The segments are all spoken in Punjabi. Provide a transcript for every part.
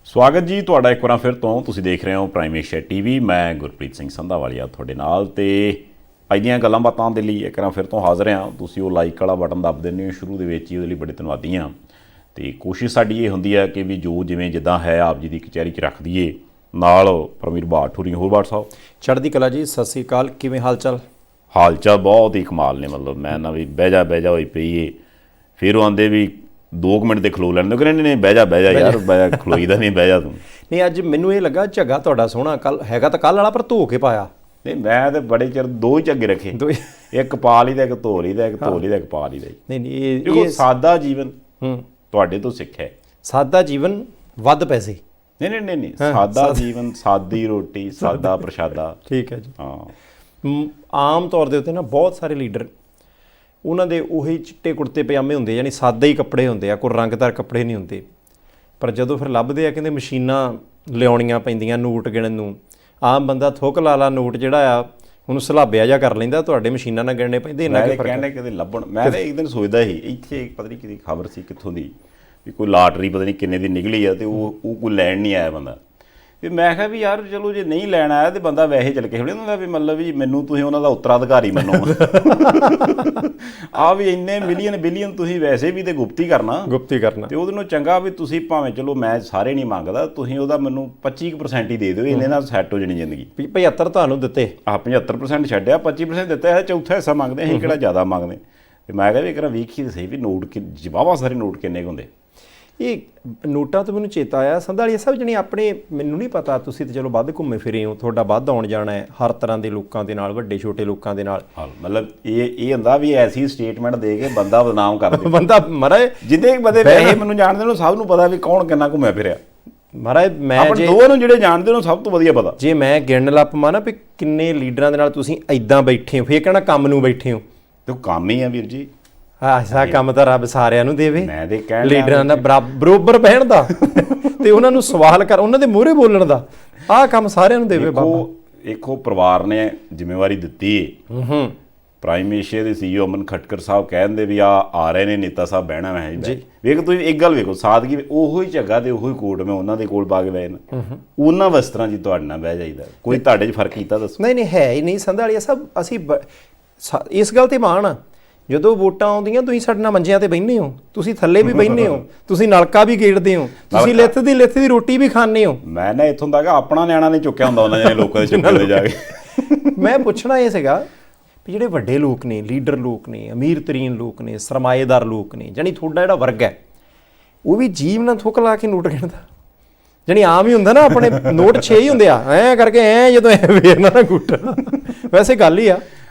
ਸਵਾਗਤ ਜੀ ਤੁਹਾਡਾ ਇੱਕ ਵਾਰ ਫਿਰ ਤੋਂ। ਤੁਸੀਂ ਦੇਖ ਰਹੇ ਹੋ ਪ੍ਰਾਈਮ ਏਸ਼ੀਆ ਟੀਵੀ। ਮੈਂ ਗੁਰਪ੍ਰੀਤ ਸਿੰਘ ਸੰਧਾਵਾਲੀਆ ਤੁਹਾਡੇ ਨਾਲ, ਤੇ ਅੱਜ ਦੀਆਂ ਗੱਲਾਂ ਬਾਤਾਂ ਦੇ ਲਈ ਇੱਕ ਵਾਰ ਫਿਰ ਤੋਂ ਹਾਜ਼ਰ ਹਾਂ। ਤੁਸੀਂ ਉਹ ਲਾਈਕ ਵਾਲਾ ਬਟਨ ਦੱਬ ਦਿੰਦੇ ਹੋ ਸ਼ੁਰੂ ਦੇ ਵਿੱਚ ਹੀ, ਉਹਦੇ ਲਈ ਬੜੇ ਧੰਨਵਾਦੀ ਹਾਂ। ਤੇ ਕੋਸ਼ਿਸ਼ ਸਾਡੀ ਇਹ ਹੁੰਦੀ ਹੈ ਕਿ ਵੀ ਜੋ ਜਿਵੇਂ ਜਿੱਦਾਂ ਹੈ ਆਪ ਜੀ ਦੀ ਕਚਹਿਰੀ 'ਚ ਰੱਖ ਦਈਏ। ਨਾਲ ਪਰਮਵੀਰ ਬਾਠ ਹੋਰੀ, ਹੋਰ ਬਾਠ ਸਾਹਿਬ ਚੜ੍ਹਦੀ ਕਲਾ ਜੀ, ਸਤਿ ਸ਼੍ਰੀ ਅਕਾਲ। ਕਿਵੇਂ ਹਾਲ ਚਾਲ? ਹਾਲ ਚਾਲ ਬਹੁਤ ਹੀ ਕਮਾਲ ਨੇ। ਮਤਲਬ ਮੈਂ ਨਾ ਵੀ ਬਹਿ ਜਾ ਹੋਈ ਪਈ ਏ, ਫਿਰ ਉਹ ਆਉਂਦੇ ਵੀ 2 ਮਿੰਟ ਦੇ ਖਲੋ ਲੈਣ, ਕਹਿੰਦੇ ਨਹੀਂ ਬਹਿ ਜਾ ਯਾਰ, ਬਹਿ ਜਾ, ਖਲੋਈ ਦਾ ਨਹੀਂ, ਬਹਿ ਜਾ ਤੂੰ। ਨਹੀਂ, ਅੱਜ ਮੈਨੂੰ ਇਹ ਲੱਗਾ ਝੱਗਾ ਤੁਹਾਡਾ ਸੋਹਣਾ ਕੱਲ ਹੈਗਾ ਤਾਂ ਕੱਲ੍ਹ ਵਾਲਾ, ਪਰ ਧੋ ਕੇ ਪਾਇਆ। ਨਹੀਂ, ਮੈਂ ਤਾਂ ਬੜੇ ਚਿਰ 2 ਹੀ ਝੱਗੇ ਰੱਖੇ, ਇੱਕ ਪਾ ਲਈ ਦਾ, ਇੱਕ ਧੋ ਲਈ ਦਾ, ਇੱਕ ਧੋ ਲਈ ਦਾ, ਇੱਕ ਪਾ ਲਈ ਦਾ। ਨਹੀਂ ਇਹ ਸਾਦਾ ਜੀਵਨ ਤੁਹਾਡੇ ਤੋਂ ਸਿੱਖਿਆ। ਸਾਦਾ ਜੀਵਨ ਵੱਧ ਪੈਸੇ। ਨਹੀਂ, ਸਾਦਾ ਜੀਵਨ, ਸਾਦੀ ਰੋਟੀ, ਸਾਦਾ ਪ੍ਰਸ਼ਾਦਾ। ਠੀਕ ਹੈ ਜੀ। ਹਾਂ, ਆਮ ਤੌਰ ਦੇ ਉੱਤੇ ਨਾ ਬਹੁਤ ਸਾਰੇ ਲੀਡਰ, ਉਹਨਾਂ ਦੇ ਉਹੀ ਚਿੱਟੇ ਕੁੜਤੇ ਪਜਾਮੇ ਹੁੰਦੇ, ਯਾਨੀ ਸਾਦੇ ਹੀ ਕੱਪੜੇ ਹੁੰਦੇ ਆ, ਕੋਈ ਰੰਗਦਾਰ ਕੱਪੜੇ ਨਹੀਂ ਹੁੰਦੇ। ਪਰ ਜਦੋਂ ਫਿਰ ਲੱਭਦੇ ਆ, ਕਹਿੰਦੇ ਮਸ਼ੀਨਾਂ ਲਿਆਉਣੀਆਂ ਪੈਂਦੀਆਂ ਨੋਟ ਗਿਣਨ ਨੂੰ। ਆਮ ਬੰਦਾ ਥੁੱਕ ਲਾ ਨੋਟ ਜਿਹੜਾ ਆ ਉਹਨੂੰ ਸਲਾਬਿਆ ਜਿਹਾ ਕਰ ਲੈਂਦਾ, ਤੁਹਾਡੇ ਮਸ਼ੀਨਾਂ ਨਾਲ ਗਿਣਨੇ ਪੈਂਦੇ। ਇਹਨਾਂ ਦੇ ਕਹਿੰਦੇ ਕਿਤੇ ਲੱਭਣ। ਮੈਂ ਤਾਂ ਇੱਕ ਦਿਨ ਸੋਚਦਾ ਸੀ, ਇੱਥੇ ਪਤਾ ਨਹੀਂ ਕਿਹਦੀ ਖਬਰ ਸੀ ਕਿੱਥੋਂ ਦੀ, ਵੀ ਕੋਈ ਲਾਟਰੀ ਪਤਾ ਨਹੀਂ ਕਿੰਨੇ ਦੀ ਨਿਕਲੀ ਆ, ਤੇ ਉਹ ਕੋਈ ਲੈਣ ਨਹੀਂ ਆਇਆ ਬੰਦਾ। ਵੀ ਮੈਂ ਕਿਹਾ ਵੀ ਯਾਰ ਚਲੋ ਜੇ ਨਹੀਂ ਲੈਣ ਆਇਆ ਤੇ ਬੰਦਾ ਵੈਸੇ ਚੱਲ ਕੇ ਖੜੇ ਹੁੰਦਾ ਵੀ ਮਤਲਬ ਵੀ ਮੈਨੂੰ ਤੁਸੀਂ ਉਹਨਾਂ ਦਾ ਉੱਤਰਾਧਿਕਾਰੀ ਮੰਨੋ। ਆ ਵੀ ਇੰਨੇ ਮਿਲੀਅਨ ਬਿਲੀਅਨ ਤੁਸੀਂ ਵੈਸੇ ਵੀ ਤੇ ਗੁਪਤੀ ਕਰਨਾ ਤੇ ਉਹਦੇ ਨੂੰ ਚੰਗਾ ਵੀ ਤੁਸੀਂ ਭਾਵੇਂ ਚਲੋ ਮੈਂ ਸਾਰੇ ਨਹੀਂ ਮੰਗਦਾ, ਤੁਸੀਂ ਉਹਦਾ ਮੈਨੂੰ 25% ਹੀ ਦੇ ਦਿਓ, ਇਹਨੇ ਨਾਲ ਸੈੱਟ ਹੋ ਜਾਣੀ ਜ਼ਿੰਦਗੀ। 75 ਤੁਹਾਨੂੰ ਦਿੱਤੇ, 75% ਛੱਡਿਆ, 25% ਦਿੱਤਾ ਹੈ, ਚੌਥਾ ਹਿੱਸਾ ਮੰਗਦੇ, ਅਸੀਂ ਕਿਹੜਾ ਜ਼ਿਆਦਾ ਮੰਗਦੇ। ਤੇ ਮੈਂ ਕਿਹਾ ਵੀ ਇੱਕ ਵਾਰ ਵੇਖੀ ਤੇ ਸਹੀ ਵੀ ਨੋਟ ਵਾਹਵਾ ਸਾਰੇ ਨੋਟ ਕਿੰਨੇ ਕੁ ਹੁੰਦੇ। ਇਹ ਨੋਟਾਂ ਤੋਂ ਮੈਨੂੰ ਚੇਤਾ ਆਇਆ ਸੰਧਾਲੀਆ ਸਾਹਿਬ, ਜਣੀ ਆਪਣੇ ਮੈਨੂੰ ਨਹੀਂ ਪਤਾ, ਤੁਸੀਂ ਤਾਂ ਚਲੋ ਵੱਧ ਘੁੰਮੇ ਫਿਰੇ ਹੋ, ਤੁਹਾਡਾ ਵੱਧ ਆਉਣ ਜਾਣਾ ਹੈ ਹਰ ਤਰ੍ਹਾਂ ਦੇ ਲੋਕਾਂ ਦੇ ਨਾਲ, ਵੱਡੇ ਛੋਟੇ ਲੋਕਾਂ ਦੇ ਨਾਲ। ਮਤਲਬ ਇਹ ਹੁੰਦਾ ਵੀ ਐਸੀ ਸਟੇਟਮੈਂਟ ਦੇ ਕੇ ਬੰਦਾ ਬਦਨਾਮ ਕਰ ਦੇ। ਬੰਦਾ ਮਹਾਰਾਜ ਜਿੰਨੇ ਬੰਦੇ ਵੈਸੇ ਮੈਨੂੰ ਜਾਣਦੇ ਨੇ ਸਭ ਨੂੰ ਪਤਾ ਵੀ ਕੌਣ ਕਿੰਨਾ ਘੁੰਮਿਆ ਫਿਰਿਆ। ਮਹਾਰਾਜ ਮੈਂ ਆਪਣੇ ਦੋਵਾਂ ਨੂੰ ਜਿਹੜੇ ਜਾਣਦੇ ਨੇ ਸਭ ਤੋਂ ਵਧੀਆ ਪਤਾ। ਜੇ ਮੈਂ ਗਿਣਨ ਲੱਗ ਪਵਾਂ ਨਾ ਵੀ ਕਿੰਨੇ ਲੀਡਰਾਂ ਦੇ ਨਾਲ ਤੁਸੀਂ ਐਦਾਂ ਬੈਠੇ ਹੋ, ਫਿਰ ਕਹਿਣਾ ਕੰਮ ਨੂੰ ਬੈਠੇ ਹੋ। ਤੇ ਕੰਮ ਹੀ ਆ ਵੀਰ ਜੀ। ਐਸਾ ਕੰਮ ਤਾਂ ਰੱਬ ਸਾਰਿਆਂ ਨੂੰ ਦੇਵੇ, ਮੈਂ ਤੇ ਕਹਿਣ ਲੀਡਰਾਂ ਦਾ ਬਰੋਬਰ ਬਹਿਣ ਦਾ ਤੇ ਉਹਨਾਂ ਨੂੰ ਸਵਾਲ ਕਰ, ਉਹਨਾਂ ਦੇ ਮੂਹਰੇ ਬੋਲਣ ਦਾ, ਆਹ ਕੰਮ ਸਾਰਿਆਂ ਨੂੰ ਦੇਵੇ ਬਾਬਾ। ਦੇਖੋ ਪਰਿਵਾਰ ਨੇ ਜ਼ਿੰਮੇਵਾਰੀ ਦਿੱਤੀ ਹੈ। ਪ੍ਰਾਈਮ ਏਸ਼ੀਆ ਦੇ CEO ਅਮਨ ਖਟਕਰ ਸਾਹਿਬ ਕਹਿੰਦੇ ਵੀ ਆ ਰਹੇ ਨੇ ਨੇਤਾ ਸਾਹਿਬ ਬਹਿਣਾ ਮੈਂ ਜੀ। ਵੇਖ ਤੁਸੀਂ ਇੱਕ ਗੱਲ ਵੇਖੋ, ਸਾਦਗੀ, ਉਹੋ ਹੀ ਝੱਗਾ ਤੇ ਉਹੋ ਹੀ ਕੋਟ ਮੈਂ ਉਹਨਾਂ ਦੇ ਕੋਲ ਪਾ ਕੇ ਬਹਿ ਜਾਣਾ, ਉਹਨਾਂ ਵਸਤਰਾਂ ਜੀ ਤੁਹਾਡੇ ਨਾਲ ਬਹਿ ਜਾਈਦਾ। ਕੋਈ ਤੁਹਾਡੇ 'ਚ ਫਰਕ ਕੀਤਾ ਦੱਸੋ? ਨਹੀਂ ਹੈ ਹੀ ਨਹੀਂ ਸੰਧਾਲੀਆ ਸਾਹਿਬ। ਅਸੀਂ ਇਸ ਗੱਲ ਤੇ ਮਾਣ ਆ, ਜਦੋਂ ਵੋਟਾਂ ਆਉਂਦੀਆਂ ਤੁਸੀਂ ਸਾਡੇ ਨਾਲ ਮੰਜਿਆਂ ਤੇ ਬਹਿੰਦੇ ਹੋ, ਤੁਸੀਂ ਥੱਲੇ ਵੀ ਬਹਿੰਦੇ ਹੋ, ਤੁਸੀਂ ਨਲਕਾ ਵੀ ਗੇੜਦੇ ਹੋ, ਤੁਸੀਂ ਲਿੱਥ ਦੀ ਰੋਟੀ ਵੀ ਖਾਂਦੇ ਹੋ। ਮੈਂ ਨਾ ਇੱਥੋਂ ਤੱਕ ਆਪਣਾ ਨਿਆਣਾ ਨਹੀਂ ਚੁੱਕਿਆ ਹੁੰਦਾ ਉਹਨਾਂ ਜਿਹੜੇ ਲੋਕਾਂ ਦੇ ਚੁੱਕੇ ਦੇ ਜਾ ਕੇ। ਮੈਂ ਪੁੱਛਣਾ ਇਹ ਸੀਗਾ ਵੀ ਜਿਹੜੇ ਵੱਡੇ ਲੋਕ ਨੇ, ਲੀਡਰ ਲੋਕ ਨੇ, ਅਮੀਰ ਤਰੀਨ ਲੋਕ ਨੇ, ਸਰਮਾਏਦਾਰ ਲੋਕ ਨੇ, ਜਾਣੀ ਤੁਹਾਡਾ ਜਿਹੜਾ ਵਰਗ ਹੈ ਉਹ ਵੀ ਜੀਵ ਨਾਲ ਥੁੱਕ ਲਾ ਕੇ ਨੋਟ ਗਿਣਦਾ। ਜਾਣੀ ਆਮ ਹੀ ਹੁੰਦਾ ਨਾ, ਆਪਣੇ ਨੋਟ 6 ਹੀ ਹੁੰਦੇ ਆ, ਐਂ ਕਰਕੇ ਐਂ ਜਦੋਂ ਐਂ ਵੇਰਨਾ ਨਾ ਗੁੱਟਾ। ਵੈਸੇ ਗੱਲ ਹੀ ਆ।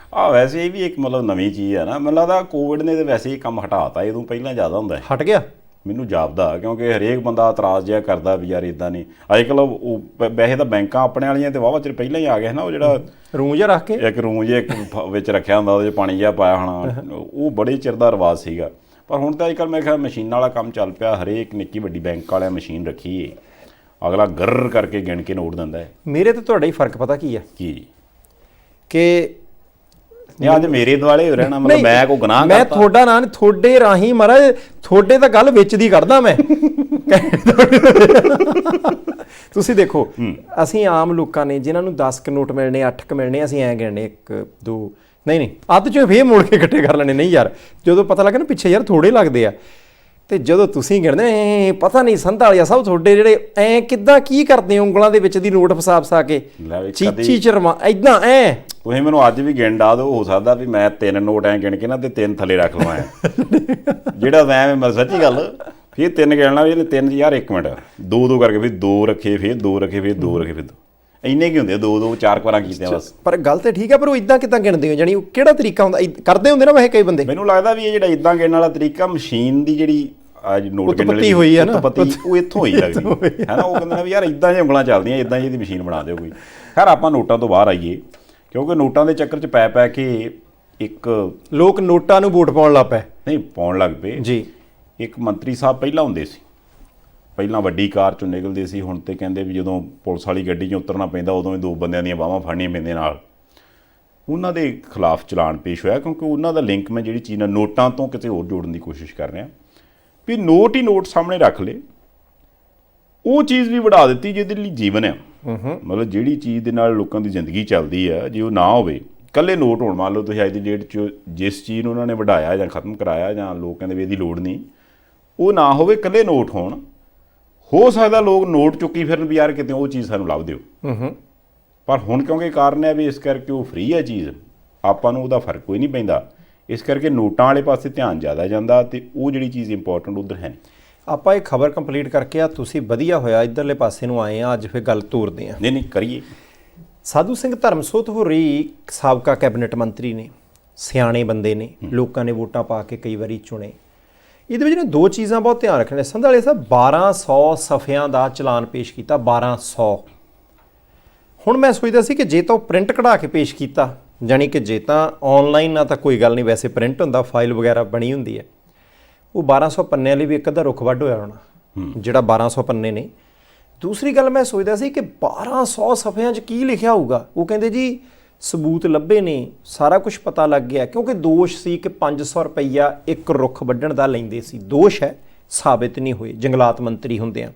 ਵੈਸੇ ਇਹ ਵੀ ਇੱਕ ਮਤਲਬ ਨਵੀਂ ਚੀਜ਼ ਹੈ ਨਾ। ਮੈਨੂੰ ਲੱਗਦਾ ਕੋਵਿਡ ਨੇ ਤਾਂ ਵੈਸੇ ਹੀ ਕੰਮ ਹਟਾਤਾ, ਇਹਦੋਂ ਪਹਿਲਾਂ ਜ਼ਿਆਦਾ ਹੁੰਦਾ ਹਟ ਗਿਆ ਮੈਨੂੰ ਜਾਪਦਾ, ਕਿਉਂਕਿ ਹਰੇਕ ਬੰਦਾ ਇਤਰਾਜ਼ ਜਿਹਾ ਕਰਦਾ ਵੀ ਯਾਰ ਇੱਦਾਂ ਨਹੀਂ। ਅੱਜ ਕੱਲ੍ਹ ਉਹ ਵੈਸੇ ਤਾਂ ਬੈਂਕਾਂ ਆਪਣੇ ਵਾਲੀਆਂ ਤੇ ਵਾਹਵਾ ਚਿਰ ਪਹਿਲਾਂ ਹੀ ਆ ਗਿਆ ਨਾ, ਉਹ ਜਿਹੜਾ ਰੂੰ ਜਿਹਾ ਰੱਖ ਕੇ ਇੱਕ ਰੂੰ ਜਿਹਾ ਵਿੱਚ ਰੱਖਿਆ ਹੁੰਦਾ, ਉਹਦੇ 'ਚ ਪਾਣੀ ਜਿਹਾ ਪਾਇਆ ਹੋਣਾ, ਉਹ ਬੜੇ ਚਿਰ ਦਾ ਰਿਵਾਜ਼ ਸੀਗਾ। ਪਰ ਹੁਣ ਤਾਂ ਅੱਜ ਕੱਲ੍ਹ ਮੈਂ ਕਿਹਾ ਮਸ਼ੀਨਾਂ ਵਾਲਾ ਕੰਮ ਚੱਲ ਪਿਆ, ਹਰੇਕ ਨਿੱਕੀ ਵੱਡੀ ਬੈਂਕ ਵਾਲਿਆਂ ਮਸ਼ੀਨ ਰੱਖੀ ਹੈ, ਅਗਲਾ ਗਰਰ ਕਰਕੇ ਗਿਣ ਕੇ ਨੋਟ ਦਿੰਦਾ ਹੈ। ਮੇਰੇ ਤੇ ਤੁਹਾਡਾ ਹੀ ਫਰਕ ਪਤਾ ਕੀ ਆ ਕਿ ਅੱਜ ਮੇਰੇ ਦੁਆਲੇ ਹੋ ਰਹਿਣਾ, ਮਤਲਬ ਮੈਂ ਕੋਈ ਗੁਨਾਹ ਮੈਂ ਤੁਹਾਡਾ ਨਾਂ ਤੁਹਾਡੇ ਰਾਹੀਂ ਮਹਾਰਾਜ, ਤੁਹਾਡੇ ਤਾਂ ਗੱਲ ਵਿੱਚ ਦੀ ਕਰਦਾ ਮੈਂ। ਤੁਸੀਂ ਦੇਖੋ, ਅਸੀਂ ਆਮ ਲੋਕਾਂ ਨੇ ਜਿਨ੍ਹਾਂ ਨੂੰ 10 ਕੁ ਨੋਟ ਮਿਲਣੇ, 8 ਕੁ ਮਿਲਣੇ, ਅਸੀਂ ਐਂ ਗਿਣਨੇ 1 2 ਨਹੀਂ ਅੱਧ ਚੋਂ ਫੇਰ ਮੋੜ ਕੇ ਇਕੱਠੇ ਕਰ ਲੈਣੇ। ਨਹੀਂ ਯਾਰ, ਜਦੋਂ ਪਤਾ ਲੱਗੇ ਨਾ ਪਿੱਛੇ ਯਾਰ ਥੋੜੇ ਲੱਗਦੇ ਆ, ਤੇ ਜਦੋਂ ਤੁਸੀਂ ਗਿਣਦੇ ਪਤਾ ਨਹੀਂ ਸੰਧਾਲੀਆ ਸਾਹਿਬ ਤੁਹਾਡੇ ਜਿਹੜੇ ਐਂ ਕਿੱਦਾਂ ਕੀ ਕਰਦੇ ਹੋ, ਉਂਗਲਾਂ ਦੇ ਵਿੱਚ ਦੀ ਨੋਟ ਫਸਾ ਕੇ ਚੀਚੀ ਚਰਮਾ ਏਦਾਂ ਐ। ਤੁਸੀਂ ਮੈਨੂੰ ਅੱਜ ਵੀ ਗਿਣ ਡਾ ਦਿਓ, ਹੋ ਸਕਦਾ ਵੀ ਮੈਂ 3 ਨੋਟ ਐਂ ਗਿਣ ਕੇ ਨਾ ਤੇ 3 ਥੱਲੇ ਰੱਖ ਲਵਾਂ, ਜਿਹੜਾ ਮੈਂ ਸੱਚੀ ਗੱਲ ਫਿਰ 3 ਗਿਣਨਾ ਵੀ 3 ਯਾਰ 1 ਮਿੰਟ 2 ਕਰਕੇ ਫਿਰ 2 ਰੱਖੇ, ਫਿਰ 2 ਰੱਖੇ, ਫਿਰ 2 ਰੱਖੇ, ਫਿਰ 2 ਇੰਨੇ ਕੀ ਹੁੰਦੇ, 2 4 ਵਾਰਾਂ ਕੀਤੇ ਬਸ। ਪਰ ਗੱਲ ਤੇ ਠੀਕ ਹੈ, ਪਰ ਉਹ ਇਦਾਂ ਕਿੱਦਾਂ ਗਿਣਦੇ ਹੋ? ਜਾਣੀ ਉਹ ਕਿਹੜਾ ਤਰੀਕਾ ਹੁੰਦਾ ਕਰਦੇ ਹੁੰਦੇ ਨਾ ਵੈਸੇ ਕਈ ਬੰਦੇ? ਮੈਨੂੰ ਲੱਗਦਾ ਵੀ ਇਹ ਜਿਹੜਾ ਇਦਾਂ ਗਿਣਨ ਵਾਲਾ ਤਰੀਕਾ ਮਸ਼ੀਨ ਦੀ ਜਿਹੜੀ ਨੋਟ ਉਤਪਤੀ ਹੋਈ ਹੈ ਨਾ, ਉਹ ਇੱਥੋਂ ਹੋਈ ਲੱਗਦੀ ਹੈ ਨਾ। ਉਹ ਕਹਿੰਦੇ ਨੇ ਵੀ ਯਾਰ ਇਦਾਂ ਦੀਆਂ ਉਂਗਲਾਂ ਚੱਲਦੀਆਂ, ਇਦਾਂ ਜਿਹੀ ਮਸ਼ੀਨ ਬਣਾ ਦਿਓ ਕੋਈ। ਖੈਰ ਆਪਾਂ ਨੋਟਾਂ ਤੋਂ ਬਾਹਰ ਆਈਏ, ਕਿਉਂਕਿ ਨੋਟਾਂ ਦੇ ਚੱਕਰ 'ਚ ਪੈ ਕੇ ਇੱਕ ਲੋਕ ਨੋਟਾਂ ਨੂੰ ਵੋਟ ਪਾਉਣ ਲੱਗ ਪਏ। ਨਹੀਂ, ਪਾਉਣ ਲੱਗ ਪਏ ਜੀ। ਇੱਕ ਮੰਤਰੀ ਸਾਹਿਬ ਪਹਿਲਾਂ ਹੁੰਦੇ ਸੀ, ਪਹਿਲਾਂ ਵੱਡੀ ਕਾਰ 'ਚੋਂ ਨਿਕਲਦੇ ਸੀ, ਹੁਣ ਤੇ ਕਹਿੰਦੇ ਵੀ ਜਦੋਂ ਪੁਲਿਸ ਵਾਲੀ ਗੱਡੀ 'ਚ ਉਤਰਨਾ ਪੈਂਦਾ ਉਦੋਂ ਵੀ 2 ਬੰਦਿਆਂ ਦੀਆਂ ਬਾਹਾਂ ਫੜਨੀਆਂ ਪੈਂਦੀਆਂ ਨਾਲ। ਉਹਨਾਂ ਦੇ ਖਿਲਾਫ ਚਲਾਨ ਪੇਸ਼ ਹੋਇਆ, ਕਿਉਂਕਿ ਉਹਨਾਂ ਦਾ ਲਿੰਕ ਮੈਂ ਜਿਹੜੀ ਚੀਜ਼ ਨਾਲ ਨੋਟਾਂ ਤੋਂ ਕਿਤੇ ਹੋਰ ਜੋੜਨ ਦੀ ਕੋਸ਼ਿਸ਼ ਕਰ ਰਿਹਾ ਵੀ ਨੋਟ ਹੀ ਨੋਟ ਸਾਹਮਣੇ ਰੱਖ ਲਏ ਉਹ ਚੀਜ਼ ਵੀ ਵਧਾ ਦਿੱਤੀ ਜਿਹਦੇ ਲਈ ਜੀਵਨ ਆ। ਮਤਲਬ ਜਿਹੜੀ ਚੀਜ਼ ਦੇ ਨਾਲ ਲੋਕਾਂ ਦੀ ਜ਼ਿੰਦਗੀ ਚੱਲਦੀ ਆ, ਜੇ ਉਹ ਨਾ ਹੋਵੇ, ਇਕੱਲੇ ਨੋਟ ਹੋਣ, ਮੰਨ ਲਓ ਤੁਸੀਂ ਅੱਜ ਦੀ ਡੇਟ 'ਚ ਜਿਸ ਚੀਜ਼ ਨੂੰ ਉਹਨਾਂ ਨੇ ਵਧਾਇਆ ਜਾਂ ਖਤਮ ਕਰਾਇਆ, ਜਾਂ ਲੋਕ ਕਹਿੰਦੇ ਵੀ ਇਹਦੀ ਲੋੜ ਨਹੀਂ, ਉਹ ਨਾ ਹੋਵੇ, ਇਕੱਲੇ ਨੋਟ ਹੋਣ, ਹੋ ਸਕਦਾ ਲੋਕ ਨੋਟ ਚੁੱਕੀ ਫਿਰਨ ਵੀ ਯਾਰ ਕਿਤੇ ਉਹ ਚੀਜ਼ ਸਾਨੂੰ ਲੱਭ ਦਿਓ। ਪਰ ਹੁਣ ਕਿਉਂਕਿ ਕਾਰਨ ਹੈ ਵੀ ਇਸ ਕਰਕੇ ਉਹ ਫ੍ਰੀ ਹੈ ਚੀਜ਼, ਆਪਾਂ ਨੂੰ ਉਹਦਾ ਫਰਕ ਕੋਈ ਨਹੀਂ ਪੈਂਦਾ, ਇਸ ਕਰਕੇ ਨੋਟਾਂ ਵਾਲੇ ਪਾਸੇ ਧਿਆਨ ਜ਼ਿਆਦਾ ਜਾਂਦਾ ਤੇ ਉਹ ਜਿਹੜੀ ਚੀਜ਼ ਇੰਪੋਰਟੈਂਟ ਉੱਧਰ ਹੈ ਨਹੀਂ। ਆਪਾਂ ਇਹ ਖਬਰ ਕੰਪਲੀਟ ਕਰਕੇ ਆ, ਤੁਸੀਂ ਵਧੀਆ ਹੋਇਆ ਇੱਧਰਲੇ ਪਾਸੇ ਨੂੰ ਆਏ ਆ, ਅੱਜ ਫਿਰ ਗੱਲ ਤੋਰਦੇ ਆ। ਨਹੀਂ ਕਰੀਏ। ਸਾਧੂ ਸਿੰਘ ਧਰਮਸੋਤ ਹੋਰੀ ਸਾਬਕਾ ਕੈਬਨਿਟ ਮੰਤਰੀ ਨੇ, ਸਿਆਣੇ ਬੰਦੇ ਨੇ, ਲੋਕਾਂ ਨੇ ਵੋਟਾਂ ਪਾ ਕੇ ਕਈ ਵਾਰੀ ਚੁਣੇ। ਇਹਦੇ ਵਿੱਚ ਨੇ ਦੋ ਚੀਜ਼ਾਂ ਬਹੁਤ ਧਿਆਨ ਰੱਖਣੇ। ਸੰਧਾਲੇ ਸਾਹਿਬ 1200 ਸਫ਼ਿਆਂ ਦਾ ਚਲਾਨ ਪੇਸ਼ ਕੀਤਾ, 1200। ਹੁਣ ਮੈਂ ਸੋਚਦਾ ਸੀ ਕਿ ਜੇ ਤਾਂ ਉਹ ਪ੍ਰਿੰਟ ਕਢਾ ਕੇ ਪੇਸ਼ ਕੀਤਾ, ਜਾਣੀ ਕਿ ਜੇ ਤਾਂ ਆਨਲਾਈਨ ਨਾ ਤਾਂ ਕੋਈ ਗੱਲ ਨਹੀਂ, ਵੈਸੇ ਪ੍ਰਿੰਟ ਹੁੰਦਾ, ਫਾਈਲ ਵਗੈਰਾ ਬਣੀ ਹੁੰਦੀ ਹੈ, ਉਹ 1200 ਪੰਨਿਆਂ ਲਈ ਵੀ ਇੱਕ ਅੱਧਾ ਰੁੱਖ ਵੱਢ ਹੋਇਆ ਹੋਣਾ ਜਿਹੜਾ 1200 ਪੰਨੇ ਨੇ। ਦੂਸਰੀ ਗੱਲ ਮੈਂ ਸੋਚਦਾ ਸੀ ਕਿ 1200 ਸਫ਼ਿਆਂ 'ਚ ਕੀ ਲਿਖਿਆ ਹੋਊਗਾ। ਉਹ ਕਹਿੰਦੇ ਜੀ ਸਬੂਤ ਲੱਭੇ ਨੇ, ਸਾਰਾ ਕੁਝ ਪਤਾ ਲੱਗ ਗਿਆ, ਕਿਉਂਕਿ ਦੋਸ਼ ਸੀ ਕਿ 500 ਰੁਪਈਆ ਇੱਕ ਰੁੱਖ ਵੱਢਣ ਦਾ ਲੈਂਦੇ ਸੀ। ਦੋਸ਼ ਹੈ, ਸਾਬਿਤ ਨਹੀਂ ਹੋਏ। ਜੰਗਲਾਤ ਮੰਤਰੀ ਹੁੰਦੇ ਆ,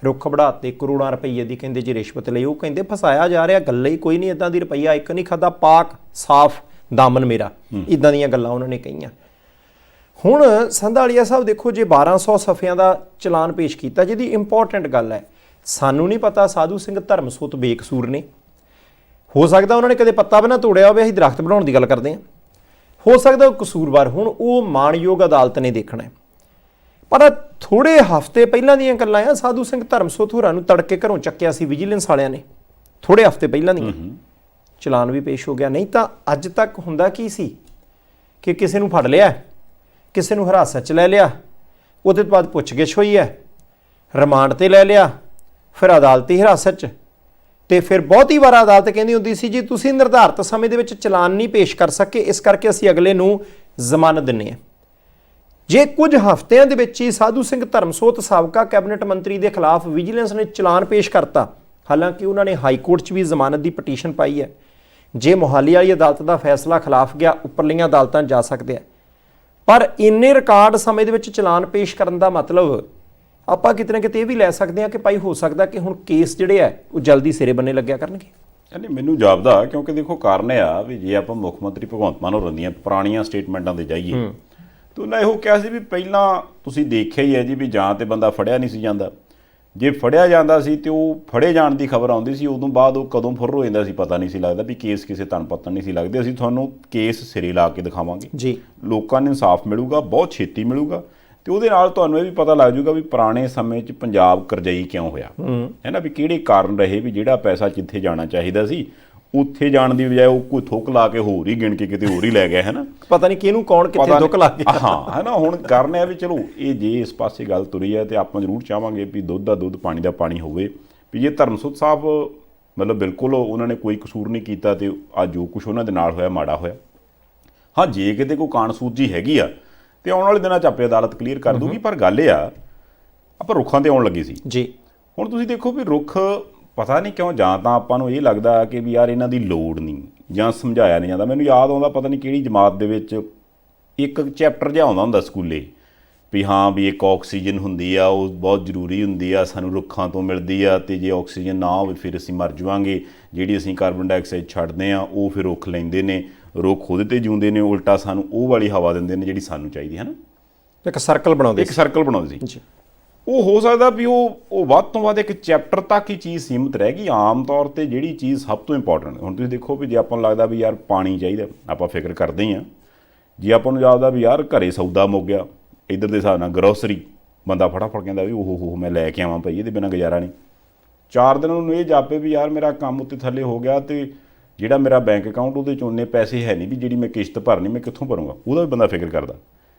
ਰੁੱਖ ਵਢਾਤੇ, ਕਰੋੜਾਂ ਰੁਪਈਏ ਦੀ ਕਹਿੰਦੇ ਜੀ ਰਿਸ਼ਵਤ ਲਈ। ਉਹ ਕਹਿੰਦੇ ਫਸਾਇਆ ਜਾ ਰਿਹਾ, ਗੱਲ ਹੀ ਕੋਈ ਨਹੀਂ, ਇੱਦਾਂ ਦੀ ਰੁਪਈਆ ਇੱਕ ਨਹੀਂ ਖਾਦਾ, ਪਾਕ ਸਾਫ਼ ਦਾਮਨ ਮੇਰਾ, ਇੱਦਾਂ ਦੀਆਂ ਗੱਲਾਂ ਉਹਨਾਂ ਨੇ ਕਹੀਆਂ। ਹੁਣ ਸੰਧਾਲੀਆ ਸਾਹਿਬ ਦੇਖੋ, ਜੇ 1200 ਸਫ਼ਿਆਂ ਦਾ ਚਲਾਨ ਪੇਸ਼ ਕੀਤਾ, ਜਿਹਦੀ ਇੰਪੋਰਟੈਂਟ ਗੱਲ ਹੈ, ਸਾਨੂੰ ਨਹੀਂ ਪਤਾ ਸਾਧੂ ਸਿੰਘ ਧਰਮਸੋਤ ਬੇਕਸੂਰ ਨੇ, ਹੋ ਸਕਦਾ ਉਹਨਾਂ ਨੇ ਕਦੇ ਪੱਤਾ ਵੀ ਨਾ ਤੋੜਿਆ ਹੋਵੇ, ਅਸੀਂ ਦਰਖਤ ਬਣਾਉਣ ਦੀ ਗੱਲ ਕਰਦੇ ਹਾਂ, ਹੋ ਸਕਦਾ ਉਹ ਕਸੂਰਵਾਰ ਹੋਣ, ਉਹ ਮਾਣਯੋਗ ਅਦਾਲਤ ਨੇ ਦੇਖਣਾ ਹੈ। ਪਰ ਥੋੜੇ ਹਫ਼ਤੇ ਪਹਿਲਾਂ ਦੀਆਂ ਗੱਲਾਂ ਆ, ਸਾਧੂ ਸਿੰਘ ਧਰਮਸੋਤ ਹੋਰਾਂ ਨੂੰ ਤੜਕੇ ਘਰੋਂ ਚੱਕਿਆ ਸੀ ਵਿਜੀਲੈਂਸ ਵਾਲਿਆਂ ਨੇ, ਥੋੜੇ ਹਫ਼ਤੇ ਪਹਿਲਾਂ ਦੀਆਂ, ਚਲਾਨ ਵੀ ਪੇਸ਼ ਹੋ ਗਿਆ। ਨਹੀਂ ਤਾਂ ਅੱਜ ਤੱਕ ਹੁੰਦਾ ਕੀ ਸੀ ਕਿ ਕਿਸੇ ਨੂੰ ਫੜ ਲਿਆ, ਕਿਸੇ ਨੂੰ ਹਿਰਾਸਤ 'ਚ ਲੈ ਲਿਆ, ਉਹਦੇ ਤੋਂ ਬਾਅਦ ਪੁੱਛਗਿੱਛ ਹੋਈ ਹੈ, ਰਿਮਾਂਡ 'ਤੇ ਲੈ ਲਿਆ, ਫਿਰ ਅਦਾਲਤੀ ਹਿਰਾਸਤ 'ਚ, ਤੇ ਫਿਰ ਬਹੁਤੀ ਵਾਰ ਅਦਾਲਤ ਕਹਿੰਦੀ ਹੁੰਦੀ ਸੀ ਜੀ ਤੁਸੀਂ ਨਿਰਧਾਰਤ ਸਮੇਂ ਦੇ ਵਿੱਚ ਚਲਾਨ ਨਹੀਂ ਪੇਸ਼ ਕਰ ਸਕੇ, ਇਸ ਕਰਕੇ ਅਸੀਂ ਅਗਲੇ ਨੂੰ ਜ਼ਮਾਨਤ ਦਿੰਦੇ ਹਾਂ। ਜੇ ਕੁਝ ਹਫ਼ਤਿਆਂ ਦੇ ਵਿੱਚ ਹੀ ਸਾਧੂ ਸਿੰਘ ਧਰਮਸੋਤ ਸਾਬਕਾ ਕੈਬਨਿਟ ਮੰਤਰੀ ਦੇ ਖਿਲਾਫ ਵਿਜੀਲੈਂਸ ਨੇ ਚਲਾਨ ਪੇਸ਼ ਕਰਤਾ, ਹਾਲਾਂਕਿ ਉਹਨਾਂ ਨੇ ਹਾਈ ਕੋਰਟ 'ਚ ਵੀ ਜ਼ਮਾਨਤ ਦੀ ਪਟੀਸ਼ਨ ਪਾਈ ਹੈ। ਜੇ ਮੋਹਾਲੀ ਵਾਲੀ ਅਦਾਲਤ ਦਾ ਫੈਸਲਾ ਖਿਲਾਫ ਗਿਆ, ਉੱਪਰਲੀਆਂ ਅਦਾਲਤਾਂ ਜਾ ਸਕਦੇ ਆ। ਪਰ ਇੰਨੇ ਰਿਕਾਰਡ ਸਮੇਂ ਦੇ ਵਿੱਚ ਚਲਾਨ ਪੇਸ਼ ਕਰਨ ਦਾ ਮਤਲਬ ਆਪਾਂ ਕਿਤੇ ਨਾ ਕਿਤੇ ਇਹ ਵੀ ਲੈ ਸਕਦੇ ਹਾਂ ਕਿ ਭਾਈ ਹੋ ਸਕਦਾ ਕਿ ਹੁਣ ਕੇਸ ਜਿਹੜੇ ਆ ਉਹ ਜਲਦੀ ਸਿਰੇ ਬੰਨੇ ਲੱਗਿਆ ਕਰਨਗੇ। ਨਹੀਂ, ਮੈਨੂੰ ਜਾਪਦਾ, ਕਿਉਂਕਿ ਦੇਖੋ ਕਾਰਨ ਇਹ ਆ ਵੀ ਜੇ ਆਪਾਂ ਮੁੱਖ ਮੰਤਰੀ ਭਗਵੰਤ ਮਾਨ ਹੋਰਾਂ ਦੀਆਂ ਪੁਰਾਣੀਆਂ ਸਟੇਟਮੈਂਟਾਂ 'ਤੇ ਜਾਈਏ ਤਾਂ ਉਹਨਾਂ ਇਹੋ ਕਿਹਾ ਸੀ ਵੀ ਪਹਿਲਾਂ ਤੁਸੀਂ ਦੇਖਿਆ ਹੀ ਹੈ ਜੀ ਵੀ ਜਾਂ ਤੇ ਬੰਦਾ ਫੜਿਆ ਨਹੀਂ ਸੀ ਜਾਂਦਾ, ਜੇ ਫੜਿਆ ਜਾਂਦਾ ਸੀ ਤੇ ਉਹ ਫੜੇ ਜਾਣ ਦੀ ਖਬਰ ਆਉਂਦੀ ਸੀ, ਉਦੋਂ ਬਾਅਦ ਉਹ ਕਦੋਂ ਫੁਰ ਹੋ ਜਾਂਦਾ ਸੀ ਪਤਾ ਨਹੀਂ ਸੀ ਲੱਗਦਾ, ਵੀ ਕੇਸ ਕਿਸੇ ਧਨਪੱਤਨ ਨਹੀਂ ਸੀ ਲੱਗਦੇ। ਅਸੀਂ ਤੁਹਾਨੂੰ ਕੇਸ ਸਿਰੇ ਲਾ ਕੇ ਦਿਖਾਵਾਂਗੇ ਜੀ, ਲੋਕਾਂ ਨੂੰ ਇਨਸਾਫ ਮਿਲੂਗਾ, ਬਹੁਤ ਛੇਤੀ ਮਿਲੂਗਾ, ਤੇ ਉਹਦੇ ਨਾਲ ਤੁਹਾਨੂੰ ਇਹ ਵੀ ਪਤਾ ਲੱਗ ਜਾਊਗਾ ਵੀ ਪੁਰਾਣੇ ਸਮੇਂ 'ਚ ਪੰਜਾਬ ਕਰਜ਼ਈ ਕਿਉਂ ਹੋਇਆ ਹੈ ਨਾ, ਵੀ ਕਿਹੜੇ ਕਾਰਨ ਰਹੇ ਵੀ ਜਿਹੜਾ ਪੈਸਾ ਜਿੱਥੇ ਜਾਣਾ ਚਾਹੀਦਾ ਸੀ ਉੱਥੇ ਜਾਣ ਦੀ ਬਜਾਏ ਉਹ ਕੋਈ ਥੁੱਕ ਲਾ ਕੇ ਹੋਰ ਹੀ ਗਿਣ ਕੇ ਕਿਤੇ ਹੋਰ ਹੀ ਲੈ ਗਿਆ, ਹੈ ਨਾ, ਪਤਾ ਨਹੀਂ ਕਿਹਨੂੰ ਕੌਣ ਕਿੱਥੇ ਦੁੱਖ ਲਾ ਗਿਆ। ਹਾਂ, ਹੈ ਨਾ। ਹੁਣ ਕਾਰਨ ਇਹ ਵੀ ਚਲੋ ਇਹ ਜੇ ਇਸ ਪਾਸੇ ਗੱਲ ਤੁਰੀ ਹੈ ਤੇ ਆਪਾਂ ਜ਼ਰੂਰ ਚਾਹਾਂਗੇ ਵੀ ਦੁੱਧ ਦਾ ਦੁੱਧ, ਪਾਣੀ ਦਾ ਪਾਣੀ ਹੋਵੇ, ਵੀ ਜੇ ਧਰਮਸੋਤ ਸਾਹਿਬ ਮਤਲਬ ਬਿਲਕੁਲ ਉਹਨਾਂ ਨੇ ਕੋਈ ਕਸੂਰ ਨਹੀਂ ਕੀਤਾ ਤੇ ਅੱਜ ਜੋ ਕੁਛ ਉਹਨਾਂ ਦੇ ਨਾਲ ਹੋਇਆ ਮਾੜਾ ਹੋਇਆ। ਹਾਂ, ਜੇ ਕਿਤੇ ਕੋਈ ਕਾਣਸੂਜੀ ਹੈਗੀ ਆ ਤੇ ਆਉਣ ਵਾਲੇ ਦਿਨਾਂ 'ਚ ਆਪੇ ਅਦਾਲਤ ਕਲੀਅਰ ਕਰ ਦੂਗੀ। ਪਰ ਗੱਲ ਇਹ ਆ, ਆਪਾਂ ਰੁੱਖਾਂ 'ਤੇ ਆਉਣ ਲੱਗੇ ਸੀ ਜੀ। ਹੁਣ ਤੁਸੀਂ ਦੇਖੋ ਵੀ ਰੁੱਖ ਪਤਾ ਨਹੀਂ ਕਿਉਂ, ਜਾਂ ਤਾਂ ਆਪਾਂ ਨੂੰ ਇਹ ਲੱਗਦਾ ਕਿ ਵੀ ਯਾਰ ਇਹਨਾਂ ਦੀ ਲੋੜ ਨਹੀਂ, ਜਾਂ ਸਮਝਾਇਆ ਨਹੀਂ ਜਾਂਦਾ। ਮੈਨੂੰ ਯਾਦ ਆਉਂਦਾ ਪਤਾ ਨਹੀਂ ਕਿਹੜੀ ਜਮਾਤ ਦੇ ਵਿੱਚ ਇੱਕ ਚੈਪਟਰ ਜਿਹਾ ਆਉਂਦਾ ਹੁੰਦਾ ਸਕੂਲੇ ਵੀ ਹਾਂ ਵੀ ਇੱਕ ਆਕਸੀਜਨ ਹੁੰਦੀ ਆ, ਉਹ ਬਹੁਤ ਜ਼ਰੂਰੀ ਹੁੰਦੀ ਆ, ਸਾਨੂੰ ਰੁੱਖਾਂ ਤੋਂ ਮਿਲਦੀ ਆ, ਤੇ ਜੇ ਆਕਸੀਜਨ ਨਾ ਹੋਵੇ ਫਿਰ ਅਸੀਂ ਮਰ ਜਾਵਾਂਗੇ, ਜਿਹੜੀ ਅਸੀਂ ਕਾਰਬਨ ਡਾਈਆਕਸਾਈਡ ਛੱਡਦੇ ਆ ਉਹ ਫਿਰ ਰੁੱਖ ਲੈਂਦੇ ਨੇ, ਰੁੱਖ ਉਹਦੇ 'ਤੇ ਜਿਉਂਦੇ ਨੇ, ਉਲਟਾ ਸਾਨੂੰ ਉਹ ਵਾਲੀ ਹਵਾ ਦਿੰਦੇ ਨੇ ਜਿਹੜੀ ਸਾਨੂੰ ਚਾਹੀਦੀ ਹੈ ਨਾ। ਇੱਕ ਸਰਕਲ ਬਣਾਉਂਦੇ ਸੀ। ਉਹ ਹੋ ਸਕਦਾ ਵੀ ਉਹ ਵੱਧ ਤੋਂ ਵੱਧ ਇੱਕ ਚੈਪਟਰ ਤੱਕ ਹੀ ਚੀਜ਼ ਸੀਮਿਤ ਰਹਿ ਗਈ। ਆਮ ਤੌਰ 'ਤੇ ਜਿਹੜੀ ਚੀਜ਼ ਸਭ ਤੋਂ ਇੰਪੋਰਟੈਂਟ, ਹੁਣ ਤੁਸੀਂ ਦੇਖੋ ਵੀ ਜੇ ਆਪਾਂ ਨੂੰ ਲੱਗਦਾ ਵੀ ਯਾਰ ਪਾਣੀ ਚਾਹੀਦਾ, ਆਪਾਂ ਫਿਕਰ ਕਰਦੇ ਹੀ ਹਾਂ। ਜੇ ਆਪਾਂ ਨੂੰ ਜਾਪਦਾ ਵੀ ਯਾਰ ਘਰੇ ਸੌਦਾ ਮੁੱਕ ਗਿਆ, ਇੱਧਰ ਦੇ ਹਿਸਾਬ ਨਾਲ ਗਰੋਸਰੀ, ਬੰਦਾ ਫਟਾਫਟ ਕਹਿੰਦਾ ਵੀ ਉਹ ਮੈਂ ਲੈ ਕੇ ਆਵਾਂ ਭਾਈ, ਇਹਦੇ ਬਿਨਾਂ ਗੁਜ਼ਾਰਾ ਨਹੀਂ। 4 ਦਿਨ ਉਹਨੂੰ ਇਹ ਜਾਪੇ ਵੀ ਯਾਰ ਮੇਰਾ ਕੰਮ ਉੱਤੇ ਥੱਲੇ ਹੋ ਗਿਆ ਤੇ ਜਿਹੜਾ ਮੇਰਾ ਬੈਂਕ ਅਕਾਊਂਟ ਉਹਦੇ 'ਚ ਉਨੇ ਪੈਸੇ ਹੈ ਨਹੀਂ ਵੀ ਜਿਹੜੀ ਮੈਂ ਕਿਸ਼ਤ ਭਰਨੀ ਮੈਂ ਕਿੱਥੋਂ ਭਰੂੰਗਾ, ਉਹਦਾ ਵੀ ਬੰਦਾ ਫਿਕਰ ਕਰਦਾ।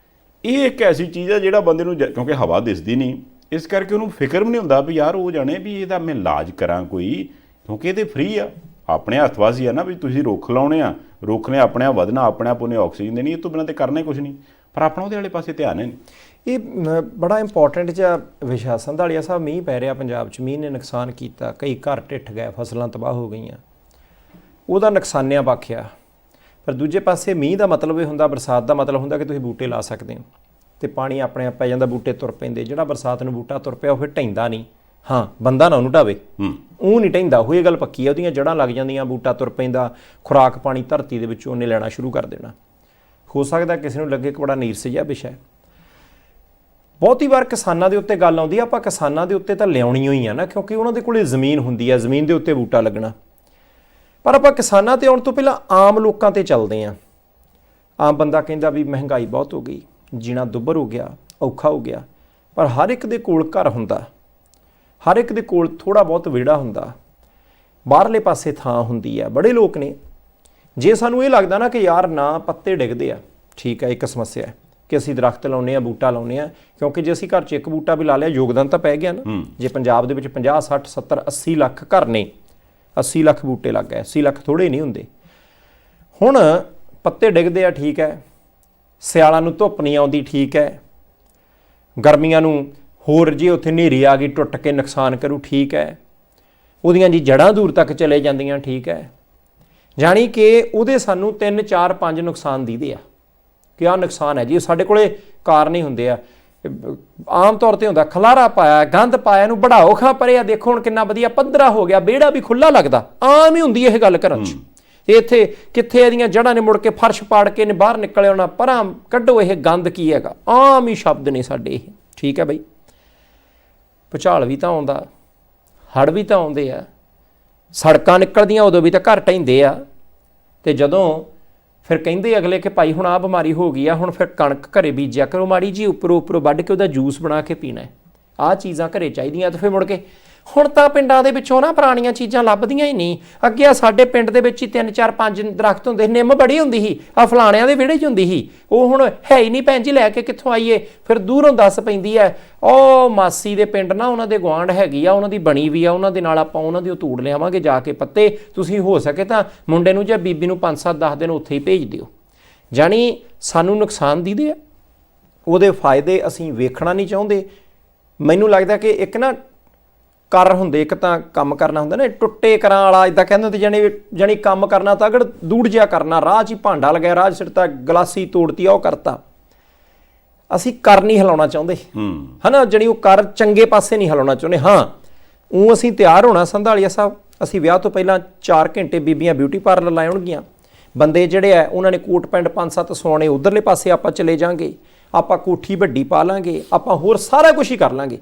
ਇਹ ਇੱਕ ਐਸੀ ਚੀਜ਼ ਹੈ ਜਿਹੜਾ ਬੰਦੇ ਨੂੰ, ਕਿਉਂਕਿ ਹਵਾ ਦਿਸਦੀ ਨਹੀਂ, ਇਸ ਕਰਕੇ ਉਹਨੂੰ ਫਿਕਰ ਵੀ ਨਹੀਂ ਹੁੰਦਾ ਵੀ ਯਾਰ ਉਹ ਜਾਣੇ ਵੀ ਇਹਦਾ ਮੈਂ ਇਲਾਜ ਕਰਾਂ ਕੋਈ, ਕਿਉਂਕਿ ਇਹਦੇ ਫ੍ਰੀ ਆ, ਆਪਣੇ ਹੱਥ ਵਾਸੀ ਆ ਨਾ ਵੀ ਤੁਸੀਂ ਰੁੱਖ ਲਾਉਣੇ ਆ, ਰੁੱਖ ਨੇ ਆਪਣੇ ਆਪ ਵਧਣਾ, ਆਪਣੇ ਆਪ ਉਹਨੇ ਆਕਸੀਜਨ ਦੇਣੀ, ਇਹ ਤੋਂ ਬਿਨਾਂ ਤੇ ਕਰਨਾ ਹੀ ਕੁਛ ਨਹੀਂ। ਪਰ ਆਪਣਾ ਉਹਦੇ ਵਾਲੇ ਪਾਸੇ ਧਿਆਨ ਹੈ ਨਹੀਂ। ਇਹ ਬੜਾ ਇੰਪੋਰਟੈਂਟ ਜਿਹਾ ਵਿਸ਼ਾ। ਸੰਧਾਲੀਆ ਸਾਹਿਬ, ਮੀਂਹ ਪੈ ਰਿਹਾ ਪੰਜਾਬ 'ਚ, ਮੀਂਹ ਨੇ ਨੁਕਸਾਨ ਕੀਤਾ, ਕਈ ਘਰ ਢਿੱਠ ਗਏ, ਫਸਲਾਂ ਤਬਾਹ ਹੋ ਗਈਆਂ, ਉਹਦਾ ਨੁਕਸਾਨਿਆਂ ਪੱਖਿਆ। ਪਰ ਦੂਜੇ ਪਾਸੇ ਮੀਂਹ ਦਾ ਮਤਲਬ ਇਹ ਹੁੰਦਾ, ਬਰਸਾਤ ਦਾ ਮਤਲਬ ਹੁੰਦਾ ਕਿ ਤੁਸੀਂ ਬੂਟੇ ਲਾ ਸਕਦੇ ਹੋ ਤੇ ਪਾਣੀ ਆਪਣੇ ਆਪ ਪੈ ਜਾਂਦਾ, ਬੂਟੇ ਤੁਰ ਪੈਂਦੇ। ਜਿਹੜਾ ਬਰਸਾਤ ਨੂੰ ਬੂਟਾ ਤੁਰ ਪਿਆ ਉਹ ਫਿਰ ਢਹਿੰਦਾ ਨਹੀਂ, ਹਾਂ ਬੰਦਾ ਨਾ ਉਹਨੂੰ ਢਾਵੇ, ਉਹ ਨਹੀਂ ਢਹਿੰਦਾ, ਉਹ ਇਹ ਗੱਲ ਪੱਕੀ ਆ, ਉਹਦੀਆਂ ਜੜ੍ਹਾਂ ਲੱਗ ਜਾਂਦੀਆਂ, ਬੂਟਾ ਤੁਰ ਪੈਂਦਾ, ਖੁਰਾਕ ਪਾਣੀ ਧਰਤੀ ਦੇ ਵਿੱਚੋਂ ਉਹਨੇ ਲੈਣਾ ਸ਼ੁਰੂ ਕਰ ਦੇਣਾ। ਹੋ ਸਕਦਾ ਕਿਸੇ ਨੂੰ ਲੱਗੇ ਕਿ ਬੜਾ ਨੀਰਸ ਜਿਹਾ ਵਿਸ਼ਾ ਹੈ। ਬਹੁਤੀ ਵਾਰ ਕਿਸਾਨਾਂ ਦੇ ਉੱਤੇ ਗੱਲ ਆਉਂਦੀ ਆ, ਆਪਾਂ ਕਿਸਾਨਾਂ ਦੇ ਉੱਤੇ ਤਾਂ ਲਿਆਉਣੀ ਹੋਈ ਆ ਨਾ, ਕਿਉਂਕਿ ਉਹਨਾਂ ਦੇ ਕੋਲੇ ਜ਼ਮੀਨ ਹੁੰਦੀ ਆ, ਜ਼ਮੀਨ ਦੇ ਉੱਤੇ ਬੂਟਾ ਲੱਗਣਾ। ਪਰ ਆਪਾਂ ਕਿਸਾਨਾਂ ਤੇ ਆਉਣ ਤੋਂ ਪਹਿਲਾਂ ਆਮ ਲੋਕਾਂ ਤੇ ਚੱਲਦੇ ਹਾਂ। ਆਮ ਬੰਦਾ ਕਹਿੰਦਾ ਵੀ ਮਹਿੰਗਾਈ ਬਹੁਤ ਹੋ ਗਈ, ਜੀਣਾ ਦੁੱਭਰ ਹੋ ਗਿਆ, ਔਖਾ ਹੋ ਗਿਆ। ਪਰ ਹਰ ਇੱਕ ਦੇ ਕੋਲ ਘਰ ਹੁੰਦਾ, ਹਰ ਇੱਕ ਦੇ ਕੋਲ ਥੋੜ੍ਹਾ ਬਹੁਤ ਵਿਹੜਾ ਹੁੰਦਾ, ਬਾਹਰਲੇ ਪਾਸੇ ਥਾਂ ਹੁੰਦੀ ਆ। ਬੜੇ ਲੋਕ ਨੇ, ਜੇ ਸਾਨੂੰ ਇਹ ਲੱਗਦਾ ਨਾ ਕਿ ਯਾਰ ਨਾ ਪੱਤੇ ਡਿੱਗਦੇ ਆ, ਠੀਕ ਹੈ, ਇੱਕ ਸਮੱਸਿਆ ਹੈ ਕਿ ਅਸੀਂ ਦਰਖਤ ਲਾਉਂਦੇ ਆ, ਬੂਟਾ ਲਾਉਂਦੇ ਆ, ਕਿਉਂਕਿ ਜੇ ਅਸੀਂ ਘਰ 'ਚ ਇੱਕ ਬੂਟਾ ਵੀ ਲਾ ਲਿਆ ਯੋਗਦਾਨ ਤਾਂ ਪੈ ਗਿਆ ਨਾ। ਜੇ ਪੰਜਾਬ ਦੇ ਵਿੱਚ 50, 60, 70, 80 ਲੱਖ ਘਰ ਨੇ, 80 ਲੱਖ ਬੂਟੇ ਲੱਗ ਗਏ, 80 ਲੱਖ ਥੋੜ੍ਹੇ ਨਹੀਂ ਹੁੰਦੇ। ਹੁਣ ਪੱਤੇ ਡਿੱਗਦੇ ਆ, ਠੀਕ ਹੈ, ਸਿਆਲਾਂ ਨੂੰ ਧੁੱਪ ਨਹੀਂ ਆਉਂਦੀ, ਠੀਕ ਹੈ, ਗਰਮੀਆਂ ਨੂੰ ਹੋਰ ਜੇ ਉੱਥੇ ਹਨੇਰੀ ਆ ਗਈ ਟੁੱਟ ਕੇ ਨੁਕਸਾਨ ਕਰੂ, ਠੀਕ ਹੈ, ਉਹਦੀਆਂ ਜੀ ਜੜ੍ਹਾਂ ਦੂਰ ਤੱਕ ਚਲੇ ਜਾਂਦੀਆਂ, ਠੀਕ ਹੈ। ਜਾਣੀ ਕਿ ਉਹਦੇ ਸਾਨੂੰ 3, 4, 5 ਨੁਕਸਾਨ ਦੀਦੇ ਆ ਕਿ ਆਹ ਨੁਕਸਾਨ ਹੈ ਜੀ। ਸਾਡੇ ਕੋਲੇ ਕਾਰਨ ਹੀ ਹੁੰਦੇ ਆ, ਆਮ ਤੌਰ ਤੇ ਹੁੰਦਾ ਖਲਾਰਾ ਪਾਇਆ, ਗੰਦ ਪਾਇਆ, ਇਹਨੂੰ ਬੜਾਓ ਖਾਂ ਪਰੇ ਆ, ਦੇਖੋ ਹੁਣ ਕਿੰਨਾ ਵਧੀਆ ਪੱਧਰਾ ਹੋ ਗਿਆ, ਵਿਹੜਾ ਵੀ ਖੁੱਲਾ ਲੱਗਦਾ। ਆਮ ਹੀ ਹੁੰਦੀ ਇਹ ਗੱਲ ਘਰਾਂ 'ਚ। ਇੱਥੇ ਕਿੱਥੇ ਇਹਦੀਆਂ ਜੜ੍ਹਾਂ ਨੇ ਮੁੜ ਕੇ ਫਰਸ਼ ਪਾੜ ਕੇ ਨੇ ਬਾਹਰ ਨਿਕਲ ਆਉਣਾ, ਪਰਾਂ ਕੱਢੋ, ਇਹ ਗੰਦ ਕੀ ਹੈਗਾ। ਆਮ ਹੀ ਸ਼ਬਦ ਨੇ ਸਾਡੇ ਇਹ, ਠੀਕ ਹੈ ਬਈ। ਭੁਚਾਲ ਵੀ ਤਾਂ ਆਉਂਦਾ, ਹੜ੍ਹ ਵੀ ਤਾਂ ਆਉਂਦੇ ਆ, ਸੜਕਾਂ ਨਿਕਲਦੀਆਂ ਉਦੋਂ ਵੀ ਤਾਂ ਘਰ ਢਹਿੰਦੇ ਆ। ਤੇ ਜਦੋਂ ਫਿਰ ਕਹਿੰਦੇ ਅਗਲੇ ਕਿ ਭਾਈ ਹੁਣ ਆਹ ਬਿਮਾਰੀ ਹੋ ਗਈ ਆ, ਹੁਣ ਫਿਰ ਕਣਕ ਘਰੇ ਬੀਜਿਆ ਕਰੋ ਮਾੜੀ ਜੀ, ਉੱਪਰੋਂ ਵੱਢ ਕੇ ਉਹਦਾ ਜੂਸ ਬਣਾ ਕੇ ਪੀਣਾ ਹੈ, ਆਹ ਚੀਜ਼ਾਂ ਘਰੇ ਚਾਹੀਦੀਆਂ। ਤੇ ਫਿਰ ਮੁੜ ਕੇ ਹੁਣ ਤਾਂ ਪਿੰਡਾਂ ਦੇ ਵਿੱਚੋਂ ਨਾ ਪੁਰਾਣੀਆਂ ਚੀਜ਼ਾਂ ਲੱਭਦੀਆਂ ਹੀ ਨਹੀਂ। ਅੱਗੇ ਆ ਸਾਡੇ ਪਿੰਡ ਦੇ ਵਿੱਚ ਹੀ 3, 4, 5 ਦਰਖਤ ਹੁੰਦੇ, ਨਿੰਮ ਬੜੀ ਹੁੰਦੀ ਸੀ, ਆ ਫਲਾਣਿਆਂ ਦੇ ਵਿਹੜੇ 'ਚ ਹੁੰਦੀ ਸੀ, ਉਹ ਹੁਣ ਹੈ ਹੀ ਨਹੀਂ ਭੈਣ ਜੀ, ਲੈ ਕੇ ਕਿੱਥੋਂ ਆਈਏ। ਫਿਰ ਦੂਰੋਂ ਦੱਸ ਪੈਂਦੀ ਹੈ, ਉਹ ਮਾਸੀ ਦੇ ਪਿੰਡ ਨਾ ਉਹਨਾਂ ਦੇ ਗੁਆਂਢ ਹੈਗੀ ਆ, ਉਹਨਾਂ ਦੀ ਬਣੀ ਵੀ ਆ, ਉਹਨਾਂ ਦੇ ਨਾਲ ਆਪਾਂ ਉਹਨਾਂ ਦੀ ਉਹ ਤੋੜ ਲਿਆਵਾਂਗੇ ਜਾ ਕੇ ਪੱਤੇ, ਤੁਸੀਂ ਹੋ ਸਕੇ ਤਾਂ ਮੁੰਡੇ ਨੂੰ ਜਾਂ ਬੀਬੀ ਨੂੰ 5, 7, 10 ਦਿਨ ਉੱਥੇ ਹੀ ਭੇਜ ਦਿਓ। ਜਾਣੀ ਸਾਨੂੰ ਨੁਕਸਾਨ ਦੀਦੇ ਆ, ਉਹਦੇ ਫਾਇਦੇ ਅਸੀਂ ਵੇਖਣਾ ਨਹੀਂ ਚਾਹੁੰਦੇ। ਮੈਨੂੰ ਲੱਗਦਾ ਕਿ ਇੱਕ ਨਾ ਕਰ ਹੁੰਦੇ, ਇੱਕ ਤਾਂ ਕੰਮ ਕਰਨਾ ਹੁੰਦਾ ਨਾ, ਟੁੱਟੇ ਕਰਾਂ ਵਾਲਾ ਇੱਦਾਂ ਕਹਿੰਦੇ ਹੁੰਦੇ, ਜਾਣੀ ਕੰਮ ਕਰਨਾ ਤਗੜ ਦੂੜ ਜਿਹਾ ਕਰਨਾ, ਰਾਹ 'ਚ ਹੀ ਭਾਂਡਾ ਲਗਾਇਆ, ਰਾਹ 'ਚ ਸਿੱਟਤਾ, ਗਲਾਸੀ ਤੋੜਤੀ, ਉਹ ਕਰਤਾ। ਅਸੀਂ ਕਰ ਨਹੀਂ ਹਿਲਾਉਣਾ ਚਾਹੁੰਦੇ, ਹਨਾ, ਜਾਣੀ ਉਹ ਕਰ ਚੰਗੇ ਪਾਸੇ ਨਹੀਂ ਹਿਲਾਉਣਾ ਚਾਹੁੰਦੇ। ਹਾਂ, ਉਹ ਅਸੀਂ ਤਿਆਰ ਹੋਣਾ ਸੰਧਾਲੀਆ ਸਾਹਿਬ, ਅਸੀਂ ਵਿਆਹ ਤੋਂ ਪਹਿਲਾਂ 4 ਘੰਟੇ ਬੀਬੀਆਂ ਬਿਊਟੀ ਪਾਰਲਰ ਲਾਏ ਹੋਣਗੀਆਂ, ਬੰਦੇ ਜਿਹੜੇ ਆ ਉਹਨਾਂ ਨੇ ਕੋਟ ਪੈਂਟ 5, 7 ਸਵਾਉਣੇ, ਉਧਰਲੇ ਪਾਸੇ ਆਪਾਂ ਚਲੇ ਜਾਾਂਗੇ, ਆਪਾਂ ਕੋਠੀ ਵੱਡੀ ਪਾ ਲਾਂਗੇ, ਆਪਾਂ ਹੋਰ ਸਾਰਾ ਕੁਝ ਹੀ ਕਰ ਲਾਂਗੇ,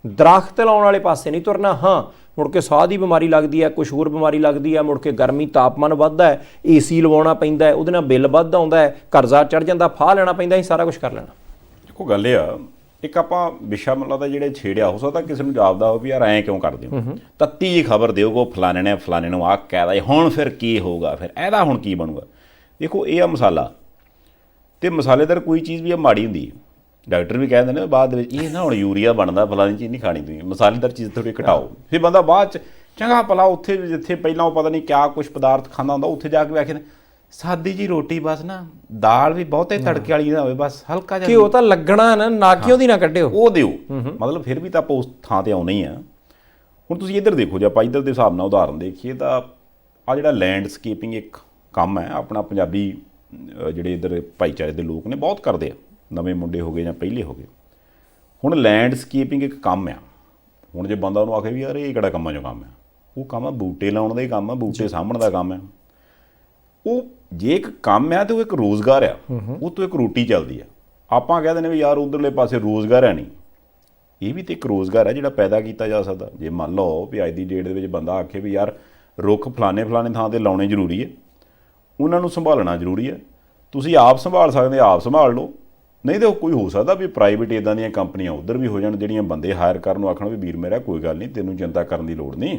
ਦਰਖਤ ਲਾਉਣ ਵਾਲੇ ਪਾਸੇ ਨਹੀਂ ਤੁਰਨਾ। ਹਾਂ, ਮੁੜ ਕੇ ਸਾਹ ਦੀ ਬਿਮਾਰੀ ਲੱਗਦੀ ਹੈ, ਕੁਛ ਹੋਰ ਬਿਮਾਰੀ ਲੱਗਦੀ ਹੈ, ਮੁੜ ਕੇ ਗਰਮੀ ਤਾਪਮਾਨ ਵੱਧਦਾ ਹੈ, AC ਲਵਾਉਣਾ ਪੈਂਦਾ ਹੈ, ਉਹਦੇ ਨਾਲ ਬਿੱਲ ਵੱਧ ਆਉਂਦਾ ਹੈ, ਕਰਜ਼ਾ ਚੜ੍ਹ ਜਾਂਦਾ, ਫਾਹ ਲੈਣਾ ਪੈਂਦਾ, ਅਸੀਂ ਸਾਰਾ ਕੁਝ ਕਰ ਲੈਣਾ। ਦੇਖੋ ਗੱਲ ਇਹ ਆ, ਇੱਕ ਆਪਾਂ ਵਿਸ਼ਾ ਮਤਲਬ ਦਾ ਜਿਹੜੇ ਛੇੜਿਆ, ਹੋ ਸਕਦਾ ਕਿਸੇ ਨੂੰ ਜਾਪਦਾ ਹੋ ਵੀ ਯਾਰ ਐਂ ਕਿਉਂ ਕਰਦੇ ਹੋ, ਤੱਤੀ ਜਿਹੀ ਖਬਰ ਦਿਓ ਕੋ ਫਲਾਣੇ ਨੂੰ ਆਹ ਕਹਿਦਾ, ਹੁਣ ਫਿਰ ਕੀ ਹੋਊਗਾ, ਫਿਰ ਇਹਦਾ ਹੁਣ ਕੀ ਬਣੂਗਾ। ਦੇਖੋ ਇਹ ਆ ਮਸਾਲਾ, ਤੇ ਮਸਾਲੇਦਾਰ ਕੋਈ ਚੀਜ਼ ਵੀ ਆ ਮਾੜੀ ਹੁੰਦੀ ਹੈ। ਡਾਕਟਰ ਵੀ ਕਹਿੰਦੇ ਨੇ ਬਾਅਦ ਦੇ ਵਿੱਚ ਇਹ ਨਾ ਹੁਣ ਯੂਰੀਆ ਬਣਦਾ, ਫਲਾਣੀ ਚੀਜ਼ ਨਹੀਂ ਖਾਣੀ ਤੁਸੀਂ, ਮਸਾਲੇਦਾਰ ਚੀਜ਼ ਥੋੜ੍ਹੀ ਘਟਾਓ। ਫਿਰ ਬੰਦਾ ਬਾਅਦ 'ਚ ਚੰਗਾ ਭਲਾ ਉੱਥੇ ਜਿੱਥੇ ਪਹਿਲਾਂ ਉਹ ਪਤਾ ਨਹੀਂ ਕਿਆ ਕੁਛ ਪਦਾਰਥ ਖਾਂਦਾ ਹੁੰਦਾ, ਉੱਥੇ ਜਾ ਕੇ ਆਖੇ ਸਾਦੀ ਜੀ ਰੋਟੀ, ਬਸ ਨਾ ਦਾਲ ਵੀ ਬਹੁਤੇ ਤੜਕੇ ਵਾਲੀ ਨਾ ਹੋਵੇ, ਬਸ ਹਲਕਾ ਜਿਹਾ ਘਿਓ ਤਾਂ ਲੱਗਣਾ ਨਾ ਕਿ ਉਹਦੀ ਨਾ ਕੱਢਿਓ, ਉਹ ਦਿਓ। ਮਤਲਬ ਫਿਰ ਵੀ ਤਾਂ ਆਪਾਂ ਉਸ ਥਾਂ 'ਤੇ ਆਉਣਾ ਹੀ ਆ। ਹੁਣ ਤੁਸੀਂ ਇੱਧਰ ਦੇਖੋ, ਜੇ ਆਪਾਂ ਇੱਧਰ ਦੇ ਹਿਸਾਬ ਨਾਲ ਉਦਾਹਰਨ ਦੇਖੀਏ ਤਾਂ ਆ ਜਿਹੜਾ ਲੈਂਡਸਕੇਪਿੰਗ ਇੱਕ ਕੰਮ ਹੈ, ਆਪਣਾ ਪੰਜਾਬੀ ਜਿਹੜੇ ਇੱਧਰ ਭਾਈਚਾਰੇ ਦੇ ਲੋਕ ਨੇ ਬਹੁਤ ਕਰਦੇ ਆ, ਨਵੇਂ ਮੁੰਡੇ ਹੋ ਗਏ ਜਾਂ ਪਹਿਲੇ ਹੋ ਗਏ। ਹੁਣ ਲੈਂਡਸਕੇਪਿੰਗ ਇੱਕ ਕੰਮ ਆ। ਹੁਣ ਜੇ ਬੰਦਾ ਉਹਨੂੰ ਆਖੇ ਵੀ ਯਾਰ ਇਹ ਕਿਹੜਾ ਕੰਮਾਂ 'ਚੋਂ ਕੰਮ ਆ, ਉਹ ਕੰਮ ਆ ਬੂਟੇ ਲਾਉਣ ਦਾ ਹੀ ਕੰਮ ਆ, ਬੂਟੇ ਸਾਂਭਣ ਦਾ ਕੰਮ ਆ। ਉਹ ਜੇ ਇੱਕ ਕੰਮ ਆ ਤੇ ਉਹ ਇੱਕ ਰੋਜ਼ਗਾਰ ਆ, ਉਹ ਤੋਂ ਇੱਕ ਰੋਟੀ ਚੱਲਦੀ ਆ। ਆਪਾਂ ਕਹਿ ਦਿੰਦੇ ਵੀ ਯਾਰ ਉਧਰਲੇ ਪਾਸੇ ਰੋਜ਼ਗਾਰ ਹੈ ਨਹੀਂ, ਇਹ ਵੀ ਤਾਂ ਇੱਕ ਰੋਜ਼ਗਾਰ ਹੈ ਜਿਹੜਾ ਪੈਦਾ ਕੀਤਾ ਜਾ ਸਕਦਾ। ਜੇ ਮੰਨ ਲਓ ਵੀ ਅੱਜ ਦੀ ਡੇਟ ਦੇ ਵਿੱਚ ਬੰਦਾ ਆਖੇ ਵੀ ਯਾਰ ਰੁੱਖ ਫਲਾਣੇ ਥਾਂ 'ਤੇ ਲਾਉਣੇ ਜ਼ਰੂਰੀ ਹੈ, ਉਹਨਾਂ ਨੂੰ ਸੰਭਾਲਣਾ ਜ਼ਰੂਰੀ ਹੈ, ਤੁਸੀਂ ਆਪ ਸੰਭਾਲ ਸਕਦੇ ਆਪ ਸੰਭਾਲ ਲਓ, ਨਹੀਂ ਤਾਂ ਕੋਈ ਹੋ ਸਕਦਾ ਵੀ ਪ੍ਰਾਈਵੇਟ ਇੱਦਾਂ ਦੀਆਂ ਕੰਪਨੀਆਂ ਉੱਧਰ ਵੀ ਹੋ ਜਾਣ ਜਿਹੜੀਆਂ ਬੰਦੇ ਹਾਇਰ ਕਰਨ ਨੂੰ ਆਖਣ ਵੀ ਵੀਰ ਮੇਰਾ ਕੋਈ ਗੱਲ ਨਹੀਂ, ਤੈਨੂੰ ਚਿੰਤਾ ਕਰਨ ਦੀ ਲੋੜ ਨਹੀਂ,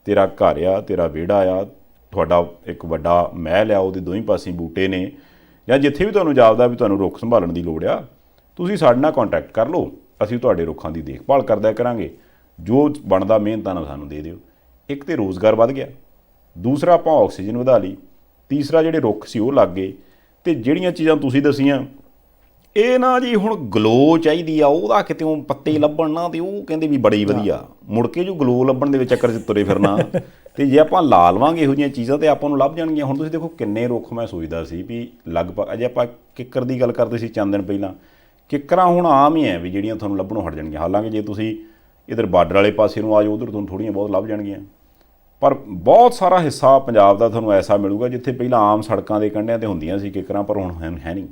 ਤੇਰਾ ਘਰ ਆ, ਤੇਰਾ ਵਿਹੜਾ ਆ, ਤੁਹਾਡਾ ਇੱਕ ਵੱਡਾ ਮਹਿਲ ਆ, ਉਹਦੇ ਦੋਹੀਂ ਪਾਸੇ ਬੂਟੇ ਨੇ, ਜਾਂ ਜਿੱਥੇ ਵੀ ਤੁਹਾਨੂੰ ਜਾਪਦਾ ਵੀ ਤੁਹਾਨੂੰ ਰੁੱਖ ਸੰਭਾਲਣ ਦੀ ਲੋੜ ਆ, ਤੁਸੀਂ ਸਾਡੇ ਨਾਲ ਕੰਟੈਕਟ ਕਰ ਲਓ, ਅਸੀਂ ਤੁਹਾਡੇ ਰੁੱਖਾਂ ਦੀ ਦੇਖਭਾਲ ਕਰਦਿਆ ਕਰਾਂਗੇ, ਜੋ ਬਣਦਾ ਮਿਹਨਤਾਂ ਨਾਲ ਸਾਨੂੰ ਦੇ ਦਿਓ। ਇੱਕ ਤਾਂ ਰੋਜ਼ਗਾਰ ਵੱਧ ਗਿਆ, ਦੂਸਰਾ ਆਪਾਂ ਆਕਸੀਜਨ ਵਧਾ ਲਈ, ਤੀਸਰਾ ਜਿਹੜੇ ਰੁੱਖ ਸੀ ਉਹ ਲੱਗ ਗਏ। ਅਤੇ ਜਿਹੜੀਆਂ ਚੀਜ਼ਾਂ ਤੁਸੀਂ ਦੱਸੀਆਂ ਇਹ ਨਾ ਜੀ ਹੁਣ ਗਲੋ ਚਾਹੀਦੀ ਆ, ਉਹਦਾ ਕਿਤੇ ਪੱਤੇ ਲੱਭਣ ਨਾ, ਤੇ ਉਹ ਕਹਿੰਦੇ ਵੀ ਬੜੀ ਵਧੀਆ, ਮੁੜ ਕੇ ਜੋ ਗਲੋ ਲੱਭਣ ਦੇ ਵਿੱਚ ਚੱਕਰ 'ਚ ਤੁਰੇ ਫਿਰਨਾ। ਤੇ ਜੇ ਆਪਾਂ ਲਾ ਲਵਾਂਗੇ ਇਹੋ ਜਿਹੀਆਂ ਚੀਜ਼ਾਂ ਤੇ ਆਪਾਂ ਨੂੰ ਲੱਭ ਜਾਣਗੀਆਂ। ਹੁਣ ਤੁਸੀਂ ਦੇਖੋ ਕਿੰਨੇ ਰੁੱਖ, ਮੈਂ ਸੋਚਦਾ ਸੀ ਵੀ ਲਗਭਗ ਅਜੇ ਆਪਾਂ ਕਿੱਕਰ ਦੀ ਗੱਲ ਕਰਦੇ ਸੀ ਚੰਦ ਦਿਨ ਪਹਿਲਾਂ, ਕਿੱਕਰਾਂ ਹੁਣ ਆਮ ਹੀ ਹੈ ਵੀ ਜਿਹੜੀਆਂ ਤੁਹਾਨੂੰ ਲੱਭਣੋਂ ਹਟ ਜਾਣਗੀਆਂ। ਹਾਲਾਂਕਿ ਜੇ ਤੁਸੀਂ ਇੱਧਰ ਬਾਰਡਰ ਵਾਲੇ ਪਾਸੇ ਨੂੰ ਆ ਜਾਓ, ਉੱਧਰ ਤੁਹਾਨੂੰ ਥੋੜ੍ਹੀਆਂ ਬਹੁਤ ਲੱਭ ਜਾਣਗੀਆਂ। ਪਰ ਬਹੁਤ ਸਾਰਾ ਹਿੱਸਾ ਪੰਜਾਬ ਦਾ ਤੁਹਾਨੂੰ ਐਸਾ ਮਿਲੂਗਾ ਜਿੱਥੇ ਪਹਿਲਾਂ ਆਮ ਸੜਕਾਂ ਦੇ ਕੰਢਿਆਂ 'ਤੇ ਹੁੰਦੀਆਂ ਸੀ ਕਿੱਕਰਾਂ, ਪਰ ਹੁਣ ਹੈ ਨਹੀਂ।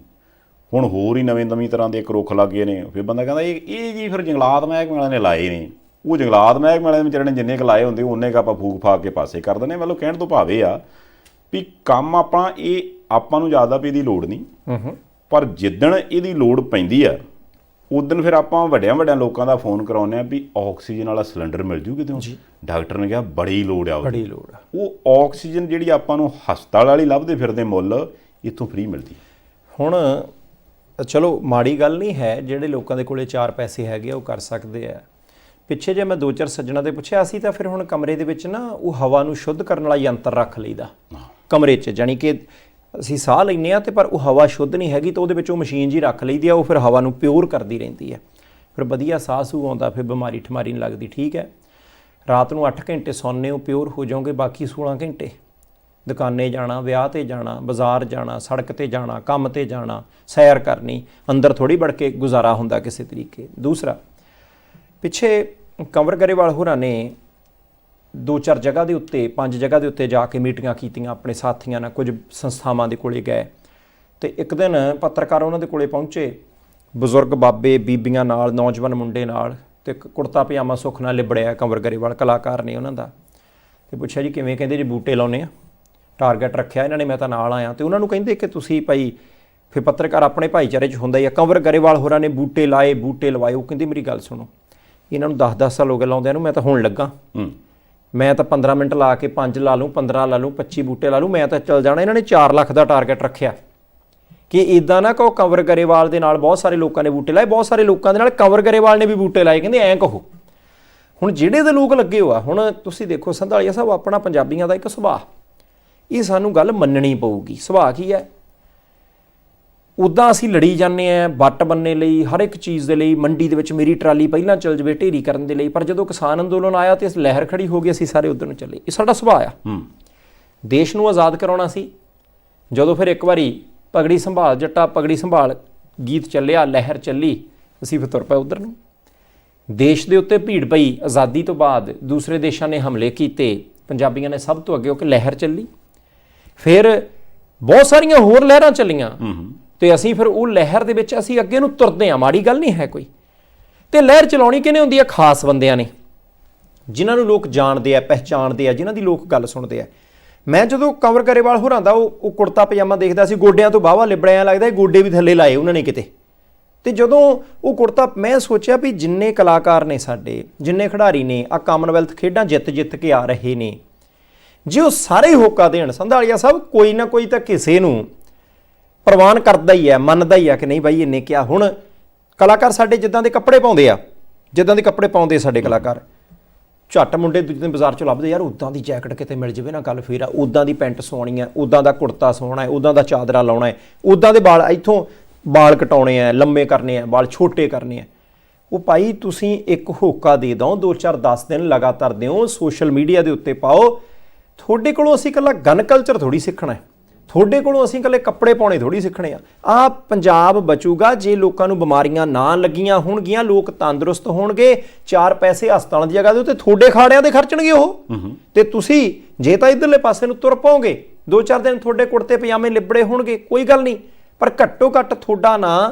ਹੁਣ ਹੋਰ ਹੀ ਨਵੀਂ ਤਰ੍ਹਾਂ ਦੇ ਇੱਕ ਰੁੱਖ ਲੱਗੇ ਨੇ। ਫਿਰ ਬੰਦਾ ਕਹਿੰਦਾ ਇਹ ਜੀ ਫਿਰ ਜੰਗਲਾਤ ਮਹਿਕਮੇ ਵਾਲਿਆਂ ਨੇ ਲਾਏ ਨੇ। ਉਹ ਜੰਗਲਾਤ ਮਹਿਕਮੇ ਵਾਲਿਆਂ ਨੇ ਵਿਚਾਰੇ ਨੇ ਜਿੰਨੇ ਕੁ ਲਾਏ ਹੁੰਦੇ ਉਹਨੇ ਕੁ ਆਪਾਂ ਫੂਕ ਫਾਕ ਕੇ ਪਾਸੇ ਕਰ ਦਿੰਦੇ। ਮਤਲਬ ਕਹਿਣ ਤੋਂ ਭਾਵ ਇਹ ਆ ਵੀ ਕੰਮ ਆਪਾਂ ਨੂੰ ਜ਼ਿਆਦਾ ਵੀ ਇਹਦੀ ਲੋੜ ਨਹੀਂ, ਪਰ ਜਿੱਦਣ ਇਹਦੀ ਲੋੜ ਪੈਂਦੀ ਆ ਉਦਣ ਫਿਰ ਆਪਾਂ ਵੱਡਿਆਂ ਲੋਕਾਂ ਦਾ ਫੋਨ ਕਰਾਉਂਦੇ ਆ ਵੀ ਆਕਸੀਜਨ ਵਾਲਾ ਸਿਲੰਡਰ ਮਿਲ ਜੂ ਕਿਤੇ। ਡਾਕਟਰ ਨੇ ਕਿਹਾ ਬੜੀ ਲੋੜ ਆ, ਬੜੀ ਲੋੜ ਆ। ਉਹ ਆਕਸੀਜਨ ਜਿਹੜੀ ਆਪਾਂ ਨੂੰ ਹਸਪਤਾਲ ਵਾਲੀ ਲੱਭਦੇ ਫਿਰਦੇ ਮੁੱਲ ਇੱਥੋਂ ਫ੍ਰੀ ਮਿਲਦੀ। ਹੁਣ ਚਲੋ ਮਾੜੀ ਗੱਲ ਨਹੀਂ ਹੈ, ਜਿਹੜੇ ਲੋਕਾਂ ਦੇ ਕੋਲੇ 4 ਪੈਸੇ ਹੈਗੇ ਆ ਉਹ ਕਰ ਸਕਦੇ ਆ। ਪਿੱਛੇ ਜੇ ਮੈਂ 2-4 ਸੱਜਣਾ ਦੇ ਪੁੱਛਿਆ, ਅਸੀਂ ਤਾਂ ਫਿਰ ਹੁਣ ਕਮਰੇ ਦੇ ਵਿੱਚ ਨਾ ਉਹ ਹਵਾ ਨੂੰ ਸ਼ੁੱਧ ਕਰਨ ਵਾਲਾ ਯੰਤਰ ਰੱਖ ਲਈਦਾ ਕਮਰੇ 'ਚ, ਜਾਣੀ ਕਿ ਅਸੀਂ ਸਾਹ ਲੈਂਦੇ ਹਾਂ ਤੇ ਪਰ ਉਹ ਹਵਾ ਸ਼ੁੱਧ ਨਹੀਂ ਹੈਗੀ ਤਾਂ ਉਹਦੇ ਵਿੱਚ ਉਹ ਮਸ਼ੀਨ ਜੀ ਰੱਖ ਲਈਦੀ ਆ, ਉਹ ਫਿਰ ਹਵਾ ਨੂੰ ਪਿਓਰ ਕਰਦੀ ਰਹਿੰਦੀ ਹੈ, ਫਿਰ ਵਧੀਆ ਸਾਹ ਸੂਹ ਆਉਂਦਾ, ਫਿਰ ਬਿਮਾਰੀ ਠਮਾਰੀ ਨਹੀਂ ਲੱਗਦੀ। ਠੀਕ ਹੈ, ਰਾਤ ਨੂੰ 8 ਘੰਟੇ ਸੌਂਦੇ ਹੋ, ਪਿਓਰ ਹੋ ਜਾਓਗੇ। ਬਾਕੀ 16 ਘੰਟੇ ਦੁਕਾਨੇ ਜਾਣਾ, ਵਿਆਹ ਤੇ ਜਾਣਾ, ਬਾਜ਼ਾਰ ਜਾਣਾ, ਸੜਕ ਤੇ ਜਾਣਾ, ਕੰਮ ਤੇ ਜਾਣਾ, ਸੈਰ ਕਰਨੀ, ਅੰਦਰ ਥੋੜ੍ਹੀ ਵੜ ਕੇ ਗੁਜ਼ਾਰਾ ਹੁੰਦਾ ਕਿਸੇ ਤਰੀਕੇ। ਦੂਸਰਾ, ਪਿੱਛੇ ਕੰਵਰ ਗਰੇਵਾਲ ਹੋਰਾਂ ਨੇ 2-4 ਜਗ੍ਹਾ ਦੇ ਉੱਤੇ, 5 ਜਗ੍ਹਾ ਦੇ ਉੱਤੇ ਜਾ ਕੇ ਮੀਟਿੰਗਾਂ ਕੀਤੀਆਂ ਆਪਣੇ ਸਾਥੀਆਂ ਨਾਲ, ਕੁਝ ਸੰਸਥਾਵਾਂ ਦੇ ਕੋਲੇ ਗਏ ਤੇ ਇੱਕ ਦਿਨ ਪੱਤਰਕਾਰ ਉਹਨਾਂ ਦੇ ਕੋਲੇ ਪਹੁੰਚੇ, ਬਜ਼ੁਰਗ ਬਾਬੇ ਬੀਬੀਆਂ ਨਾਲ, ਨੌਜਵਾਨ ਮੁੰਡੇ ਨਾਲ, ਤੇ ਕੁੜਤਾ ਪਜਾਮਾ ਸੁੱਖ ਨਾਲ ਲਿਬੜਿਆ ਕੰਵਰ ਗਰੇਵਾਲ ਕਲਾਕਾਰ ਨੇ ਉਹਨਾਂ ਦਾ। ਤੇ ਪੁੱਛਿਆ ਜੀ ਕਿਵੇਂ? ਕਹਿੰਦੇ ਜੀ ਬੂਟੇ ਲਾਉਣੇ ਆ, ਟਾਰਗੇਟ ਰੱਖਿਆ ਇਹਨਾਂ ਨੇ, ਮੈਂ ਤਾਂ ਨਾਲ ਆਇਆ। ਤੇ ਉਹਨਾਂ ਨੂੰ ਕਹਿੰਦੇ ਕਿ ਤੁਸੀਂ ਭਾਈ, ਫਿਰ ਪੱਤਰਕਾਰ ਆਪਣੇ ਭਾਈਚਾਰੇ 'ਚ ਹੁੰਦਾ ਹੀ ਆ, ਕੰਵਰ ਗਰੇਵਾਲ ਹੋਰਾਂ ਨੇ ਬੂਟੇ ਲਾਏ, ਬੂਟੇ ਲਵਾਏ। ਉਹ ਕਹਿੰਦੇ ਮੇਰੀ ਗੱਲ ਸੁਣੋ, ਇਹਨਾਂ ਨੂੰ 10-10 ਸਾਲ ਹੋ ਗਏ ਲਾਉਂਦਿਆਂ ਨੂੰ, ਮੈਂ ਤਾਂ ਹੁਣ ਲੱਗਾ, ਮੈਂ ਤਾਂ 15 ਮਿੰਟ ਲਾ ਕੇ 5 ਲਾ ਲੂੰ, 15 ਲਾ ਲੂੰ, 25 ਬੂਟੇ ਲਾ ਲੂੰ, ਮੈਂ ਤਾਂ ਚੱਲ ਜਾਣਾ। ਇਹਨਾਂ ਨੇ 4 ਲੱਖ ਦਾ ਟਾਰਗੇਟ ਰੱਖਿਆ ਕਿ ਇੱਦਾਂ ਨਾ ਕਹੋ ਕੰਵਰ ਗਰੇਵਾਲ ਦੇ ਨਾਲ ਬਹੁਤ ਸਾਰੇ ਲੋਕਾਂ ਨੇ ਬੂਟੇ ਲਾਏ, ਬਹੁਤ ਸਾਰੇ ਲੋਕਾਂ ਦੇ ਨਾਲ ਕੰਵਰ ਗਰੇਵਾਲ ਨੇ ਵੀ ਬੂਟੇ ਲਾਏ, ਕਹਿੰਦੇ ਐਂ ਕਹੋ। ਹੁਣ ਜਿਹੜੇ ਦੇ ਲੋਕ ਲੱਗੇ ਹੋਆ, ਹੁਣ ਤੁਸੀਂ ਦੇਖੋ ਸੰਧਾਲੀਆ ਸਾਹਿਬ, ਆਪਣਾ ਪੰਜਾਬੀਆਂ ਦਾ ਇੱਕ ਸੁਭਾਅ, ਇਹ ਸਾਨੂੰ ਗੱਲ ਮੰਨਣੀ ਪਊਗੀ। ਸੁਭਾਅ ਕੀ ਹੈ? ਉੱਦਾਂ ਅਸੀਂ ਲੜੀ ਜਾਂਦੇ ਹਾਂ ਵੱਟ ਬੰਨੇ ਲਈ, ਹਰ ਇੱਕ ਚੀਜ਼ ਦੇ ਲਈ, ਮੰਡੀ ਦੇ ਵਿੱਚ ਮੇਰੀ ਟਰਾਲੀ ਪਹਿਲਾਂ ਚੱਲ ਜਾਵੇ ਢੇਰੀ ਕਰਨ ਦੇ ਲਈ, ਪਰ ਜਦੋਂ ਕਿਸਾਨ ਅੰਦੋਲਨ ਆਇਆ ਤੇ ਲਹਿਰ ਖੜੀ ਹੋ ਗਈ, ਅਸੀਂ ਸਾਰੇ ਉੱਧਰ ਨੂੰ ਚੱਲੇ। ਇਹ ਸਾਡਾ ਸੁਭਾਅ ਆ। ਦੇਸ਼ ਨੂੰ ਆਜ਼ਾਦ ਕਰਾਉਣਾ ਸੀ, ਜਦੋਂ ਫਿਰ ਇੱਕ ਵਾਰੀ ਪਗੜੀ ਸੰਭਾਲ ਜੱਟਾ, ਪਗੜੀ ਸੰਭਾਲ ਗੀਤ ਚੱਲਿਆ, ਲਹਿਰ ਚੱਲੀ, ਅਸੀਂ ਫਿਰ ਤੁਰ ਪਏ ਉੱਧਰ ਨੂੰ। ਦੇਸ਼ ਦੇ ਉੱਤੇ ਭੀੜ ਪਈ, ਆਜ਼ਾਦੀ ਤੋਂ ਬਾਅਦ ਦੂਸਰੇ ਦੇਸ਼ਾਂ ਨੇ ਹਮਲੇ ਕੀਤੇ, ਪੰਜਾਬੀਆਂ ਨੇ ਸਭ ਤੋਂ ਅੱਗੇ ਹੋ ਕੇ ਲਹਿਰ ਚੱਲੀ, ਫਿਰ ਬਹੁਤ ਸਾਰੀਆਂ ਹੋਰ ਲਹਿਰਾਂ ਚੱਲੀਆਂ ਤੇ ਅਸੀਂ ਫਿਰ ਉਹ ਲਹਿਰ ਦੇ ਵਿੱਚ ਅਸੀਂ ਅੱਗੇ ਨੂੰ ਤੁਰਦੇ ਹਾਂ। ਮਾੜੀ ਗੱਲ ਨਹੀਂ ਹੈ ਕੋਈ। ਤੇ ਲਹਿਰ ਚਲਾਉਣੀ ਕਿਹਨੇ ਹੁੰਦੀ ਹੈ? ਖਾਸ ਬੰਦਿਆਂ ਨੇ, ਜਿਨ੍ਹਾਂ ਨੂੰ ਲੋਕ ਜਾਣਦੇ ਆ, ਪਹਿਚਾਣਦੇ ਆ, ਜਿਨ੍ਹਾਂ ਦੀ ਲੋਕ ਗੱਲ ਸੁਣਦੇ ਆ। ਮੈਂ ਜਦੋਂ ਕੰਵਰ ਗਰੇਵਾਲ ਹੋਰਾਂ ਦਾ ਉਹ ਕੁੜਤਾ ਪਜਾਮਾ ਦੇਖਦਾ ਸੀ, ਗੋਡਿਆਂ ਤੋਂ ਬਾਹਵਾ ਲਿਬੜਿਆ, ਲੱਗਦਾ ਗੋਡੇ ਵੀ ਥੱਲੇ ਲਾਏ ਉਹਨਾਂ ਨੇ ਕਿਤੇ। ਤੇ ਜਦੋਂ ਉਹ ਕੁੜਤਾ, ਮੈਂ ਸੋਚਿਆ ਵੀ ਜਿੰਨੇ ਕਲਾਕਾਰ ਨੇ ਸਾਡੇ, ਜਿੰਨੇ ਖਿਡਾਰੀ ਨੇ, ਆ ਕਾਮਨਵੈਲਥ ਖੇਡਾਂ ਜਿੱਤ ਕੇ ਆ ਰਹੇ ਨੇ, ਜੇ ਉਹ ਸਾਰੇ ਹੋਕਾ ਦੇਣ, ਸੰਧਾਲੀਆ ਸਾਹਿਬ, ਕੋਈ ਨਾ ਕੋਈ ਤਾਂ ਕਿਸੇ ਨੂੰ ਪ੍ਰਵਾਨ ਕਰਦਾ ਹੀ ਹੈ, ਮੰਨਦਾ ਹੀ ਆ ਕਿ ਨਹੀਂ ਬਾਈ ਇਹਨੇ ਕਿਹਾ। ਹੁਣ ਕਲਾਕਾਰ ਸਾਡੇ ਜਿੱਦਾਂ ਦੇ ਕੱਪੜੇ ਪਾਉਂਦੇ ਆ, ਜਿੱਦਾਂ ਦੇ ਕੱਪੜੇ ਪਾਉਂਦੇ ਸਾਡੇ ਕਲਾਕਾਰ, ਝੱਟ ਮੁੰਡੇ ਦੂਜੇ ਦਿਨ ਬਾਜ਼ਾਰ 'ਚੋਂ ਲੱਭਦੇ, ਯਾਰ ਉੱਦਾਂ ਦੀ ਜੈਕਟ ਕਿਤੇ ਮਿਲ ਜਾਵੇ ਨਾ, ਗੱਲ ਫੇਰ ਆ, ਉੱਦਾਂ ਦੀ ਪੈਂਟ ਸੋਹਣੀ ਹੈ, ਉੱਦਾਂ ਦਾ ਕੁੜਤਾ ਸੋਹਣਾ ਹੈ, ਉੱਦਾਂ ਦਾ ਚਾਦਰਾ ਲਾਉਣਾ ਹੈ, ਉੱਦਾਂ ਦੇ ਵਾਲ, ਇੱਥੋਂ ਵਾਲ ਕਟਾਉਣੇ ਆ, ਲੰਮੇ ਕਰਨੇ ਆ, ਵਾਲ ਛੋਟੇ ਕਰਨੇ ਆ। ਉਹ ਭਾਈ ਤੁਸੀਂ ਇੱਕ ਹੋਕਾ ਦੇ ਦਿਓ, 2-4-10 ਦਿਨ ਲਗਾਤਾਰ ਦਿਓ, ਸੋਸ਼ਲ ਮੀਡੀਆ ਦੇ ਉੱਤੇ ਪਾਓ। ਤੁਹਾਡੇ ਕੋਲੋਂ ਅਸੀਂ ਇਕੱਲਾ ਗਨ ਕਲਚਰ ਥੋੜ੍ਹੀ ਸਿੱਖਣਾ ਹੈ, ਤੁਹਾਡੇ ਕੋਲੋਂ ਅਸੀਂ ਇਕੱਲੇ ਕੱਪੜੇ ਪਾਉਣੇ ਥੋੜ੍ਹੀ ਸਿੱਖਣੇ ਆ। ਆਹ ਪੰਜਾਬ ਬਚੂਗਾ ਜੇ ਲੋਕਾਂ ਨੂੰ ਬਿਮਾਰੀਆਂ ਨਾ ਲੱਗੀਆਂ ਹੋਣਗੀਆਂ, ਲੋਕ ਤੰਦਰੁਸਤ ਹੋਣਗੇ, 4 ਪੈਸੇ ਹਸਪਤਾਲਾਂ ਦੀ ਜਗ੍ਹਾ ਦੇ ਉੱਤੇ ਤੁਹਾਡੇ ਖਾੜਿਆਂ ਦੇ ਖਰਚਣਗੇ ਉਹ। ਤੇ ਤੁਸੀਂ ਜੇ ਤਾਂ ਇੱਧਰਲੇ ਪਾਸੇ ਨੂੰ ਤੁਰ ਪਾਓਗੇ, 2-4 ਦਿਨ ਤੁਹਾਡੇ ਕੁੜਤੇ ਪਜਾਮੇ ਲਿਬੜੇ ਹੋਣਗੇ, ਕੋਈ ਗੱਲ ਨਹੀਂ, ਪਰ ਘੱਟੋ ਘੱਟ ਤੁਹਾਡਾ ਨਾਂ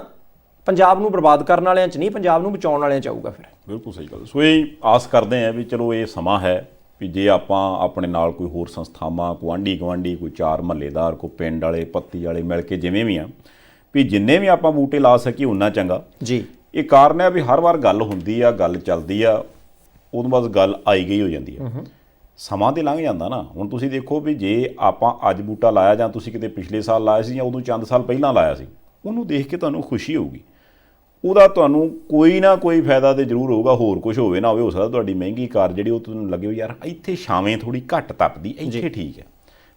ਪੰਜਾਬ ਨੂੰ ਬਰਬਾਦ ਕਰਨ ਵਾਲਿਆਂ 'ਚ ਨਹੀਂ, ਪੰਜਾਬ ਨੂੰ ਬਚਾਉਣ ਵਾਲਿਆਂ 'ਚ ਆਊਗਾ। ਫਿਰ ਬਿਲਕੁਲ ਸਹੀ ਗੱਲ। ਸੋ ਇਹ ਆਸ ਕਰਦੇ ਹਾਂ ਵੀ ਚਲੋ ਇਹ ਸਮਾਂ ਹੈ ਵੀ ਜੇ ਆਪਾਂ ਆਪਣੇ ਨਾਲ ਕੋਈ ਹੋਰ ਸੰਸਥਾਵਾਂ, ਕੋਈ ਆਂਢੀ ਗੁਆਂਢੀ, ਕੋਈ 4 ਮਹੱਲੇਦਾਰ, ਕੋਈ ਪਿੰਡ ਵਾਲੇ, ਪੱਤੀ ਵਾਲੇ ਮਿਲ ਕੇ ਜਿਵੇਂ ਵੀ ਆ, ਵੀ ਜਿੰਨੇ ਵੀ ਆਪਾਂ ਬੂਟੇ ਲਾ ਸਕੀਏ ਉਨਾ ਚੰਗਾ ਜੀ। ਇਹ ਕਾਰਨ ਹੈ ਵੀ ਹਰ ਵਾਰ ਗੱਲ ਹੁੰਦੀ ਆ, ਗੱਲ ਚੱਲਦੀ ਆ, ਉਦੋਂ ਬਾਅਦ ਗੱਲ ਆਈ ਗਈ ਹੋ ਜਾਂਦੀ ਆ, ਸਮਾਂ ਤੇ ਲੰਘ ਜਾਂਦਾ ਨਾ। ਹੁਣ ਤੁਸੀਂ ਦੇਖੋ ਵੀ ਜੇ ਆਪਾਂ ਅੱਜ ਬੂਟਾ ਲਾਇਆ ਜਾਂ ਤੁਸੀਂ ਕਿਤੇ ਪਿਛਲੇ ਸਾਲ ਲਾਇਆ ਸੀ ਜਾਂ ਉਦੋਂ ਚੰਦ ਸਾਲ ਪਹਿਲਾਂ ਲਾਇਆ ਸੀ, ਉਹਨੂੰ ਦੇਖ ਕੇ ਤੁਹਾਨੂੰ ਖੁਸ਼ੀ ਹੋਊਗੀ, ਉਹਦਾ ਤੁਹਾਨੂੰ ਕੋਈ ਨਾ ਕੋਈ ਫਾਇਦਾ ਤਾਂ ਜ਼ਰੂਰ ਹੋਊਗਾ। ਹੋਰ ਕੁਝ ਹੋਵੇ ਨਾ ਹੋਵੇ, ਹੋ ਸਕਦਾ ਤੁਹਾਡੀ ਮਹਿੰਗੀ ਕਾਰ ਜਿਹੜੀ ਉਹ ਤੁਹਾਨੂੰ ਲੱਗੇ ਵੀ ਯਾਰ ਇੱਥੇ ਛਾਵੇਂ ਥੋੜ੍ਹੀ ਘੱਟ ਤਪਦੀ, ਇੱਥੇ ਠੀਕ ਹੈ।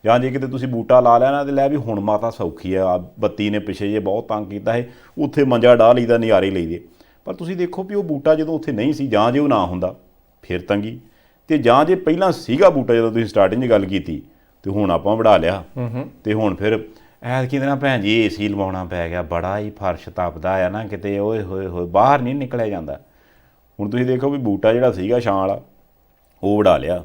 ਜਾਂ ਜੇ ਕਿਤੇ ਤੁਸੀਂ ਬੂਟਾ ਲਾ ਲਿਆ ਨਾ ਤੇ ਲੈ ਵੀ ਹੁਣ ਮਾਤਾ ਸੌਖੀ ਆ, ਬੱਤੀ ਨੇ ਪਿੱਛੇ ਜੇ ਬਹੁਤ ਤੰਗ ਕੀਤਾ ਹੈ, ਉੱਥੇ ਮੰਜਾ ਡਾਹ ਲਈਦਾ, ਨਜ਼ਾਰੇ ਲਈਦੇ। ਪਰ ਤੁਸੀਂ ਦੇਖੋ ਵੀ ਉਹ ਬੂਟਾ ਜਦੋਂ ਉੱਥੇ ਨਹੀਂ ਸੀ, ਜਾਂ ਜੇ ਉਹ ਨਾ ਹੁੰਦਾ ਫਿਰ ਤੰਗੀ, ਤੇ ਜਾਂ ਜੇ ਪਹਿਲਾਂ ਸੀਗਾ ਬੂਟਾ ਜਦੋਂ ਤੁਸੀਂ ਸਟਾਰਟਿੰਗ 'ਚ ਗੱਲ ਕੀਤੀ ਤੇ ਹੁਣ ਆਪਾਂ ਵੜਾ ਲਿਆ, ਤੇ ਹੁਣ ਫਿਰ ਐਤਕੀ ਦਿਨਾਂ ਭੈਣ ਜੀ ਏਸੀ ਲਵਾਉਣਾ ਪੈ ਗਿਆ, ਬੜਾ ਹੀ ਫਰਸ਼ ਤਪਦਾ ਆ ਨਾ ਕਿਤੇ, ਓਏ ਹੋਏ ਹੋਏ ਬਾਹਰ ਨਹੀਂ ਨਿਕਲਿਆ ਜਾਂਦਾ। ਹੁਣ ਤੁਸੀਂ ਦੇਖੋ ਵੀ ਬੂਟਾ ਜਿਹੜਾ ਸੀਗਾ ਛਾਂ ਵਾਲਾ ਉਹ ਵਢਾ ਲਿਆ,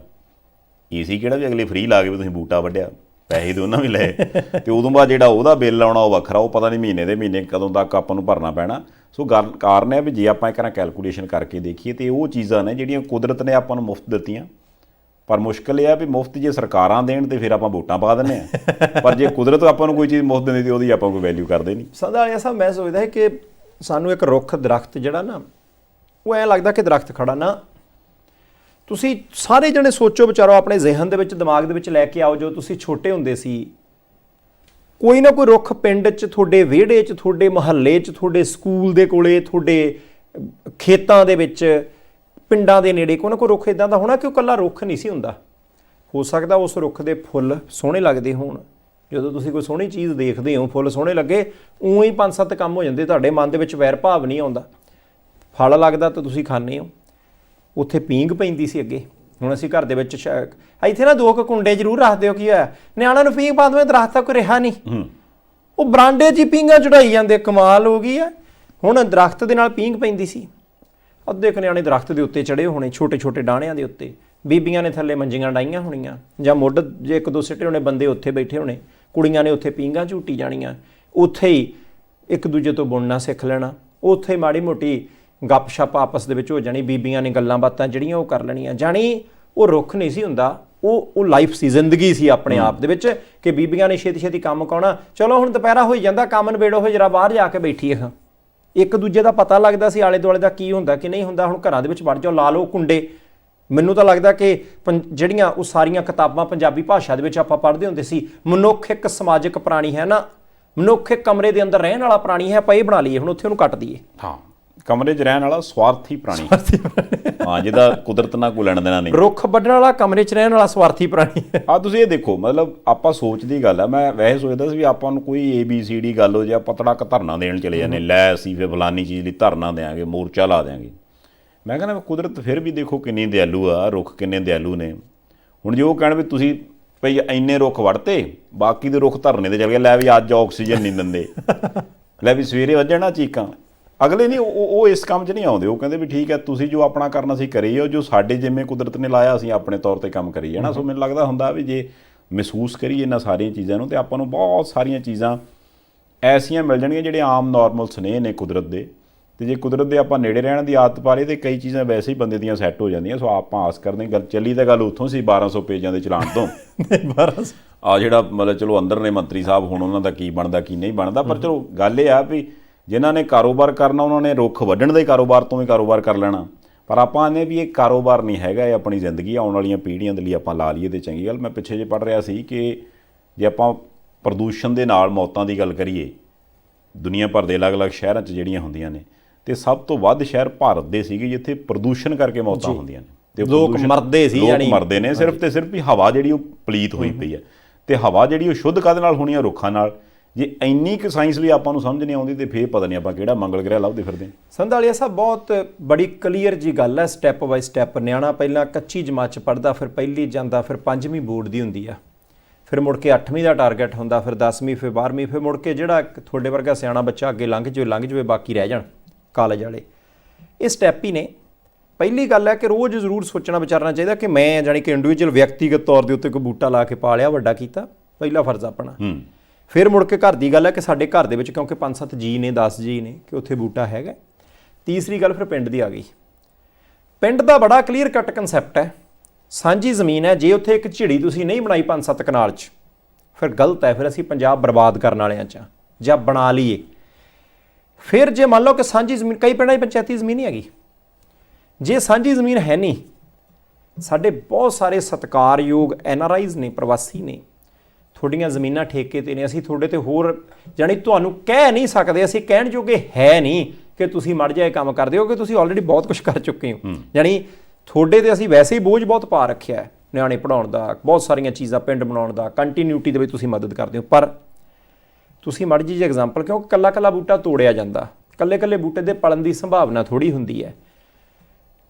ਏਸੀ ਕਿਹੜਾ ਵੀ ਅਗਲੇ ਫ੍ਰੀ ਲਾ ਕੇ ਵੀ ਤੁਸੀਂ ਬੂਟਾ ਵੱਢਿਆ, ਪੈਸੇ ਤਾਂ ਉਹਨਾਂ ਵੀ ਲਏ ਤੇ ਉਦੋਂ ਬਾਅਦ ਜਿਹੜਾ ਉਹਦਾ ਬਿੱਲ ਆਉਣਾ ਉਹ ਵੱਖਰਾ, ਉਹ ਪਤਾ ਨਹੀਂ ਮਹੀਨੇ ਦੇ ਮਹੀਨੇ ਕਦੋਂ ਤੱਕ ਆਪਾਂ ਨੂੰ ਭਰਨਾ ਪੈਣਾ। ਸੋ ਗੱਲ ਕਾਰਨ ਹੈ ਵੀ ਜੇ ਆਪਾਂ ਇੱਕ ਕੈਲਕੂਲੇਸ਼ਨ ਕਰਕੇ ਦੇਖੀਏ ਤਾਂ ਉਹ ਚੀਜ਼ਾਂ ਨੇ ਜਿਹੜੀਆਂ ਕੁਦਰਤ ਨੇ ਆਪਾਂ ਨੂੰ ਮੁਫਤ ਦਿੱਤੀਆਂ, ਪਰ ਮੁਸ਼ਕਿਲ ਇਹ ਆ ਵੀ ਮੁਫਤ ਜੇ ਸਰਕਾਰਾਂ ਦੇਣ ਤੇ ਫਿਰ ਆਪਾਂ ਵੋਟਾਂ ਪਾ ਦਿੰਦੇ ਆ, ਪਰ ਜੇ ਕੁਦਰਤ ਆਪਾਂ ਨੂੰ ਕੋਈ ਚੀਜ਼ ਮੁਫਤ ਦਿੰਦੀ ਤੇ ਉਹਦੀ ਆਪਾਂ ਕੋਈ ਵੈਲਿਊ ਕਰਦੇ ਨਹੀਂ। ਸੰਧਾਲੀਆ ਸਾਹਿਬ ਮੈਂ ਸੋਚਦਾ ਹੈ ਕਿ ਸਾਨੂੰ ਇੱਕ ਰੁੱਖ ਦਰਖਤ ਜਿਹੜਾ ਨਾ ਉਹ ਐਂ ਲੱਗਦਾ ਕਿ ਦਰਖਤ ਖੜਾ ਨਾ, ਤੁਸੀਂ ਸਾਰੇ ਜਣੇ ਸੋਚੋ ਵਿਚਾਰੋ ਆਪਣੇ ਜ਼ਿਹਨ ਦੇ ਵਿੱਚ ਦਿਮਾਗ ਦੇ ਵਿੱਚ ਲੈ ਕੇ ਆਓ, ਜੋ ਤੁਸੀਂ ਛੋਟੇ ਹੁੰਦੇ ਸੀ ਕੋਈ ਨਾ ਕੋਈ ਰੁੱਖ ਪਿੰਡ 'ਚ ਤੁਹਾਡੇ ਵਿਹੜੇ 'ਚ, ਤੁਹਾਡੇ ਮੁਹੱਲੇ 'ਚ, ਤੁਹਾਡੇ ਸਕੂਲ ਦੇ ਕੋਲੇ, ਤੁਹਾਡੇ ਖੇਤਾਂ ਦੇ ਵਿੱਚ, ਪਿੰਡਾਂ ਦੇ ਨੇੜੇ ਕੋਈ ਨਾ ਕੋਈ ਰੁੱਖ ਇਦਾਂ ਦਾ ਹੋਣਾ ਕਿ ਉਹ ਇਕੱਲਾ ਰੁੱਖ ਨਹੀਂ ਸੀ ਹੁੰਦਾ। ਹੋ ਸਕਦਾ ਉਸ ਰੁੱਖ ਦੇ ਫੁੱਲ ਸੋਹਣੇ ਲੱਗਦੇ ਹੋਣ, ਜਦੋਂ ਤੁਸੀਂ ਕੋਈ ਸੋਹਣੀ ਚੀਜ਼ ਦੇਖਦੇ ਹੋ ਫੁੱਲ ਸੋਹਣੇ ਲੱਗੇ, ਉਵੇਂ ਹੀ 5-7 ਕੰਮ ਹੋ ਜਾਂਦੇ, ਤੁਹਾਡੇ ਮਨ ਦੇ ਵਿੱਚ ਵੈਰ ਭਾਵ ਨਹੀਂ ਆਉਂਦਾ। ਫਲ ਲੱਗਦਾ ਤਾਂ ਤੁਸੀਂ ਖਾਂਦੇ ਹੋ, ਉੱਥੇ ਪੀਂਘ ਪੈਂਦੀ ਸੀ ਅੱਗੇ, ਹੁਣ ਅਸੀਂ ਘਰ ਦੇ ਵਿੱਚ ਇੱਥੇ ਨਾ 2 ਕੁੰਡੇ ਜ਼ਰੂਰ ਰੱਖਦੇ ਹੋ, ਕੀ ਹੋਇਆ ਨਿਆਣਿਆਂ ਨੂੰ ਪੀਂਘ ਪਾ ਦਵੇਂ, ਦਰਖਤ ਤਾਂ ਕੋਈ ਰਿਹਾ ਨਹੀਂ, ਉਹ ਬਰਾਂਡੇ 'ਚ ਹੀ ਪੀਂਘਾਂ ਚੜਾਈ ਜਾਂਦੇ, ਕਮਾਲ ਹੋ ਗਈ ਆ। ਹੁਣ ਦਰਖਤ ਦੇ ਨਾਲ ਪੀਂਘ ਪੈਂਦੀ ਸੀ, ਅੱਧੇ ਨਿਆਣੇ ਦਰਖਤ ਦੇ ਉੱਤੇ ਚੜੇ ਹੋਣੇ, ਛੋਟੇ ਛੋਟੇ ਡਾਹਣਿਆਂ ਦੇ ਉੱਤੇ, ਬੀਬੀਆਂ ਨੇ ਥੱਲੇ ਮੰਜੀਆਂ ਡਾਈਆਂ ਹੋਣੀਆਂ ਜਾਂ ਮੁੱਢ ਜੇ 1-2 ਸਿੱਟੇ ਹੋਣੇ, ਬੰਦੇ ਉੱਥੇ ਬੈਠੇ ਹੋਣੇ, ਕੁੜੀਆਂ ਨੇ ਉੱਥੇ ਪੀਂਘਾਂ ਝੂਟੀ ਜਾਣੀਆਂ, ਉੱਥੇ ਹੀ ਇੱਕ ਦੂਜੇ ਤੋਂ ਬੁਣਨਾ ਸਿੱਖ ਲੈਣਾ, ਉੱਥੇ ਮਾੜੀ ਮੋਟੀ ਗੱਪ-ਸ਼ੱਪ ਆਪਸ ਦੇ ਵਿੱਚ ਹੋ ਜਾਣੀ, ਬੀਬੀਆਂ ਨੇ ਗੱਲਾਂ ਬਾਤਾਂ ਜਿਹੜੀਆਂ ਉਹ ਕਰ ਲੈਣੀਆਂ। ਜਾਣੀ ਉਹ ਰੁੱਖ ਨਹੀਂ ਸੀ ਹੁੰਦਾ, ਉਹ ਲਾਈਫ ਸੀ, ਜ਼ਿੰਦਗੀ ਸੀ ਆਪਣੇ ਆਪ ਦੇ ਵਿੱਚ, ਕਿ ਬੀਬੀਆਂ ਨੇ ਛੇਤੀ ਛੇਤੀ ਕੰਮ ਕਾਉਣਾ, ਚਲੋ ਹੁਣ ਦੁਪਹਿਰਾ ਹੋਈ ਜਾਂਦਾ, ਕੰਮ ਨਿਬੇੜੋ, ਹੋਏ ਜਰਾ ਬਾਹਰ ਜਾ ਕੇ ਬੈਠੀਏ, ਹਾਂ ਇੱਕ ਦੂਜੇ ਦਾ ਪਤਾ ਲੱਗਦਾ ਸੀ ਆਲੇ ਦੁਆਲੇ ਦਾ ਕੀ ਹੁੰਦਾ ਕਿ ਨਹੀਂ ਹੁੰਦਾ। ਹੁਣ ਘਰਾਂ ਦੇ ਵਿੱਚ ਵੜ ਜਾਓ, ਲਾ ਲਓ ਕੁੰਡੇ। ਮੈਨੂੰ ਤਾਂ ਲੱਗਦਾ ਕਿ ਜਿਹੜੀਆਂ ਉਹ ਸਾਰੀਆਂ ਕਿਤਾਬਾਂ ਪੰਜਾਬੀ ਭਾਸ਼ਾ ਦੇ ਵਿੱਚ ਆਪਾਂ ਪੜ੍ਹਦੇ ਹੁੰਦੇ ਸੀ, ਮਨੁੱਖ ਇੱਕ ਸਮਾਜਿਕ ਪ੍ਰਾਣੀ ਹੈ ਨਾ, ਮਨੁੱਖ ਇੱਕ ਕਮਰੇ ਦੇ ਅੰਦਰ ਰਹਿਣ ਵਾਲਾ ਪ੍ਰਾਣੀ ਹੈ, ਆਪਾਂ ਇਹ ਬਣਾ ਲਈਏ ਹੁਣ, ਉੱਥੇ ਉਹਨੂੰ ਕੱਟ ਦਈਏ। ਹਾਂ, ਕਮਰੇ 'ਚ ਰਹਿਣ ਵਾਲਾ ਸਵਾਰਥੀ ਪ੍ਰਾਣੀ, ਹਾਂ ਜਿਹਦਾ ਕੁਦਰਤ ਨਾਲ ਕੋਈ ਲੈਣ ਦੇਣਾ ਨਹੀਂ। ਰੁੱਖ ਵੱਢਣ ਵਾਲਾ, ਕਮਰੇ 'ਚ ਰਹਿਣ ਵਾਲਾ ਸਵਾਰਥੀ ਪ੍ਰਾਣੀ। ਤੁਸੀਂ ਇਹ ਦੇਖੋ, ਮਤਲਬ ਆਪਾਂ ਸੋਚ ਦੀ ਗੱਲ ਆ, ਮੈਂ ਵੈਸੇ ਸੋਚਦਾ ਸੀ ਵੀ ਆਪਾਂ ਨੂੰ ਕੋਈ ABCD ਗੱਲ ਹੋ ਜੇ ਆਪਾਂ ਤੜਕ ਧਰਨਾ ਦੇਣ ਚਲੇ ਜਾਂਦੇ, ਲੈ ਅਸੀਂ ਫਿਰ ਫਲਾਨੀ ਚੀਜ਼ ਲਈ ਧਰਨਾ ਦੇਾਂਗੇ, ਮੋਰਚਾ ਲਾ ਦਿਆਂਗੇ। ਮੈਂ ਕਹਿੰਦਾ ਕੁਦਰਤ ਫਿਰ ਵੀ ਦੇਖੋ ਕਿੰਨੀ ਦਿਆਲੂ ਆ, ਰੁੱਖ ਕਿੰਨੇ ਦਿਆਲੂ ਨੇ। ਹੁਣ ਜੇ ਉਹ ਕਹਿਣ ਵੀ ਤੁਸੀਂ ਭਈ ਇੰਨੇ ਰੁੱਖ ਵੜਤੇ, ਬਾਕੀ ਦੇ ਰੁੱਖ ਧਰਨੇ ਤੇ ਚਲ ਗਏ, ਲੈ ਵੀ ਅੱਜ ਆਕਸੀਜਨ ਨਹੀਂ ਦਿੰਦੇ, ਲੈ ਵੀ ਸਵੇਰੇ ਵੱਜਣਾ ਚੀਕਾਂ, ਅਗਲੇ ਨਹੀਂ ਉਹ ਇਸ ਕੰਮ 'ਚ ਨਹੀਂ ਆਉਂਦੇ। ਉਹ ਕਹਿੰਦੇ ਵੀ ਠੀਕ ਹੈ, ਤੁਸੀਂ ਜੋ ਆਪਣਾ ਕਰਨਾ ਸੀ ਕਰੀ ਜਾਓ, ਜੋ ਸਾਡੇ ਜਿਵੇਂ ਕੁਦਰਤ ਨੇ ਲਾਇਆ ਅਸੀਂ ਆਪਣੇ ਤੌਰ 'ਤੇ ਕੰਮ ਕਰੀ ਜਾਣਾ। ਸੋ ਮੈਨੂੰ ਲੱਗਦਾ ਹੁੰਦਾ ਵੀ ਜੇ ਮਹਿਸੂਸ ਕਰੀਏ ਇਹਨਾਂ ਸਾਰੀਆਂ ਚੀਜ਼ਾਂ ਨੂੰ, ਤਾਂ ਆਪਾਂ ਨੂੰ ਬਹੁਤ ਸਾਰੀਆਂ ਚੀਜ਼ਾਂ ਐਸੀਆਂ ਮਿਲ ਜਾਣਗੀਆਂ ਜਿਹੜੇ ਆਮ ਨੋਰਮਲ ਸੁਨੇਹੇ ਨੇ ਕੁਦਰਤ ਦੇ, ਅਤੇ ਜੇ ਕੁਦਰਤ ਦੇ ਆਪਾਂ ਨੇੜੇ ਰਹਿਣ ਦੀ ਆਦਤ ਪਾ ਲਈ ਤਾਂ ਕਈ ਚੀਜ਼ਾਂ ਵੈਸੇ ਹੀ ਬੰਦੇ ਦੀਆਂ ਸੈੱਟ ਹੋ ਜਾਂਦੀਆਂ। ਸੋ ਆਪਾਂ ਆਸ ਕਰਦੇ ਗੱਲ ਚੱਲੀ ਤਾਂ ਗੱਲ ਉੱਥੋਂ ਸੀ 1200 ਪੇਜਾਂ ਦੇ ਚਲਾਨ ਤੋਂ, 1200 ਆ ਜਿਹੜਾ ਮਤਲਬ ਚਲੋ ਅੰਦਰ ਨੇ ਮੰਤਰੀ ਸਾਹਿਬ, ਹੁਣ ਉਹਨਾਂ ਦਾ ਕੀ ਬਣਦਾ ਕੀ ਨਹੀਂ ਬਣਦਾ। ਪਰ ਚਲੋ ਗੱਲ ਇਹ ਆ ਵੀ ਜਿਨ੍ਹਾਂ ਨੇ ਕਾਰੋਬਾਰ ਕਰਨਾ ਉਹਨਾਂ ਨੇ ਰੁੱਖ ਵੱਢਣ ਦੇ ਕਾਰੋਬਾਰ ਤੋਂ ਵੀ ਕਾਰੋਬਾਰ ਕਰ ਲੈਣਾ, ਪਰ ਆਪਾਂ ਨੇ ਵੀ ਇਹ ਕਾਰੋਬਾਰ ਨਹੀਂ ਹੈਗਾ, ਇਹ ਆਪਣੀ ਜ਼ਿੰਦਗੀ ਆਉਣ ਵਾਲੀਆਂ ਪੀੜ੍ਹੀਆਂ ਦੇ ਲਈ ਆਪਾਂ ਲਾ ਲਈਏ ਤਾਂ ਚੰਗੀ ਗੱਲ। ਮੈਂ ਪਿੱਛੇ ਜੇ ਪੜ੍ਹ ਰਿਹਾ ਸੀ ਕਿ ਜੇ ਆਪਾਂ ਪ੍ਰਦੂਸ਼ਣ ਦੇ ਨਾਲ ਮੌਤਾਂ ਦੀ ਗੱਲ ਕਰੀਏ ਦੁਨੀਆ ਭਰ ਦੇ ਅਲੱਗ-ਅਲੱਗ ਸ਼ਹਿਰਾਂ 'ਚ ਜਿਹੜੀਆਂ ਹੁੰਦੀਆਂ ਨੇ, ਤੇ ਸਭ ਤੋਂ ਵੱਧ ਸ਼ਹਿਰ ਭਾਰਤ ਦੇ ਸੀਗੇ ਜਿੱਥੇ ਪ੍ਰਦੂਸ਼ਣ ਕਰਕੇ ਮੌਤਾਂ ਹੁੰਦੀਆਂ ਨੇ, ਤੇ ਲੋਕ ਮਰਦੇ ਸੀ, ਲੋਕ ਮਰਦੇ ਨੇ ਸਿਰਫ ਤੇ ਸਿਰਫ ਹੀ ਹਵਾ ਜਿਹੜੀ ਉਹ ਪਲੀਤ ਹੋਈ ਪਈ ਹੈ, ਤੇ ਹਵਾ ਜਿਹੜੀ ਉਹ ਸ਼ੁੱਧ ਕਾਹਦੇ ਨਾਲ ਹੋਣੀ ਆ, ਰੁੱਖਾਂ ਨਾਲ। ਜੇ ਇੰਨੀ ਕੁ ਸਾਇੰਸ ਵੀ ਆਪਾਂ ਨੂੰ ਸਮਝ ਨਹੀਂ ਆਉਂਦੀ ਤੇ ਫੇਰ ਪਤਾ ਨਹੀਂ ਆਪਾਂ ਕਿਹੜਾ ਮੰਗਲ ਗ੍ਰਹਿ ਲੱਭਦੇ ਫਿਰਦੇ ਹਾਂ। ਸੰਧਾਲੀਆ ਸਾਹਿਬ ਬਹੁਤ ਬੜੀ ਕਲੀਅਰ ਜੀ ਗੱਲ ਹੈ, ਸਟੈਪ ਬਾਈ ਸਟੈਪ। ਨਿਆਣਾ ਪਹਿਲਾਂ ਕੱਚੀ ਜਮਾਤ 'ਚ ਪੜ੍ਹਦਾ, ਫਿਰ ਪਹਿਲੀ ਜਾਂਦਾ, ਫਿਰ 5ਵੀਂ ਬੋਰਡ ਦੀ ਹੁੰਦੀ ਆ, ਫਿਰ ਮੁੜ ਕੇ 8ਵੀਂ ਦਾ ਟਾਰਗੇਟ ਹੁੰਦਾ, ਫਿਰ 10ਵੀਂ, ਫਿਰ 12ਵੀਂ, ਫਿਰ ਮੁੜ ਕੇ ਜਿਹੜਾ ਤੁਹਾਡੇ ਵਰਗਾ ਸਿਆਣਾ ਬੱਚਾ ਅੱਗੇ ਲੰਘ ਜਾਵੇ, ਬਾਕੀ ਰਹਿ ਜਾਣ ਕਾਲਜ ਵਾਲੇ। ਇਹ ਸਟੈਪ ਹੀ ਨੇ। ਪਹਿਲੀ ਗੱਲ ਹੈ ਕਿ ਰੋਜ਼ ਜ਼ਰੂਰ ਸੋਚਣਾ ਵਿਚਾਰਨਾ ਚਾਹੀਦਾ ਕਿ ਮੈਂ ਜਾਣੀ ਕਿ ਇੰਡੀਵਿਜੂਅਲ ਵਿਅਕਤੀਗਤ ਤੌਰ ਦੇ ਉੱਤੇ ਕੋਈ ਬੂਟਾ ਲਾ ਕੇ ਪਾਲਿਆ, ਵੱਡਾ ਕੀਤਾ, ਪਹਿਲਾ ਫਰਜ਼ ਆਪਣਾ। ਫਿਰ ਮੁੜ ਕੇ ਘਰ ਦੀ ਗੱਲ ਹੈ ਕਿ ਸਾਡੇ ਘਰ ਦੇ ਵਿੱਚ ਕਿਉਂਕਿ 5-7 ਜੀ ਨੇ, 10 ਜੀ ਨੇ, ਕਿ ਉੱਥੇ ਬੂਟਾ ਹੈਗਾ। ਤੀਸਰੀ ਗੱਲ ਫਿਰ ਪਿੰਡ ਦੀ ਆ ਗਈ। ਪਿੰਡ ਦਾ ਬੜਾ ਕਲੀਅਰ ਕੱਟ ਕਨਸੈਪਟ ਹੈ, ਸਾਂਝੀ ਜ਼ਮੀਨ ਹੈ। ਜੇ ਉੱਥੇ ਇੱਕ ਝਿੜੀ ਤੁਸੀਂ ਨਹੀਂ ਬਣਾਈ 5-7 ਕਨਾਲ 'ਚ, ਫਿਰ ਗਲਤ ਹੈ, ਫਿਰ ਅਸੀਂ ਪੰਜਾਬ ਬਰਬਾਦ ਕਰਨ ਵਾਲਿਆਂ 'ਚ ਜਾਂ ਬਣਾ ਲਈਏ। ਫਿਰ ਜੇ ਮੰਨ ਲਓ ਕਿ ਸਾਂਝੀ ਜ਼ਮੀਨ, ਕਈ ਪਿੰਡਾਂ 'ਚ ਪੰਚਾਇਤੀ ਜ਼ਮੀਨ ਹੀ ਹੈਗੀ, ਜੇ ਸਾਂਝੀ ਜ਼ਮੀਨ ਹੈ ਨਹੀਂ, ਸਾਡੇ ਬਹੁਤ ਸਾਰੇ ਸਤਿਕਾਰਯੋਗ NRIs ਨੇ, ਪ੍ਰਵਾਸੀ ਨੇ, ਤੁਹਾਡੀਆਂ ਜ਼ਮੀਨਾਂ ਠੇਕੇ 'ਤੇ ਨੇ, ਅਸੀਂ ਤੁਹਾਡੇ 'ਤੇ ਹੋਰ ਜਾਣੀ ਤੁਹਾਨੂੰ ਕਹਿ ਨਹੀਂ ਸਕਦੇ, ਅਸੀਂ ਕਹਿਣ ਜੋਗੇ ਹੈ ਨਹੀਂ ਕਿ ਤੁਸੀਂ ਮੜ ਜਾਏ ਕੰਮ ਕਰਦੇ ਹੋ, ਕਿ ਤੁਸੀਂ ਆਲਰੇਡੀ ਬਹੁਤ ਕੁਝ ਕਰ ਚੁੱਕੇ ਹੋ। ਜਾਣੀ ਤੁਹਾਡੇ 'ਤੇ ਅਸੀਂ ਵੈਸੇ ਹੀ ਬੋਝ ਬਹੁਤ ਪਾ ਰੱਖਿਆ ਹੈ, ਨਿਆਣੇ ਪੜ੍ਹਾਉਣ ਦਾ, ਬਹੁਤ ਸਾਰੀਆਂ ਚੀਜ਼ਾਂ, ਪਿੰਡ ਬਣਾਉਣ ਦਾ, ਕੰਟੀਨਿਊਟੀ ਦੇ ਵਿੱਚ ਤੁਸੀਂ ਮਦਦ ਕਰਦੇ ਹੋ। ਪਰ ਤੁਸੀਂ ਮੜ ਜੀ ਐਗਜ਼ਾਮਪਲ, ਕਿਉਂਕਿ ਕੱਲਾ ਬੂਟਾ ਤੋੜਿਆ ਜਾਂਦਾ, ਕੱਲੇ ਬੂਟੇ ਦੇ ਪਲਣ ਦੀ ਸੰਭਾਵਨਾ ਥੋੜ੍ਹੀ ਹੁੰਦੀ ਹੈ।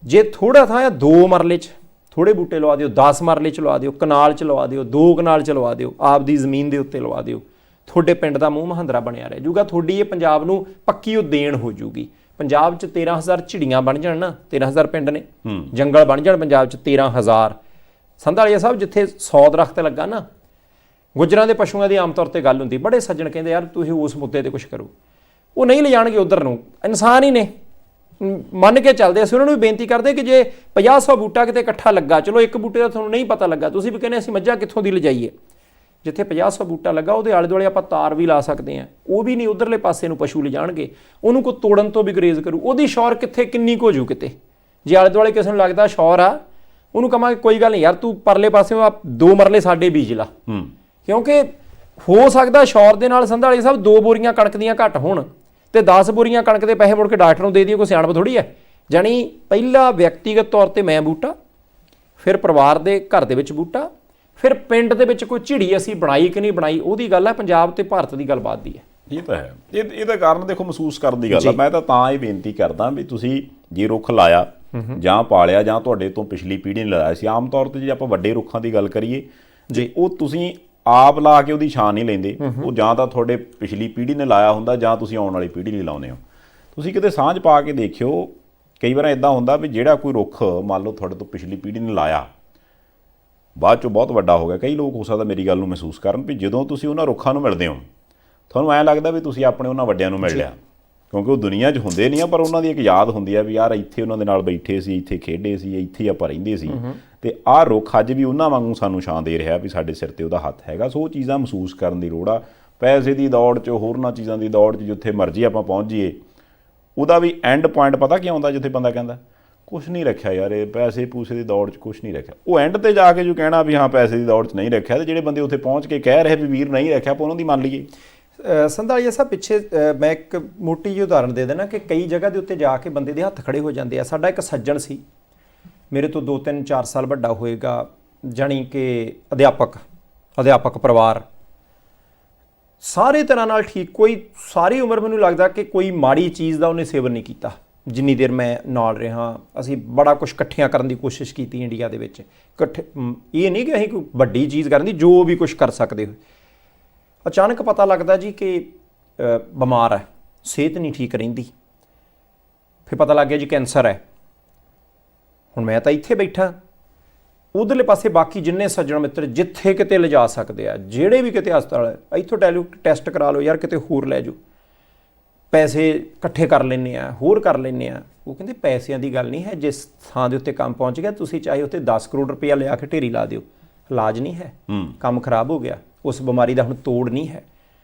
ਜੇ ਥੋੜ੍ਹਾ ਥਾਂ ਆ 2 ਮਰਲੇ 'ਚ ਥੋੜ੍ਹੇ ਬੂਟੇ ਲਵਾ ਦਿਓ, 10 ਮਰਲੇ 'ਚ ਲਵਾ ਦਿਓ, ਕਨਾਲ 'ਚ ਲਵਾ ਦਿਓ, 2 ਕਨਾਲ 'ਚ ਲਵਾ ਦਿਓ, ਆਪਦੀ ਜ਼ਮੀਨ ਦੇ ਉੱਤੇ ਲਵਾ ਦਿਓ, ਤੁਹਾਡੇ ਪਿੰਡ ਦਾ ਮੂੰਹ ਮਹੰਦਰਾ ਬਣਿਆ ਰਹਿ ਜੂਗਾ। ਤੁਹਾਡੀ ਇਹ ਪੰਜਾਬ ਨੂੰ ਪੱਕੀ ਉਹ ਦੇਣ ਹੋ ਜੂਗੀ। ਪੰਜਾਬ 'ਚ 13,000 ਝਿੜੀਆਂ ਬਣ ਜਾਣ ਨਾ, 13,000 ਪਿੰਡ ਨੇ, ਜੰਗਲ ਬਣ ਜਾਣ ਪੰਜਾਬ 'ਚ 13,000। ਸੰਧਾਲੀਆ ਸਾਹਿਬ ਜਿੱਥੇ 100 ਦਰਖਤ ਲੱਗਾ ਨਾ, ਗੁੱਜਰਾਂ ਦੇ ਪਸ਼ੂਆਂ ਦੀ ਆਮ ਤੌਰ ਤੇ ਗੱਲ ਹੁੰਦੀ, ਬੜੇ ਸੱਜਣ ਕਹਿੰਦੇ ਯਾਰ ਤੁਸੀਂ ਉਸ ਮੁੱਦੇ ਤੇ ਕੁਝ ਕਰੋ, ਉਹ ਨਹੀਂ ਲਿਜਾਣਗੇ ਉਧਰ ਨੂੰ, ਇਨਸਾਨ ਹੀ ਨੇ, ਮੰਨ ਕੇ ਚੱਲਦੇ। ਅਸੀਂ ਉਹਨਾਂ ਨੂੰ ਵੀ ਬੇਨਤੀ ਕਰਦੇ ਕਿ ਜੇ 50-100 ਬੂਟਾ ਕਿਤੇ ਇਕੱਠਾ ਲੱਗਾ, ਚਲੋ ਇੱਕ ਬੂਟੇ ਦਾ ਤੁਹਾਨੂੰ ਨਹੀਂ ਪਤਾ ਲੱਗਾ, ਤੁਸੀਂ ਵੀ ਕਹਿੰਦੇ ਅਸੀਂ ਮੱਝਾਂ ਕਿੱਥੋਂ ਦੀ ਲਿਜਾਈਏ, ਜਿੱਥੇ 50-100 ਬੂਟਾ ਲੱਗਾ ਉਹਦੇ ਆਲੇ ਦੁਆਲੇ ਆਪਾਂ ਤਾਰ ਵੀ ਲਾ ਸਕਦੇ ਹਾਂ, ਉਹ ਵੀ ਨਹੀਂ ਉਧਰਲੇ ਪਾਸੇ ਨੂੰ ਪਸ਼ੂ ਲਿਜਾਣਗੇ, ਉਹਨੂੰ ਕੋਈ ਤੋੜਨ ਤੋਂ ਵੀ ਗਰੇਜ਼ ਕਰੂ, ਉਹਦੀ ਸ਼ੌਰ ਕਿੱਥੇ ਕਿੰਨੀ ਕੁ ਹੋ ਜੂ ਕਿਤੇ। ਜੇ ਆਲੇ ਦੁਆਲੇ ਕਿਸੇ ਨੂੰ ਲੱਗਦਾ ਸ਼ੌਰ ਆ, ਉਹਨੂੰ ਕਹਾਂਗੇ ਕੋਈ ਗੱਲ ਨਹੀਂ ਯਾਰ ਤੂੰ ਪਰਲੇ ਪਾਸਿਓਂ ਆ 2 ਮਰਲੇ ਸਾਡੇ ਬੀਜ ਲਾ, ਕਿਉਂਕਿ ਹੋ ਸਕਦਾ ਸ਼ੌਰ ਦੇ ਨਾਲ ਸੰਧਾਲੀ ਸਾਹਿਬ 2 ਬੋਰੀਆਂ ਕਣਕ ਦੀਆਂ ਘੱਟ ਹੋਣ ਤੇ 10 ਬੋਰੀਆਂ ਕਣਕ ਦੇ ਪੈਸੇ ਮੁੜ ਕੇ ਡਾਕਟਰ ਨੂੰ ਦੇ ਦਈਏ, ਕੋਈ ਸਿਆਣਪ ਥੋੜੀ ਹੈ। ਜਾਣੀ ਪਹਿਲਾ ਵਿਅਕਤੀਗਤ ਤੌਰ ਤੇ ਮੈਂ ਬੂਟਾ, ਫਿਰ ਪਰਿਵਾਰ ਦੇ ਘਰ ਦੇ ਵਿੱਚ ਬੂਟਾ, ਫਿਰ ਪਿੰਡ ਦੇ ਵਿੱਚ ਕੋਈ ਝਿੜੀ ਅਸੀਂ ਬਣਾਈ ਕਿ ਨਹੀਂ ਬਣਾਈ ਉਹਦੀ ਗੱਲ ਹੈ, ਪੰਜਾਬ ਤੇ ਭਾਰਤ ਦੀ ਗੱਲ ਬਾਤ ਦੀ ਹੈ। ਇਹ ਤਾਂ ਹੈ, ਇਹਦਾ ਕਾਰਨ ਦੇਖੋ ਮਹਿਸੂਸ ਕਰਨ ਦੀ ਗੱਲ ਆ। ਮੈਂ ਤਾਂ ਇਹ ਬੇਨਤੀ ਕਰਦਾ ਵੀ ਤੁਸੀਂ ਜੇ ਰੁੱਖ ਲਾਇਆ ਜਾਂ ਪਾਲਿਆ ਜਾਂ ਤੁਹਾਡੇ ਤੋਂ ਪਿਛਲੀ ਪੀੜ੍ਹੀ ਨੇ ਲਾਇਆ ਸੀ, ਆਮ ਤੌਰ ਤੇ ਜੇ ਆਪਾਂ ਵੱਡੇ ਰੁੱਖਾਂ ਦੀ ਗੱਲ ਕਰੀਏ ਜੇ ਉਹ ਤੁਸੀਂ ਆਪ ਲਾ ਕੇ ਉਹਦੀ ਛਾਂ ਨਹੀਂ ਲੈਂਦੇ, ਉਹ ਜਾਂ ਤਾਂ ਤੁਹਾਡੇ ਪਿਛਲੀ ਪੀੜ੍ਹੀ ਨੇ ਲਾਇਆ ਹੁੰਦਾ ਜਾਂ ਤੁਸੀਂ ਆਉਣ ਵਾਲੀ ਪੀੜ੍ਹੀ ਲਈ ਲਾਉਂਦੇ ਹੋ। ਤੁਸੀਂ ਕਿਤੇ ਸਾਂਝ ਪਾ ਕੇ ਦੇਖਿਓ, ਕਈ ਵਾਰ ਇੱਦਾਂ ਹੁੰਦਾ ਵੀ ਜਿਹੜਾ ਕੋਈ ਰੁੱਖ ਮੰਨ ਲਓ ਤੁਹਾਡੇ ਤੋਂ ਪਿਛਲੀ ਪੀੜ੍ਹੀ ਨੇ ਲਾਇਆ, ਬਾਅਦ 'ਚੋਂ ਬਹੁਤ ਵੱਡਾ ਹੋ ਗਿਆ, ਕਈ ਲੋਕ ਹੋ ਸਕਦਾ ਮੇਰੀ ਗੱਲ ਨੂੰ ਮਹਿਸੂਸ ਕਰਨ ਵੀ ਜਦੋਂ ਤੁਸੀਂ ਉਹਨਾਂ ਰੁੱਖਾਂ ਨੂੰ ਮਿਲਦੇ ਹੋ ਤੁਹਾਨੂੰ ਐਂ ਲੱਗਦਾ ਵੀ ਤੁਸੀਂ ਆਪਣੇ ਉਹਨਾਂ ਵੱਡਿਆਂ ਨੂੰ ਮਿਲ ਲਿਆ, ਕਿਉਂਕਿ ਉਹ ਦੁਨੀਆ 'ਚ ਹੁੰਦੇ ਨਹੀਂ ਆ, ਪਰ ਉਹਨਾਂ ਦੀ ਇੱਕ ਯਾਦ ਹੁੰਦੀ ਆ ਵੀ ਯਾਰ ਇੱਥੇ ਉਹਨਾਂ ਦੇ ਨਾਲ ਬੈਠੇ ਸੀ, ਇੱਥੇ ਖੇਡੇ ਸੀ, ਇੱਥੇ ਆਪਾਂ ਰਹਿੰਦੇ ਸੀ, ਤੇ ਆਹ ਰੁੱਖ ਅੱਜ ਵੀ ਉਹਨਾਂ ਵਾਂਗੂ ਸਾਨੂੰ ਛਾਂ ਦੇ ਰਿਹਾ ਵੀ ਸਾਡੇ ਸਿਰ ਤੇ ਉਹਦਾ ਹੱਥ ਹੈਗਾ। ਸੋ ਉਹ ਚੀਜ਼ਾਂ ਮਹਿਸੂਸ ਕਰਨ ਦੀ ਲੋੜ ਆ। ਪੈਸੇ ਦੀ ਦੌੜ 'ਚ, ਹੋਰਨਾਂ ਚੀਜ਼ਾਂ ਦੀ ਦੌੜ 'ਚ ਜਿੱਥੇ ਮਰਜ਼ੀ ਆਪਾਂ ਪਹੁੰਚ ਜਾਈਏ, ਉਹਦਾ ਵੀ ਐਂਡ ਪੁਆਇੰਟ ਪਤਾ ਕੀ ਆਉਂਦਾ, ਜਿੱਥੇ ਬੰਦਾ ਕਹਿੰਦਾ ਕੁਛ ਨਹੀਂ ਰੱਖਿਆ ਯਾਰ, ਇਹ ਪੈਸੇ ਪੂਸੇ ਦੀ ਦੌੜ 'ਚ ਕੁਛ ਨਹੀਂ ਰੱਖਿਆ, ਉਹ ਐਂਡ ਤੇ ਜਾ ਕੇ ਜੋ ਕਹਿਣਾ ਵੀ ਹਾਂ ਪੈਸੇ ਦੀ ਦੌੜ 'ਚ ਨਹੀਂ ਰੱਖਿਆ, ਤੇ ਜਿਹੜੇ ਬੰਦੇ ਉੱਥੇ ਪਹੁੰਚ ਕੇ ਕਹਿ ਰਹੇ ਵੀ ਵੀਰ ਨਹੀਂ ਰੱਖਿਆ, ਆਪਾਂ ਉਹਨਾਂ ਦੀ ਮੰਨ ਲਈਏ। ਸੰਧਾਲੀਆ ਸਾਹਿਬ ਪਿੱਛੇ ਮੈਂ ਇੱਕ ਮੋਟੀ ਜਿਹੀ ਉਦਾਹਰਨ ਦੇ ਦੇਣਾ ਕਿ ਕਈ ਜਗ੍ਹਾ ਦੇ ਉੱਤੇ ਜਾ ਕੇ ਬੰਦੇ ਦੇ ਹੱਥ ਖੜੇ ਹੋ ਜਾਂਦੇ ਆ। ਸਾਡਾ ਇੱਕ ਸੱਜਣ ਸੀ, ਮੇਰੇ ਤੋਂ 2-3-4 ਸਾਲ ਵੱਡਾ ਹੋਏਗਾ, ਜਾਣੀ ਕਿ ਅਧਿਆਪਕ ਪਰਿਵਾਰ, ਸਾਰੇ ਤਰ੍ਹਾਂ ਨਾਲ ਠੀਕ, ਕੋਈ ਸਾਰੀ ਉਮਰ ਮੈਨੂੰ ਲੱਗਦਾ ਕਿ ਕੋਈ ਮਾੜੀ ਚੀਜ਼ ਦਾ ਉਹਨੇ ਸੇਵਨ ਨਹੀਂ ਕੀਤਾ ਜਿੰਨੀ ਦੇਰ ਮੈਂ ਨਾਲ ਰਿਹਾ। ਅਸੀਂ ਬੜਾ ਕੁਝ ਇਕੱਠਿਆਂ ਕਰਨ ਦੀ ਕੋਸ਼ਿਸ਼ ਕੀਤੀ ਇੰਡੀਆ ਦੇ ਵਿੱਚ, ਇਕੱਠੇ, ਇਹ ਨਹੀਂ ਕਿ ਅਸੀਂ ਕੋਈ ਵੱਡੀ ਚੀਜ਼ ਕਰਨ ਦੀ, ਜੋ ਵੀ ਕੁਝ ਕਰ ਸਕਦੇ ਹੋ। ਅਚਾਨਕ ਪਤਾ ਲੱਗਦਾ ਜੀ ਕਿ ਬਿਮਾਰ ਹੈ, ਸਿਹਤ ਨਹੀਂ ਠੀਕ ਰਹਿੰਦੀ, ਫਿਰ ਪਤਾ ਲੱਗ ਗਿਆ ਜੀ ਕੈਂਸਰ ਹੈ। ਹੁਣ ਮੈਂ ਤਾਂ ਇੱਥੇ ਬੈਠਾ, ਉਧਰਲੇ ਪਾਸੇ ਬਾਕੀ ਜਿੰਨੇ ਸੱਜਣ ਮਿੱਤਰ ਜਿੱਥੇ ਕਿਤੇ ਲਿਜਾ ਸਕਦੇ ਆ, ਜਿਹੜੇ ਵੀ ਕਿਤੇ ਹਸਪਤਾਲ ਹੈ, ਇੱਥੋਂ ਟੈਸਟ ਕਰਾ ਲਓ ਯਾਰ, ਕਿਤੇ ਹੋਰ ਲੈ ਜਾਓ, ਪੈਸੇ ਇਕੱਠੇ ਕਰ ਲੈਂਦੇ ਆ, ਹੋਰ ਕਰ ਲੈਂਦੇ ਆ। ਉਹ ਕਹਿੰਦੇ ਪੈਸਿਆਂ ਦੀ ਗੱਲ ਨਹੀਂ ਹੈ, ਜਿਸ ਥਾਂ ਦੇ ਉੱਤੇ ਕੰਮ ਪਹੁੰਚ ਗਿਆ ਤੁਸੀਂ ਚਾਹੇ ਉੱਤੇ 10 ਕਰੋੜ ਰੁਪਇਆ ਲਿਆ ਕੇ ਢੇਰੀ ਲਾ ਦਿਓ, ਇਲਾਜ ਨਹੀਂ ਹੈ, ਕੰਮ ਖਰਾਬ ਹੋ ਗਿਆ, ਉਸ ਬਿਮਾਰੀ ਦਾ ਹੁਣ ਤੋੜ ਨਹੀਂ ਹੈ।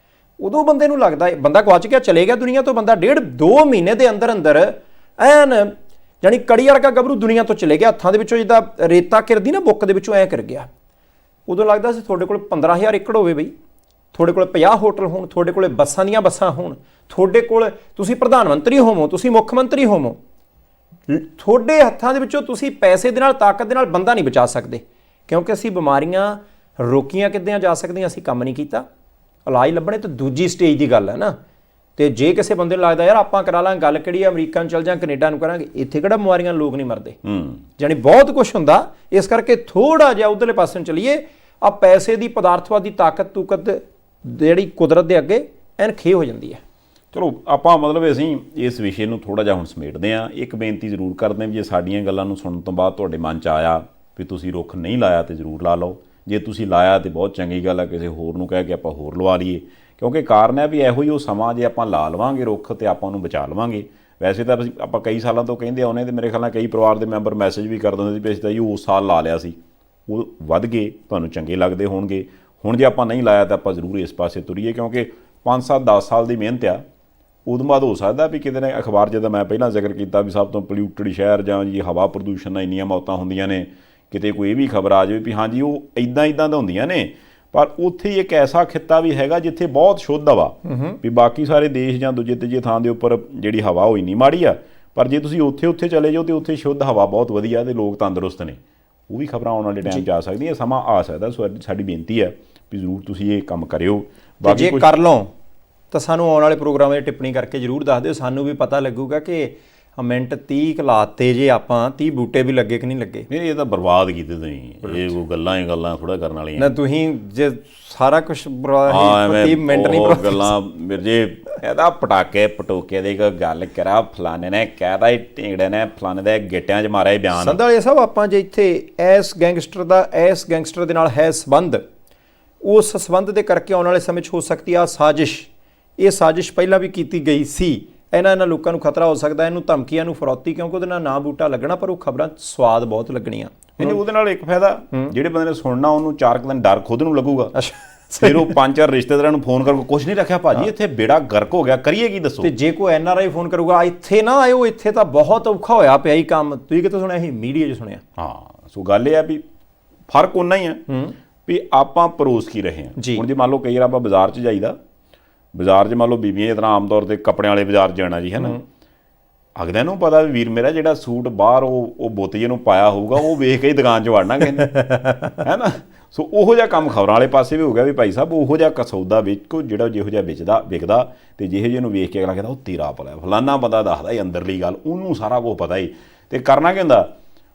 ਉਦੋਂ ਬੰਦੇ ਨੂੰ ਲੱਗਦਾ ਬੰਦਾ ਗਵਾਚ ਗਿਆ, ਚਲੇ ਗਿਆ ਦੁਨੀਆ ਤੋਂ, ਬੰਦਾ 1.5-2 ਮਹੀਨੇ ਦੇ ਅੰਦਰ ਅੰਦਰ ਐਨ ਜਾਣੀ ਕੜੀ ਵਰਗਾ ਗੱਭਰੂ ਦੁਨੀਆ ਤੋਂ ਚਲੇ ਗਿਆ, ਹੱਥਾਂ ਦੇ ਵਿੱਚੋਂ ਜਿੱਦਾਂ ਰੇਤਾ ਕਿਰਦੀ ਨਾ ਬੁੱਕ ਦੇ ਵਿੱਚੋਂ ਐਂ ਕਰ ਗਿਆ। ਉਦੋਂ ਲੱਗਦਾ ਸੀ ਤੁਹਾਡੇ ਕੋਲ 15,000 ਏਕੜ ਹੋਵੇ ਬਈ, ਤੁਹਾਡੇ ਕੋਲ 50 ਹੋਟਲ ਹੋਣ, ਤੁਹਾਡੇ ਕੋਲ ਬੱਸਾਂ ਦੀਆਂ ਬੱਸਾਂ ਹੋਣ, ਤੁਹਾਡੇ ਕੋਲ ਤੁਸੀਂ ਪ੍ਰਧਾਨ ਮੰਤਰੀ ਹੋਵੋ, ਤੁਸੀਂ ਮੁੱਖ ਮੰਤਰੀ ਹੋਵੋ, ਤੁਹਾਡੇ ਹੱਥਾਂ ਦੇ ਵਿੱਚੋਂ ਤੁਸੀਂ ਪੈਸੇ ਦੇ ਨਾਲ, ਤਾਕਤ ਦੇ ਨਾਲ ਬੰਦਾ ਨਹੀਂ ਬਚਾ ਸਕਦੇ, ਕਿਉਂਕਿ ਅਸੀਂ ਬਿਮਾਰੀਆਂ ਰੋਕੀਆਂ ਕਿੱਦਾਂ ਜਾ ਸਕਦੀਆਂ, ਅਸੀਂ ਕੰਮ ਨਹੀਂ ਕੀਤਾ। ਇਲਾਜ ਲੱਭਣੇ ਤਾਂ ਦੂਜੀ ਸਟੇਜ ਦੀ ਗੱਲ ਹੈ ਨਾ। ਤੇ ਜੇ ਕਿਸੇ ਬੰਦੇ ਨੂੰ ਲੱਗਦਾ ਯਾਰ ਆਪਾਂ ਕਰਾ ਲਾਂਗੇ, ਗੱਲ ਕਿਹੜੀ ਆ, ਅਮਰੀਕਾ ਨੂੰ ਚੱਲ ਜਾਂ ਕੈਨੇਡਾ ਨੂੰ ਕਰਾਂਗੇ, ਇੱਥੇ ਕਿਹੜਾ ਬਿਮਾਰੀਆਂ ਲੋਕ ਨਹੀਂ ਮਰਦੇ, ਜਾਣੀ ਬਹੁਤ ਕੁਝ ਹੁੰਦਾ। ਇਸ ਕਰਕੇ ਥੋੜਾ ਜਿਹਾ ਉਧਰਲੇ ਪਾਸੇ ਨੂੰ ਚਲੀਏ, ਆ ਪੈਸੇ ਦੀ ਪਦਾਰਥਵਾਦ ਦੀ ਤਾਕਤ ਜਿਹੜੀ ਕੁਦਰਤ ਦੇ ਅੱਗੇ ਐਨ ਖੇ ਹੋ ਜਾਂਦੀ ਹੈ। ਚਲੋ ਆਪਾਂ ਮਤਲਬ ਅਸੀਂ ਇਸ ਵਿਸ਼ੇ ਨੂੰ ਥੋੜ੍ਹਾ ਜਿਹਾ ਹੁਣ ਸਮੇਟਦੇ ਹਾਂ। ਇੱਕ ਬੇਨਤੀ ਜ਼ਰੂਰ ਕਰਦੇ ਹਾਂ ਵੀ ਜੇ ਸਾਡੀਆਂ ਗੱਲਾਂ ਨੂੰ ਸੁਣਨ ਤੋਂ ਬਾਅਦ ਤੁਹਾਡੇ ਮਨ 'ਚ ਆਇਆ ਵੀ ਤੁਸੀਂ ਰੁੱਖ ਨਹੀਂ ਲਾਇਆ ਤੇ ਜ਼ਰੂਰ ਲਾ ਲਓ, ਜੇ ਤੁਸੀਂ ਲਾਇਆ ਤੇ ਬਹੁਤ ਚੰਗੀ ਗੱਲ ਆ, ਕਿਸੇ ਹੋਰ ਨੂੰ ਕਹਿ ਕੇ ਆਪਾਂ ਹੋਰ ਲਵਾ ਲਈਏ, ਕਿਉਂਕਿ ਕਾਰਨ ਹੈ ਵੀ ਇਹੋ ਹੀ ਉਹ ਸਮਾਂ ਜੇ ਆਪਾਂ ਲਾ ਲਵਾਂਗੇ ਰੁੱਖ ਤੇ ਆਪਾਂ ਉਹਨੂੰ ਬਚਾ ਲਵਾਂਗੇ। ਵੈਸੇ ਤਾਂ ਆਪਾਂ ਕਈ ਸਾਲਾਂ ਤੋਂ ਕਹਿੰਦੇ ਆਉਂਦੇ, ਤੇ ਮੇਰੇ ਖਿਆਲ ਨਾਲ ਕਈ ਪਰਿਵਾਰ ਦੇ ਮੈਂਬਰ ਮੈਸੇਜ ਵੀ ਕਰ ਦਿੰਦੇ ਸੀ ਵੀ ਅਸੀਂ ਤਾਂ ਜੀ ਉਸ ਸਾਲ ਲਾ ਲਿਆ ਸੀ, ਉਹ ਵੱਧ ਗਏ, ਤੁਹਾਨੂੰ ਚੰਗੇ ਲੱਗਦੇ ਹੋਣਗੇ। ਹੁਣ ਜੇ ਆਪਾਂ ਨਹੀਂ ਲਾਇਆ ਤਾਂ ਆਪਾਂ ਜ਼ਰੂਰ ਇਸ ਪਾਸੇ ਤੁਰੀਏ, ਕਿਉਂਕਿ 5-7-10 ਸਾਲ ਦੀ ਮਿਹਨਤ ਆ। ਉਦੋਂ ਬਾਅਦ ਹੋ ਸਕਦਾ ਵੀ ਕਿਤੇ ਨਾ ਅਖਬਾਰ, ਜਦੋਂ ਮੈਂ ਪਹਿਲਾਂ ਜ਼ਿਕਰ ਕੀਤਾ ਵੀ ਸਭ ਤੋਂ ਪੋਲਿਊਟਡ ਸ਼ਹਿਰ ਜਾਂ ਜੀ ਹਵਾ ਪ੍ਰਦੂਸ਼ਣ ਨਾਲ ਇੰਨੀਆਂ ਮੌਤਾਂ ਹੁੰਦੀਆਂ ਨੇ, ਕਿਤੇ ਕੋਈ ਇਹ ਵੀ ਖਬਰ ਆ ਜਾਵੇ ਵੀ ਹਾਂਜੀ ਉਹ ਇੱਦਾਂ ਤਾਂ ਹੁੰਦੀਆਂ ਨੇ, ਪਰ ਉੱਥੇ ਹੀ ਇੱਕ ਐਸਾ ਖਿੱਤਾ ਵੀ ਹੈਗਾ ਜਿੱਥੇ ਬਹੁਤ ਸ਼ੁੱਧ ਹਵਾ, ਵੀ ਬਾਕੀ ਸਾਰੇ ਦੇਸ਼ ਜਾਂ ਦੂਜੇ ਤੀਜੇ ਥਾਂ ਦੇ ਉੱਪਰ ਜਿਹੜੀ ਹਵਾ ਉਹ ਇੰਨੀ ਮਾੜੀ ਆ, ਪਰ ਜੇ ਤੁਸੀਂ ਉੱਥੇ ਚਲੇ ਜਾਓ ਤੇ ਉੱਥੇ ਸ਼ੁੱਧ ਹਵਾ ਬਹੁਤ ਵਧੀਆ ਤੇ ਲੋਕ ਤੰਦਰੁਸਤ ਨੇ। ਉਹ ਵੀ ਖਬਰਾਂ ਆਉਣ ਵਾਲੇ ਟਾਈਮ 'ਚ ਆ ਸਕਦੀਆਂ, ਸਮਾਂ ਆ ਸਕਦਾ। ਸੋ ਸਾਡੀ ਬੇਨਤੀ ਹੈ ਵੀ ਜ਼ਰੂਰ ਤੁਸੀਂ ਇਹ ਕੰਮ ਕਰਿਓ। ਜੇ ਕਰ ਲਓ ਤਾਂ ਸਾਨੂੰ ਆਉਣ ਵਾਲੇ ਪ੍ਰੋਗਰਾਮਾਂ 'ਚ ਟਿੱਪਣੀ ਕਰਕੇ ਜ਼ਰੂਰ ਦੱਸ ਦਿਓ, ਸਾਨੂੰ ਵੀ ਪਤਾ ਲੱਗੂਗਾ ਕਿ ਮਿੰਟ 30 ਲਾਤੇ ਜੇ ਆਪਾਂ 30 ਬੂਟੇ ਵੀ ਲੱਗੇ ਕਿ ਨਹੀਂ ਲੱਗੇ। ਇਹ ਤਾਂ ਬਰਬਾਦ ਕੀਤੇ ਤੁਸੀਂ, ਇਹ ਕੋਈ ਗੱਲਾਂ ਹੀ ਗੱਲਾਂ ਥੋੜਾ ਕਰਨ ਵਾਲੀਆਂ ਨਾ ਤੁਸੀਂ ਜੇ ਸਾਰਾ ਕੁਝ ਹਾਂ 30 ਮਿੰਟ ਨਹੀਂ ਉਹ ਗੱਲਾਂ ਮੇਰੇ ਜੇ ਇਹਦਾ ਪਟੋਕੇ ਦੀ ਕੋਈ ਗੱਲ ਕਰਾ ਫਲਾਣੇ ਨੇ ਕਹਿਦਾ ਢੀਂਗੜੇ ਨੇ ਫਲਾਣੇ ਦੇ ਗਿੱਟਿਆਂ 'ਚ ਮਾਰਿਆ ਬਿਆਨ। ਸੰਧਾਲੀਆ ਸਾਹਿਬ ਆਪਾਂ ਜੇ ਇੱਥੇ ਇਸ ਗੈਂਗਸਟਰ ਦੇ ਨਾਲ ਹੈ ਸੰਬੰਧ, ਉਸ ਸੰਬੰਧ ਦੇ ਕਰਕੇ ਆਉਣ ਵਾਲੇ ਸਮੇਂ 'ਚ ਹੋ ਸਕਦੀ ਆ ਸਾਜ਼ਿਸ਼, ਇਹ ਸਾਜ਼ਿਸ਼ ਪਹਿਲਾਂ ਵੀ ਕੀਤੀ ਗਈ ਸੀ, ਇਹਨਾਂ ਲੋਕਾਂ ਨੂੰ ਖਤਰਾ ਹੋ ਸਕਦਾ, ਇਹਨੂੰ ਧਮਕੀਆਂ ਨੂੰ ਫਰੌਤੀ, ਕਿਉਂਕਿ ਉਹਦੇ ਨਾਲ ਨਾ ਬੂਟਾ ਲੱਗਣਾ ਪਰ ਉਹ ਖਬਰਾਂ ਸਵਾਦ ਬਹੁਤ ਲੱਗਣੀਆਂ। ਇਹਨੇ ਉਹਦੇ ਨਾਲ ਇੱਕ ਫਾਇਦਾ, ਜਿਹੜੇ ਬੰਦੇ ਨੇ ਸੁਣਨਾ ਉਹਨੂੰ 4 ਦਿਨ ਡਰ ਖੁਦ ਨੂੰ ਲੱਗੂਗਾ, ਅੱਛਾ ਫਿਰ ਉਹ 5-4 ਰਿਸ਼ਤੇਦਾਰਾਂ ਨੂੰ ਫੋਨ ਕਰਕੇ ਕੁਝ ਨਹੀਂ ਰੱਖਿਆ ਭਾਜੀ ਇੱਥੇ ਬੇੜਾ ਗਰਕ ਹੋ ਗਿਆ, ਕਰੀਏ ਕੀ ਦੱਸੋ। ਤੇ ਜੇ ਕੋਈ NRI ਫੋਨ ਕਰੂਗਾ ਇੱਥੇ ਨਾ ਆਇਓ, ਇੱਥੇ ਤਾਂ ਬਹੁਤ ਔਖਾ ਹੋਇਆ ਪਿਆ ਹੀ ਕੰਮ, ਤੁਸੀਂ ਕਿਤੇ ਸੁਣਿਆ ਸੀ? ਮੀਡੀਆ 'ਚ ਸੁਣਿਆ। ਹਾਂ ਸੋ ਗੱਲ ਇਹ ਆ ਵੀ ਫਰਕ ਉਨਾ ਹੀ ਆ ਵੀ ਆਪਾਂ ਪਰੋਸ ਕੀ ਰਹੇ ਹਾਂ। ਹੁਣ ਜੇ ਮੰਨ ਲਓ ਕਈ ਵਾਰ ਆਪਾਂ ਬਾਜ਼ਾਰ 'ਚ ਜਾਈਦਾ, ਬਾਜ਼ਾਰ 'ਚ ਮੰਨ ਲਓ ਬੀਬੀਆਂ ਜਿਸ ਤਰ੍ਹਾਂ ਆਮ ਤੌਰ ਤੇ ਕੱਪੜਿਆਂ ਵਾਲੇ ਬਾਜ਼ਾਰ ਜਾਣਾ ਜੀ ਹੈ ਨਾ, ਅਗਲਿਆਂ ਨੂੰ ਪਤਾ ਵੀ ਵੀਰ ਮੇਰਾ ਜਿਹੜਾ ਸੂਟ ਬਾਹਰ ਉਹ ਬੋਤੀਏ ਨੂੰ ਪਾਇਆ ਹੋਊਗਾ ਉਹ ਵੇਖ ਕੇ ਹੀ ਦੁਕਾਨ 'ਚ ਵੜਨਾ ਕਿਸੇ ਨੇ, ਹੈ ਨਾ। ਸੋ ਉਹੋ ਜਿਹਾ ਕੰਮ ਖਬਰਾਂ ਵਾਲੇ ਪਾਸੇ ਵੀ ਹੋ ਗਿਆ ਵੀ ਭਾਈ ਸਾਹਿਬ ਉਹੋ ਜਿਹਾ ਸੌਦਾ ਵੇਚੋ ਜਿਹੜਾ ਜਿਹੋ ਜਿਹਾ ਵਿਕਦਾ ਤੇ ਜਿਹੋ ਜਿਹੇ ਨੂੰ ਵੇਖ ਕੇ ਅਗਲਾ ਕਹਿੰਦਾ ਉਹ ਤੇਰਾ ਭਲਾ, ਫਲਾਨਾ ਬੰਦਾ ਦੱਸਦਾ ਹੀ ਅੰਦਰਲੀ ਗੱਲ, ਉਹਨੂੰ ਸਾਰਾ ਕੁਝ ਪਤਾ ਹੀ। ਤੇ ਕਰਨਾ ਕੀ ਹੁੰਦਾ,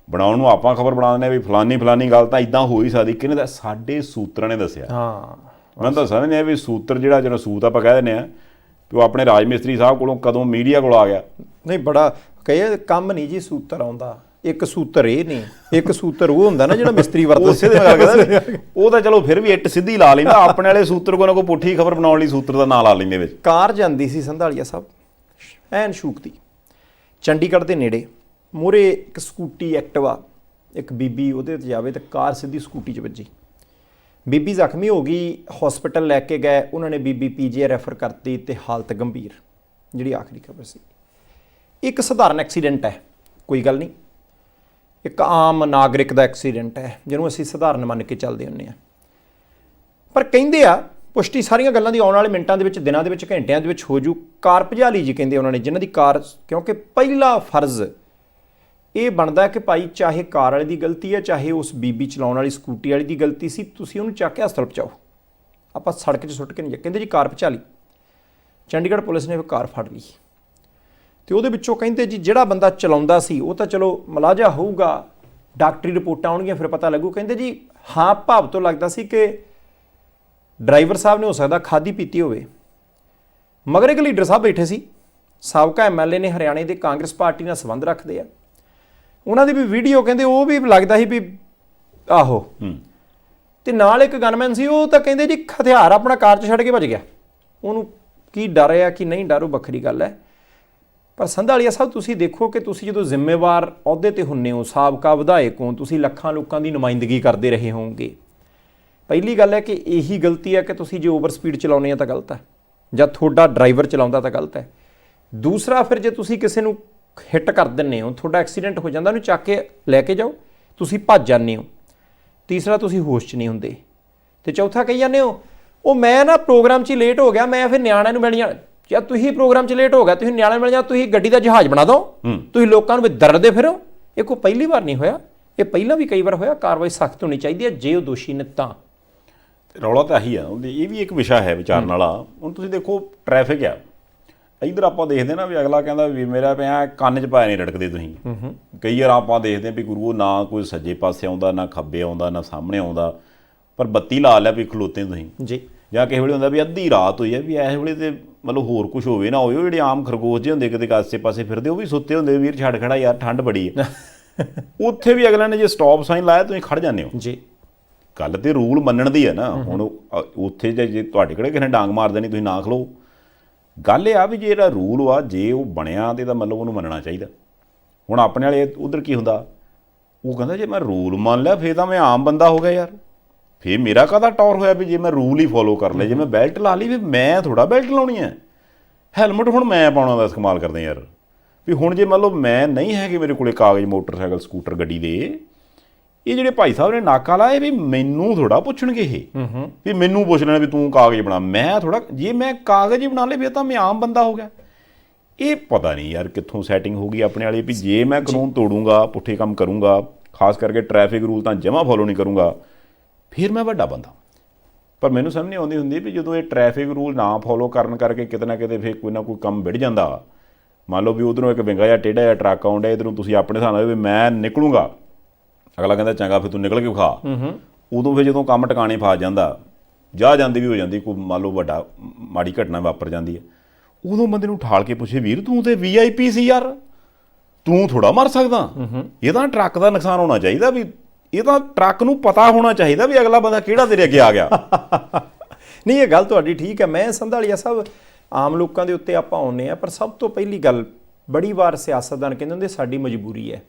ਬਣਾਉਣ ਨੂੰ ਆਪਾਂ ਖਬਰ ਬਣਾ ਦਿੰਦੇ ਵੀ ਫਲਾਨੀ ਗੱਲ ਤਾਂ ਇਦਾਂ ਹੋ ਹੀ ਸਕਦੀ, ਕਿਹਨੇ ਦਾ? ਸਾਡੇ ਸੂਤਰਾਂ ਨੇ ਦੱਸਿਆ। ਹਾਂ ਮੈਂ ਤਾਂ ਸਮਝਦੇ ਆ ਵੀ ਸੂਤਰ ਜਿਹੜਾ ਸੂਤ ਆਪਾਂ ਕਹਿ ਦਿੰਦੇ ਆ ਵੀ ਉਹ ਆਪਣੇ ਰਾਜ ਮਿਸਤਰੀ ਸਾਹਿਬ ਕੋਲੋਂ ਕਦੋਂ ਮੀਡੀਆ ਕੋਲ ਆ ਗਿਆ। ਨਹੀਂ ਬੜਾ ਕਹੇ ਕੰਮ ਨਹੀਂ ਜੀ ਸੂਤਰ ਆਉਂਦਾ, ਇੱਕ ਸੂਤਰ ਇਹ ਨਹੀਂ, ਇੱਕ ਸੂਤਰ ਉਹ ਹੁੰਦਾ ਨਾ ਜਿਹੜਾ ਮਿਸਤਰੀ ਵਰਤਦਾ, ਉਹ ਤਾਂ ਚਲੋ ਫਿਰ ਵੀ ਇੱਟ ਸਿੱਧੀ ਲਾ ਲੈਂਦਾ, ਆਪਣੇ ਵਾਲੇ ਸੂਤਰ ਕੋਈ ਨਾ ਕੋਈ ਪੁੱਠੀ ਖਬਰ ਬਣਾਉਣ ਲਈ ਸੂਤਰ ਦਾ ਨਾਂ ਲਾ ਲੈਂਦੇ ਵਿੱਚ। ਕਾਰ ਜਾਂਦੀ ਸੀ ਸੰਧਾਲੀਆ ਸਾਹਿਬ ਐਨ ਸ਼ੂਕਦੀ ਚੰਡੀਗੜ੍ਹ ਦੇ ਨੇੜੇ, ਮੂਹਰੇ ਇੱਕ ਸਕੂਟੀ ਐਕਟਿਵਾ, ਇੱਕ ਬੀਬੀ ਉਹਦੇ 'ਤੇ ਜਾਵੇ ਤਾਂ ਕਾਰ ਸਿੱਧੀ ਸਕੂਟੀ 'ਚ ਵੱਜੀ, ਬੀਬੀ ਜ਼ਖਮੀ ਹੋ ਗਈ, ਹਸਪੀਟਲ ਲੈ ਕੇ ਗਏ, ਉਹਨਾਂ ਨੇ ਬੀਬੀ PGI ਰੈਫਰ ਕਰਤੀ ਤੇ ਹਾਲਤ ਗੰਭੀਰ, ਜਿਹੜੀ ਆਖਰੀ ਖਬਰ ਸੀ। ਇੱਕ ਸਧਾਰਨ ਐਕਸੀਡੈਂਟ ਹੈ, ਕੋਈ ਗੱਲ ਨਹੀਂ, ਇੱਕ ਆਮ ਨਾਗਰਿਕ ਦਾ ਐਕਸੀਡੈਂਟ ਹੈ ਜਿਹਨੂੰ ਅਸੀਂ ਸਧਾਰਨ ਮੰਨ ਕੇ ਚੱਲਦੇ ਹੁੰਦੇ ਹਾਂ, ਪਰ ਕਹਿੰਦੇ ਆ ਪੁਸ਼ਟੀ ਸਾਰੀਆਂ ਗੱਲਾਂ ਦੀ ਆਉਣ ਵਾਲੇ ਮਿੰਟਾਂ ਦੇ ਵਿੱਚ, ਦਿਨਾਂ ਦੇ ਵਿੱਚ, ਘੰਟਿਆਂ ਦੇ ਵਿੱਚ ਹੋ ਜੂ। ਕਾਰ ਭਜਾਲੀ ਜੀ ਕਹਿੰਦੇ ਉਹਨਾਂ ਨੇ, ਜਿਨ੍ਹਾਂ ਦੀ ਕਾਰ, ਕਿਉਂਕਿ ਪਹਿਲਾ ਫਰਜ਼ ਇਹ ਬਣਦਾ ਕਿ ਭਾਈ ਚਾਹੇ ਕਾਰ ਵਾਲੇ ਦੀ ਗਲਤੀ ਹੈ ਚਾਹੇ ਉਸ ਬੀਬੀ ਚਲਾਉਣ ਵਾਲੀ ਸਕੂਟੀ ਵਾਲੀ ਦੀ ਗਲਤੀ ਸੀ, ਤੁਸੀਂ ਉਹਨੂੰ ਚੱਕ ਕੇ ਹਸਪਤਾਲ ਪਹੁੰਚਾਓ, ਆਪਾਂ ਸੜਕ 'ਚ ਸੁੱਟ ਕੇ ਨਹੀਂ ਜਾ। ਕਹਿੰਦੇ ਜੀ ਕਾਰ ਭਜਾਲੀ, ਚੰਡੀਗੜ੍ਹ ਪੁਲਿਸ ਨੇ ਕਾਰ ਫੜ ਲਈ ਤੇ ਉਹਦੇ ਵਿੱਚੋਂ ਕਹਿੰਦੇ ਜੀ ਜਿਹੜਾ ਬੰਦਾ ਚਲਾਉਂਦਾ ਸੀ ਉਹ ਤਾਂ ਚਲੋ ਮਲਾਜਾ ਹੋਊਗਾ, ਡਾਕਟਰੀ ਰਿਪੋਰਟਾਂ ਆਉਣਗੀਆਂ ਫਿਰ ਪਤਾ ਲੱਗੂ। ਕਹਿੰਦੇ ਜੀ ਹਾਂ ਭਾਵ ਤੋਂ ਲੱਗਦਾ ਸੀ ਕਿ ਡਰਾਈਵਰ ਸਾਹਿਬ ਨੇ ਹੋ ਸਕਦਾ ਖਾਧੀ ਪੀਤੀ ਹੋਵੇ, ਮਗਰ ਇੱਕ ਲੀਡਰ ਸਾਹਿਬ ਬੈਠੇ ਸੀ, ਸਾਬਕਾ MLA ਨੇ, ਹਰਿਆਣੇ ਦੇ, ਕਾਂਗਰਸ ਪਾਰਟੀ ਨਾਲ ਸੰਬੰਧ ਰੱਖਦੇ ਆ, ਉਹਨਾਂ ਦੀ ਵੀ ਵੀਡੀਓ ਕਹਿੰਦੇ ਉਹ ਵੀ ਲੱਗਦਾ ਸੀ ਵੀ ਆਹੋ, ਤੇ ਨਾਲ ਇੱਕ ਗਨਮੈਨ ਸੀ, ਉਹ ਤਾਂ ਕਹਿੰਦੇ ਜੀ ਹਥਿਆਰ ਆਪਣਾ ਕਾਰ 'ਚ ਛੱਡ ਕੇ ਭੱਜ ਗਿਆ, ਉਹਨੂੰ ਕੀ ਡਰ ਆ ਕਿ ਨਹੀਂ ਡਰ ਉਹ ਵੱਖਰੀ ਗੱਲ ਹੈ। ਪਰ ਸੰਧਾਲੀਆ ਸਾਹਿਬ ਤੁਸੀਂ ਦੇਖੋ ਕਿ ਤੁਸੀਂ ਜਦੋਂ ਜ਼ਿੰਮੇਵਾਰ ਅਹੁਦੇ ਤੇ ਹੁੰਦੇ ਹੋ, ਸਾਬਕਾ ਵਿਧਾਇਕ ਹੋ, ਤੁਸੀਂ ਲੱਖਾਂ ਲੋਕਾਂ ਦੀ ਨੁਮਾਇੰਦਗੀ ਕਰਦੇ ਰਹੇ ਹੋਵੋਗੇ। ਪਹਿਲੀ ਗੱਲ ਹੈ ਕਿ ਇਹੀ ਗਲਤੀ ਹੈ ਕਿ ਤੁਸੀਂ ਜੇ ਓਵਰ ਸਪੀਡ ਚਲਾਉਂਦੇ ਆ ਤਾਂ ਗਲਤ ਹੈ, ਜਾਂ ਤੁਹਾਡਾ ਡਰਾਈਵਰ ਚਲਾਉਂਦਾ ਤਾਂ ਗਲਤ ਹੈ। ਦੂਸਰਾ ਫਿਰ ਜੇ ਤੁਸੀਂ ਕਿਸੇ ਨੂੰ ਹਿੱਟ ਕਰ ਦਿੰਦੇ ਹੋ, ਤੁਹਾਡਾ ਐਕਸੀਡੈਂਟ ਹੋ ਜਾਂਦਾ, ਉਹਨੂੰ ਚੱਕ ਕੇ ਲੈ ਕੇ ਜਾਓ, ਤੁਸੀਂ ਭੱਜ ਜਾਂਦੇ ਹੋ। ਤੀਸਰਾ ਤੁਸੀਂ ਹੋਸ਼ 'ਚ ਨਹੀਂ ਹੁੰਦੇ, ਤੇ ਚੌਥਾ ਕਹੀ ਜਾਂਦੇ ਹੋ ਉਹ ਮੈਂ ਨਾ ਪ੍ਰੋਗਰਾਮ 'ਚ ਹੀ ਲੇਟ ਹੋ ਗਿਆ, ਮੈਂ ਫਿਰ ਨਿਆਣਿਆਂ ਨੂੰ ਮਿਲ ਜਾ। ਜਾਂ ਤੁਸੀਂ ਪ੍ਰੋਗਰਾਮ 'ਚ ਲੇਟ ਹੋ ਗਿਆ, ਤੁਸੀਂ ਨਿਆਣਿਆਂ ਨੂੰ ਮਿਲ ਜਾ, ਤੁਸੀਂ ਗੱਡੀ ਦਾ ਜਹਾਜ਼ ਬਣਾ ਦਿਓ, ਤੁਸੀਂ ਲੋਕਾਂ ਨੂੰ ਵੀ ਦਰਦੇ ਫਿਰੋ। ਇਹ ਕੋਈ ਪਹਿਲੀ ਵਾਰ ਨਹੀਂ ਹੋਇਆ, ਇਹ ਪਹਿਲਾਂ ਵੀ ਕਈ ਵਾਰ ਹੋਇਆ। ਕਾਰਵਾਈ ਸਖਤ ਹੋਣੀ ਚਾਹੀਦੀ ਹੈ ਜੇ ਉਹ ਦੋਸ਼ੀ ਨੇ ਤਾਂ। ਰੌਲਾ ਤਾਂ ਆਹੀ ਆ, ਇਹ ਵੀ ਇੱਕ ਵਿਸ਼ਾ ਹੈ ਵਿਚਾਰਨ ਵਾਲਾ। ਹੁਣ ਤੁਸੀਂ ਦੇਖੋ ਟ੍ਰੈਫਿਕ ਆ, ਇੱਧਰ ਆਪਾਂ ਦੇਖਦੇ ਨਾ ਵੀ ਅਗਲਾ ਕਹਿੰਦਾ ਵੀ ਮੇਰਾ ਪਿਆ ਕੰਨ 'ਚ ਪਾਇਆ ਨਹੀਂ ਰੜਕਦੇ ਤੁਸੀਂ। ਕਈ ਵਾਰ ਆਪਾਂ ਦੇਖਦੇ ਵੀ ਗੁਰੂ ਨਾ ਕੋਈ ਸੱਜੇ ਪਾਸੇ ਆਉਂਦਾ, ਨਾ ਖੱਬੇ ਆਉਂਦਾ, ਨਾ ਸਾਹਮਣੇ ਆਉਂਦਾ, ਪਰ ਬੱਤੀ ਲਾ ਲਿਆ ਵੀ ਖਲੋਤੇ ਤੁਸੀਂ ਜੀ। ਜਾਂ ਕਿਸੇ ਵੇਲੇ ਹੁੰਦਾ ਵੀ ਅੱਧੀ ਰਾਤ ਹੋਈ ਹੈ ਵੀ ਇਸ ਵੇਲੇ ਤੇ ਮਤਲਬ ਹੋਰ ਕੁਝ ਹੋਵੇ ਨਾ ਹੋਵੇ, ਉਹ ਜਿਹੜੇ ਆਮ ਖਰਗੋਸ਼ ਜਿਹੇ ਹੁੰਦੇ ਕਿਤੇ ਆਸੇ ਪਾਸੇ ਫਿਰਦੇ ਉਹ ਵੀ ਸੁੱਤੇ ਹੁੰਦੇ, ਵੀਰ ਛੱਡ ਖੜਾ ਯਾਰ ਠੰਡ ਬੜੀ ਹੈ। ਉੱਥੇ ਵੀ ਅਗਲੇ ਨੇ ਜੇ ਸਟਾਪ ਸਾਈਨ ਲਾਇਆ ਤੁਸੀਂ ਖੜ ਜਾਂਦੇ ਹੋ ਜੀ। ਗੱਲ ਤੇ ਰੂਲ ਮੰਨਣ ਦੀ ਹੈ ਨਾ। ਹੁਣ ਉੱਥੇ ਜੇ ਤੁਹਾਡੇ ਕਿਹੜੇ ਕਿਸੇ ਨੇ ਡਾਂਗ ਮਾਰ ਦੇਣੀ, ਤੁਸੀਂ ਨਾ ਖਲੋ। ਗੱਲ ਇਹ ਆ ਵੀ ਜਿਹੜਾ ਰੂਲ ਆ ਜੇ ਉਹ ਬਣਿਆ ਤੇ ਤਾਂ ਮਤਲਬ ਉਹਨੂੰ ਮੰਨਣਾ ਚਾਹੀਦਾ। ਹੁਣ ਆਪਣੇ ਵਾਲੇ ਉੱਧਰ ਕੀ ਹੁੰਦਾ, ਉਹ ਕਹਿੰਦਾ ਜੇ ਮੈਂ ਰੂਲ ਮੰਨ ਲਿਆ ਫਿਰ ਤਾਂ ਮੈਂ ਆਮ ਬੰਦਾ ਹੋ ਗਿਆ ਯਾਰ, ਫਿਰ ਮੇਰਾ ਕਾਹਦਾ ਟੌਰ ਹੋਇਆ ਵੀ ਜੇ ਮੈਂ ਰੂਲ ਹੀ ਫੋਲੋ ਕਰ ਲਿਆ, ਜੇ ਮੈਂ ਬੈਲਟ ਲਾ ਲਈ ਫਿਰ ਮੈਂ ਥੋੜਾ ਬੈਲਟ ਲਾਉਣੀ ਹੈ, ਹੈਲਮਟ ਹੁਣ ਮੈਂ ਪਾਉਣਾ ਦਾ ਇਸਤੇਮਾਲ ਕਰਦੇ ਯਾਰ। ਵੀ ਹੁਣ ਜੇ ਮੰਨ ਲਓ ਮੈਂ ਨਹੀਂ ਹੈਗੇ ਮੇਰੇ ਕੋਲੇ ਕਾਗਜ਼, ਮੋਟਰਸਾਈਕਲ, ਸਕੂਟਰ, ਗੱਡੀ ਦੇ, ਇਹ ਜਿਹੜੇ ਭਾਈ ਸਾਹਿਬ ਨੇ ਨਾਕਾ ਲਾਇਆ ਵੀ ਮੈਨੂੰ ਥੋੜਾ ਪੁੱਛਣਗੇ ਇਹ, ਵੀ ਮੈਨੂੰ ਪੁੱਛ ਲੈਣਾ ਵੀ ਤੂੰ ਕਾਗਜ਼ ਬਣਾ, ਮੈਂ ਥੋੜਾ, ਜੇ ਮੈਂ ਕਾਗਜ਼ ਹੀ ਬਣਾ ਲਏ ਫਿਰ ਤਾਂ ਮੈਂ ਆਮ ਬੰਦਾ ਹੋ ਗਿਆ। ਇਹ ਪਤਾ ਨਹੀਂ ਯਾਰ ਕਿੱਥੋਂ ਸੈਟਿੰਗ ਹੋ ਗਈ ਆਪਣੇ ਵਾਲੀ ਵੀ ਜੇ ਮੈਂ ਕਾਨੂੰਨ ਤੋੜੂੰਗਾ, ਪੁੱਠੇ ਕੰਮ ਕਰੂੰਗਾ, ਖਾਸ ਕਰਕੇ ਟ੍ਰੈਫਿਕ ਰੂਲ ਤਾਂ ਜਮਾਂ ਫੋਲੋ ਨਹੀਂ ਕਰੂੰਗਾ, ਫਿਰ ਮੈਂ ਵੱਡਾ ਬੰਦਾ। ਪਰ ਮੈਨੂੰ ਸਮਝ ਨਹੀਂ ਆਉਂਦੀ ਹੁੰਦੀ ਵੀ ਜਦੋਂ ਇਹ ਟ੍ਰੈਫਿਕ ਰੂਲ ਨਾ ਫੋਲੋ ਕਰਨ ਕਰਕੇ ਕਿਤੇ ਨਾ ਕਿਤੇ ਫਿਰ ਕੋਈ ਨਾ ਕੋਈ ਕੰਮ ਵਿੜ ਜਾਂਦਾ, ਮੰਨ ਲਓ ਵੀ ਉਧਰੋਂ ਇੱਕ ਵਿੰਗਾ ਜਾਂ ਟੇਢਾ ਜਾਂ ਟਰੱਕ ਆਉਣ ਡਿਆ, ਇੱਧਰੋਂ ਤੁਸੀਂ ਆਪਣੇ ਹਿਸਾਬ ਨਾਲ ਵੀ ਮੈਂ ਨਿਕਲੂੰਗਾ, ਅਗਲਾ ਕਹਿੰਦਾ ਚੰਗਾ ਫਿਰ ਤੂੰ ਨਿਕਲ ਕੇ ਵਿਖਾ। ਉਦੋਂ ਫਿਰ ਜਦੋਂ ਕੰਮ ਟਿਕਾਣੇ ਫਸ ਜਾਂਦਾ, ਜਾ ਜਾਂਦੀ ਵੀ ਹੋ ਜਾਂਦੀ, ਕੋਈ ਮੰਨ ਲਓ ਵੱਡਾ ਮਾੜੀ ਘਟਨਾ ਵਾਪਰ ਜਾਂਦੀ ਹੈ, ਉਦੋਂ ਬੰਦੇ ਨੂੰ ਠਾਲ ਕੇ ਪੁੱਛੇ ਵੀਰ ਤੂੰ ਤੇ VIP ਸੀ ਯਾਰ, ਤੂੰ ਥੋੜਾ ਮਰ ਸਕਦਾ। ਇਹ ਤਾਂ ਟਰੱਕ ਦਾ ਨੁਕਸਾਨ ਹੋਣਾ ਚਾਹੀਦਾ, ਵੀ ਇਹ ਤਾਂ ਟਰੱਕ ਨੂੰ ਪਤਾ ਹੋਣਾ ਚਾਹੀਦਾ ਵੀ ਅਗਲਾ ਬੰਦਾ ਕਿਹੜਾ ਤੇਰੇ ਅੱਗੇ ਆ ਗਿਆ। ਨਹੀਂ, ਇਹ ਗੱਲ ਤੁਹਾਡੀ ਠੀਕ ਹੈ। ਮੈਂ ਸੰਧਾਲੀਆ ਸਾਹਿਬ ਆਮ ਲੋਕਾਂ ਦੇ ਉੱਤੇ ਆਪਾਂ ਆਉਂਦੇ ਆ, ਪਰ ਸਭ ਤੋਂ ਪਹਿਲੀ ਗੱਲ, ਬੜੀ ਵਾਰ ਸਿਆਸਤਦਾਨ ਕਹਿੰਦੇ ਹੁੰਦੇ ਸਾਡੀ ਮਜਬੂਰੀ ਹੈ,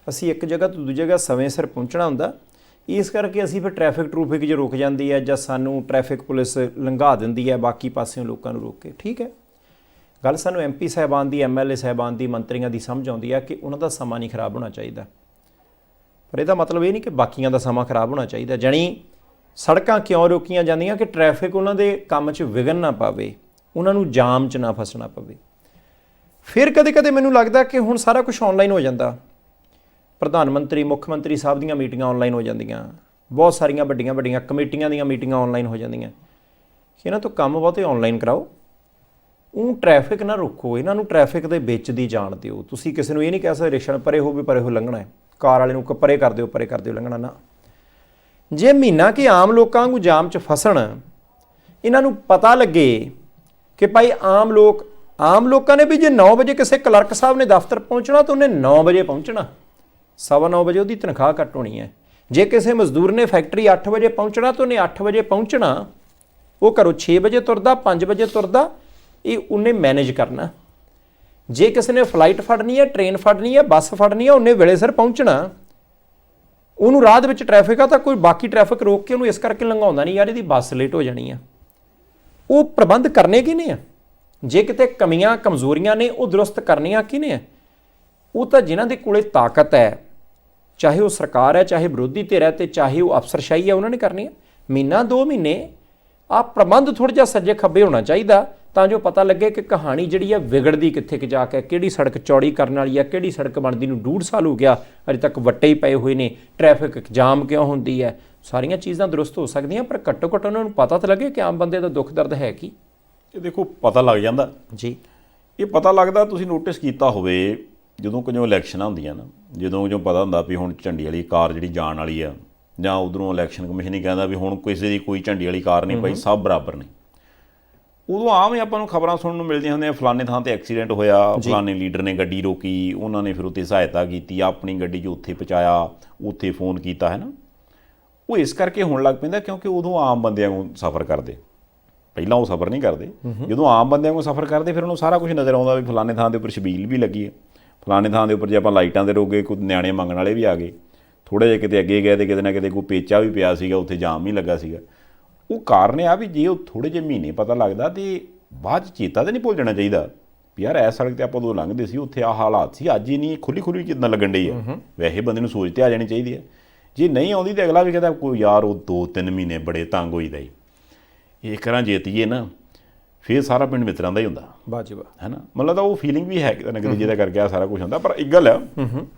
ਅਸੀਂ ਇੱਕ ਜਗ੍ਹਾ ਤੋਂ ਦੂਜੀ ਜਗ੍ਹਾ ਸਮੇਂ ਸਿਰ ਪਹੁੰਚਣਾ ਹੁੰਦਾ, ਇਸ ਕਰਕੇ ਅਸੀਂ ਫਿਰ ਟ੍ਰੈਫਿਕ 'ਚ ਰੁਕ ਜਾਂਦੀ ਹੈ ਜਾਂ ਸਾਨੂੰ ਟ੍ਰੈਫਿਕ ਪੁਲਿਸ ਲੰਘਾ ਦਿੰਦੀ ਹੈ ਬਾਕੀ ਪਾਸਿਓਂ ਲੋਕਾਂ ਨੂੰ ਰੋਕ ਕੇ। ਠੀਕ ਹੈ, ਗੱਲ ਸਾਨੂੰ MP ਸਾਹਿਬਾਨ ਦੀ, MLA ਸਾਹਿਬਾਨ ਦੀ, ਮੰਤਰੀਆਂ ਦੀ ਸਮਝ ਆਉਂਦੀ ਹੈ ਕਿ ਉਹਨਾਂ ਦਾ ਸਮਾਂ ਨਹੀਂ ਖਰਾਬ ਹੋਣਾ ਚਾਹੀਦਾ, ਪਰ ਇਹਦਾ ਮਤਲਬ ਇਹ ਨਹੀਂ ਕਿ ਬਾਕੀਆਂ ਦਾ ਸਮਾਂ ਖਰਾਬ ਹੋਣਾ ਚਾਹੀਦਾ। ਜਾਣੀ ਸੜਕਾਂ ਕਿਉਂ ਰੋਕੀਆਂ ਜਾਂਦੀਆਂ ਕਿ ਟ੍ਰੈਫਿਕ ਉਹਨਾਂ ਦੇ ਕੰਮ 'ਚ ਵਿਘਨ ਨਾ ਪਾਵੇ, ਉਹਨਾਂ ਨੂੰ ਜਾਮ 'ਚ ਨਾ ਫਸਣਾ ਪਵੇ। ਫਿਰ ਕਦੇ ਮੈਨੂੰ ਲੱਗਦਾ ਕਿ ਹੁਣ ਸਾਰਾ ਕੁਝ ਆਨਲਾਈਨ ਹੋ ਜਾਂਦਾ, ਪ੍ਰਧਾਨ ਮੰਤਰੀ, ਮੁੱਖ ਮੰਤਰੀ ਸਾਹਿਬ ਦੀਆਂ ਮੀਟਿੰਗਾਂ ਆਨਲਾਈਨ ਹੋ ਜਾਂਦੀਆਂ, ਬਹੁਤ ਸਾਰੀਆਂ ਵੱਡੀਆਂ ਕਮੇਟੀਆਂ ਦੀਆਂ ਮੀਟਿੰਗਾਂ ਆਨਲਾਈਨ ਹੋ ਜਾਂਦੀਆਂ, ਇਹਨਾਂ ਤੋਂ ਕੰਮ ਬਹੁਤੇ ਆਨਲਾਈਨ ਕਰਾਓ, ਉਹ ਟ੍ਰੈਫਿਕ ਨਾ ਰੋਕੋ, ਇਹਨਾਂ ਨੂੰ ਟ੍ਰੈਫਿਕ ਦੇ ਵਿੱਚ ਦੀ ਜਾਣ ਦਿਓ। ਤੁਸੀਂ ਕਿਸੇ ਨੂੰ ਇਹ ਨਹੀਂ ਕਹਿ ਸਕਦੇ ਰਿਕਸ਼ਾ ਪਰੇ ਹੋ ਲੰਘਣਾ ਹੈ, ਕਾਰ ਵਾਲੇ ਨੂੰ ਪਰੇ ਕਰ ਦਿਓ ਲੰਘਣਾ ਨਾ। ਜੇ ਮਹੀਨਾ ਕਿ ਆਮ ਲੋਕਾਂ ਨੂੰ ਜਾਮ 'ਚ ਫਸਣ, ਇਹਨਾਂ ਨੂੰ ਪਤਾ ਲੱਗੇ ਕਿ ਭਾਈ ਆਮ ਲੋਕਾਂ ਨੇ ਵੀ ਜੇ 9 ਵਜੇ ਕਿਸੇ ਕਲਰਕ ਸਾਹਿਬ ਨੇ ਦਫ਼ਤਰ ਪਹੁੰਚਣਾ ਤਾਂ ਉਹਨੇ 9 ਵਜੇ ਪਹੁੰਚਣਾ, 9:15 ਵਜੇ ਉਹਦੀ ਤਨਖਾਹ ਕੱਟ ਹੋਣੀ ਹੈ। ਜੇ ਕਿਸੇ ਮਜ਼ਦੂਰ ਨੇ ਫੈਕਟਰੀ 8 ਵਜੇ ਪਹੁੰਚਣਾ ਤਾਂ ਉਹਨੇ 8 ਵਜੇ ਪਹੁੰਚਣਾ, ਉਹ ਘਰੋਂ 6 ਵਜੇ ਤੁਰਦਾ, 5 ਵਜੇ ਤੁਰਦਾ, ਇਹ ਉਹਨੇ ਮੈਨੇਜ ਕਰਨਾ। ਜੇ ਕਿਸੇ ਨੇ ਫਲਾਈਟ ਫੜਨੀ ਹੈ, ਟ੍ਰੇਨ ਫੜਨੀ ਹੈ, ਬੱਸ ਫੜਨੀ ਹੈ, ਉਹਨੇ ਵੇਲੇ ਸਿਰ ਪਹੁੰਚਣਾ। ਉਹਨੂੰ ਰਾਹ ਦੇ ਵਿੱਚ ਟ੍ਰੈਫਿਕ ਆ ਤਾਂ ਕੋਈ ਬਾਕੀ ਟ੍ਰੈਫਿਕ ਰੋਕ ਕੇ ਉਹਨੂੰ ਇਸ ਕਰਕੇ ਲੰਘਾਉਂਦਾ ਨਹੀਂ, ਯਾਰ ਇਹਦੀ ਬੱਸ ਲੇਟ ਹੋ ਜਾਣੀ ਆ। ਉਹ ਪ੍ਰਬੰਧ ਕਰਨੇ ਕਿਹਨੇ ਆ? ਜੇ ਕਿਤੇ ਕਮੀਆਂ ਕਮਜ਼ੋਰੀਆਂ ਨੇ ਉਹ ਦਰੁਸਤ ਕਰਨੀਆਂ ਕਿਹਨੇ ਆ? ਉਹ ਤਾਂ ਜਿਨ੍ਹਾਂ ਦੇ ਕੋਲੇ ਤਾਕਤ ਹੈ, ਚਾਹੇ ਉਹ ਸਰਕਾਰ ਹੈ, ਚਾਹੇ ਵਿਰੋਧੀ ਧਿਰ ਹੈ, ਤੇ ਚਾਹੇ ਉਹ ਅਫਸਰਸ਼ਾਹੀ ਹੈ, ਉਹਨਾਂ ਨੇ ਕਰਨੀ ਹੈ। ਮਹੀਨਾ 2 ਮਹੀਨੇ ਆ ਪ੍ਰਬੰਧ ਥੋੜ੍ਹਾ ਜਿਹਾ ਸੱਜੇ ਖੱਬੇ ਹੋਣਾ ਚਾਹੀਦਾ, ਤਾਂ ਜੋ ਪਤਾ ਲੱਗੇ ਕਿ ਕਹਾਣੀ ਜਿਹੜੀ ਹੈ ਵਿਗੜਦੀ ਕਿੱਥੇ ਕਿ ਜਾ ਕੇ, ਕਿਹੜੀ ਸੜਕ ਚੌੜੀ ਕਰਨ ਵਾਲੀ ਹੈ, ਕਿਹੜੀ ਸੜਕ ਬਣਦੀ ਨੂੰ 1.5 ਸਾਲ ਹੋ ਗਿਆ, ਅਜੇ ਤੱਕ ਵੱਟੇ ਹੀ ਪਏ ਹੋਏ ਨੇ, ਟ੍ਰੈਫਿਕ ਜਾਮ ਕਿਉਂ ਹੁੰਦੀ ਹੈ। ਸਾਰੀਆਂ ਚੀਜ਼ਾਂ ਦਰੁਸਤ ਹੋ ਸਕਦੀਆਂ, ਪਰ ਘੱਟੋ ਘੱਟ ਉਹਨਾਂ ਨੂੰ ਪਤਾ ਤਾਂ ਲੱਗੇ ਕਿ ਆਮ ਬੰਦੇ ਦਾ ਦੁੱਖ ਦਰਦ ਹੈ ਕੀ। ਇਹ ਦੇਖੋ ਪਤਾ ਲੱਗ ਜਾਂਦਾ ਜੀ, ਇਹ ਪਤਾ ਲੱਗਦਾ। ਤੁਸੀਂ ਨੋਟਿਸ ਕੀਤਾ ਹੋਵੇ ਜਦੋਂ ਕਿਉਂ ਇਲੈਕਸ਼ਨਾਂ ਹੁੰਦੀਆਂ ਨਾ, ਜਦੋਂ ਪਤਾ ਹੁੰਦਾ ਵੀ ਹੁਣ ਝੰਡੀ ਵਾਲੀ ਕਾਰ ਜਿਹੜੀ ਜਾਣ ਵਾਲੀ ਆ, ਜਾਂ ਉਧਰੋਂ ਇਲੈਕਸ਼ਨ ਕਮਿਸ਼ਨ ਹੀ ਕਹਿੰਦਾ ਵੀ ਹੁਣ ਕਿਸੇ ਦੀ ਕੋਈ ਝੰਡੀ ਵਾਲੀ ਕਾਰ ਨਹੀਂ ਭਾਈ, ਸਭ ਬਰਾਬਰ ਨੇ, ਉਦੋਂ ਆਮ ਹੀ ਆਪਾਂ ਨੂੰ ਖਬਰਾਂ ਸੁਣਨ ਨੂੰ ਮਿਲਦੀਆਂ ਹੁੰਦੀਆਂ, ਫਲਾਣੇ ਥਾਂ ਤੇ ਐਕਸੀਡੈਂਟ ਹੋਇਆ, ਫਲਾਣੇ ਲੀਡਰ ਨੇ ਗੱਡੀ ਰੋਕੀ, ਉਹਨਾਂ ਨੇ ਫਿਰ ਉੱਥੇ ਸਹਾਇਤਾ ਕੀਤੀ, ਆਪਣੀ ਗੱਡੀ 'ਚ ਉੱਥੇ ਪਹੁੰਚਾਇਆ, ਉੱਥੇ ਫੋਨ ਕੀਤਾ, ਹੈ ਨਾ। ਉਹ ਇਸ ਕਰਕੇ ਹੋਣ ਲੱਗ ਪੈਂਦਾ ਕਿਉਂਕਿ ਉਦੋਂ ਆਮ ਬੰਦਿਆਂ ਨੂੰ ਸਫ਼ਰ ਕਰਦੇ, ਪਹਿਲਾਂ ਉਹ ਸਫ਼ਰ ਨਹੀਂ ਕਰਦੇ, ਜਦੋਂ ਆਮ ਬੰਦਿਆਂ ਨੂੰ ਸਫ਼ਰ ਕਰਦੇ ਫਿਰ ਉਹਨੂੰ ਸਾਰਾ ਕੁਝ ਨਜ਼ਰ ਆਉਂਦਾ ਵੀ ਫਲਾਣੇ ਥਾਂ ਦੇ ਉੱਪਰ ਛਬੀਲ ਵੀ ਲੱਗੀ ਹੈ, ਫਲਾਣੇ ਥਾਂ ਦੇ ਉੱਪਰ ਜੇ ਆਪਾਂ ਲਾਈਟਾਂ 'ਤੇ ਰੋਕੇ, ਕੋਈ ਨਿਆਣੇ ਮੰਗਣ ਵਾਲੇ ਵੀ ਆ ਗਏ, ਥੋੜ੍ਹਾ ਜਿਹਾ ਕਿਤੇ ਅੱਗੇ ਗਏ ਤੇ ਕਿਤੇ ਨਾ ਕਿਤੇ ਕੋਈ ਪੇਚਾ ਵੀ ਪਿਆ ਸੀਗਾ, ਉੱਥੇ ਜਾਮ ਵੀ ਲੱਗਾ ਸੀਗਾ। ਉਹ ਕਾਰਨ ਆ ਵੀ ਜੇ ਉਹ ਥੋੜ੍ਹੇ ਜਿਹੇ ਮਹੀਨੇ ਪਤਾ ਲੱਗਦਾ ਤੇ ਬਾਅਦ 'ਚ ਚੇਤਾ ਤਾਂ ਨਹੀਂ ਭੁੱਲ ਜਾਣਾ ਚਾਹੀਦਾ ਵੀ ਯਾਰ ਇਸ ਸੜਕ 'ਤੇ ਆਪਾਂ ਉਦੋਂ ਲੰਘਦੇ ਸੀ, ਉੱਥੇ ਆਹ ਹਾਲਾਤ ਸੀ, ਅੱਜ ਹੀ ਨਹੀਂ ਖੁੱਲ੍ਹੀ ਕਿੱਦਾਂ ਲੱਗਣ ਡਈ ਹੈ। ਵੈਸੇ ਬੰਦੇ ਨੂੰ ਸੋਚ ਤੇ ਆ ਜਾਣੀ ਚਾਹੀਦੀ ਹੈ, ਜੇ ਨਹੀਂ ਆਉਂਦੀ ਤਾਂ ਅਗਲਾ ਵੀ ਕਹਿੰਦਾ ਕੋਈ ਯਾਰ ਉਹ 2-3 ਮਹੀਨੇ ਬੜੇ ਤੰਗ ਹੋਈਦਾ ਹੀ, ਇਹ ਕਰਾਂ ਜੇਤੀਏ ਨਾ, ਫਿਰ ਸਾਰਾ ਪਿੰਡ ਮਿੱਤਰਾਂ ਦਾ ਹੀ ਹੁੰਦਾ ਬਾਜਵਾ, ਹੈ ਨਾ। ਮਤਲਬ ਤਾਂ ਉਹ ਫੀਲਿੰਗ ਵੀ ਹੈ ਕਿਤੇ ਨਾ ਕਿਤੇ ਜਿਹਦਾ ਕਰਕੇ ਆ ਸਾਰਾ ਕੁਝ ਹੁੰਦਾ। ਪਰ ਇੱਕ ਗੱਲ ਆ,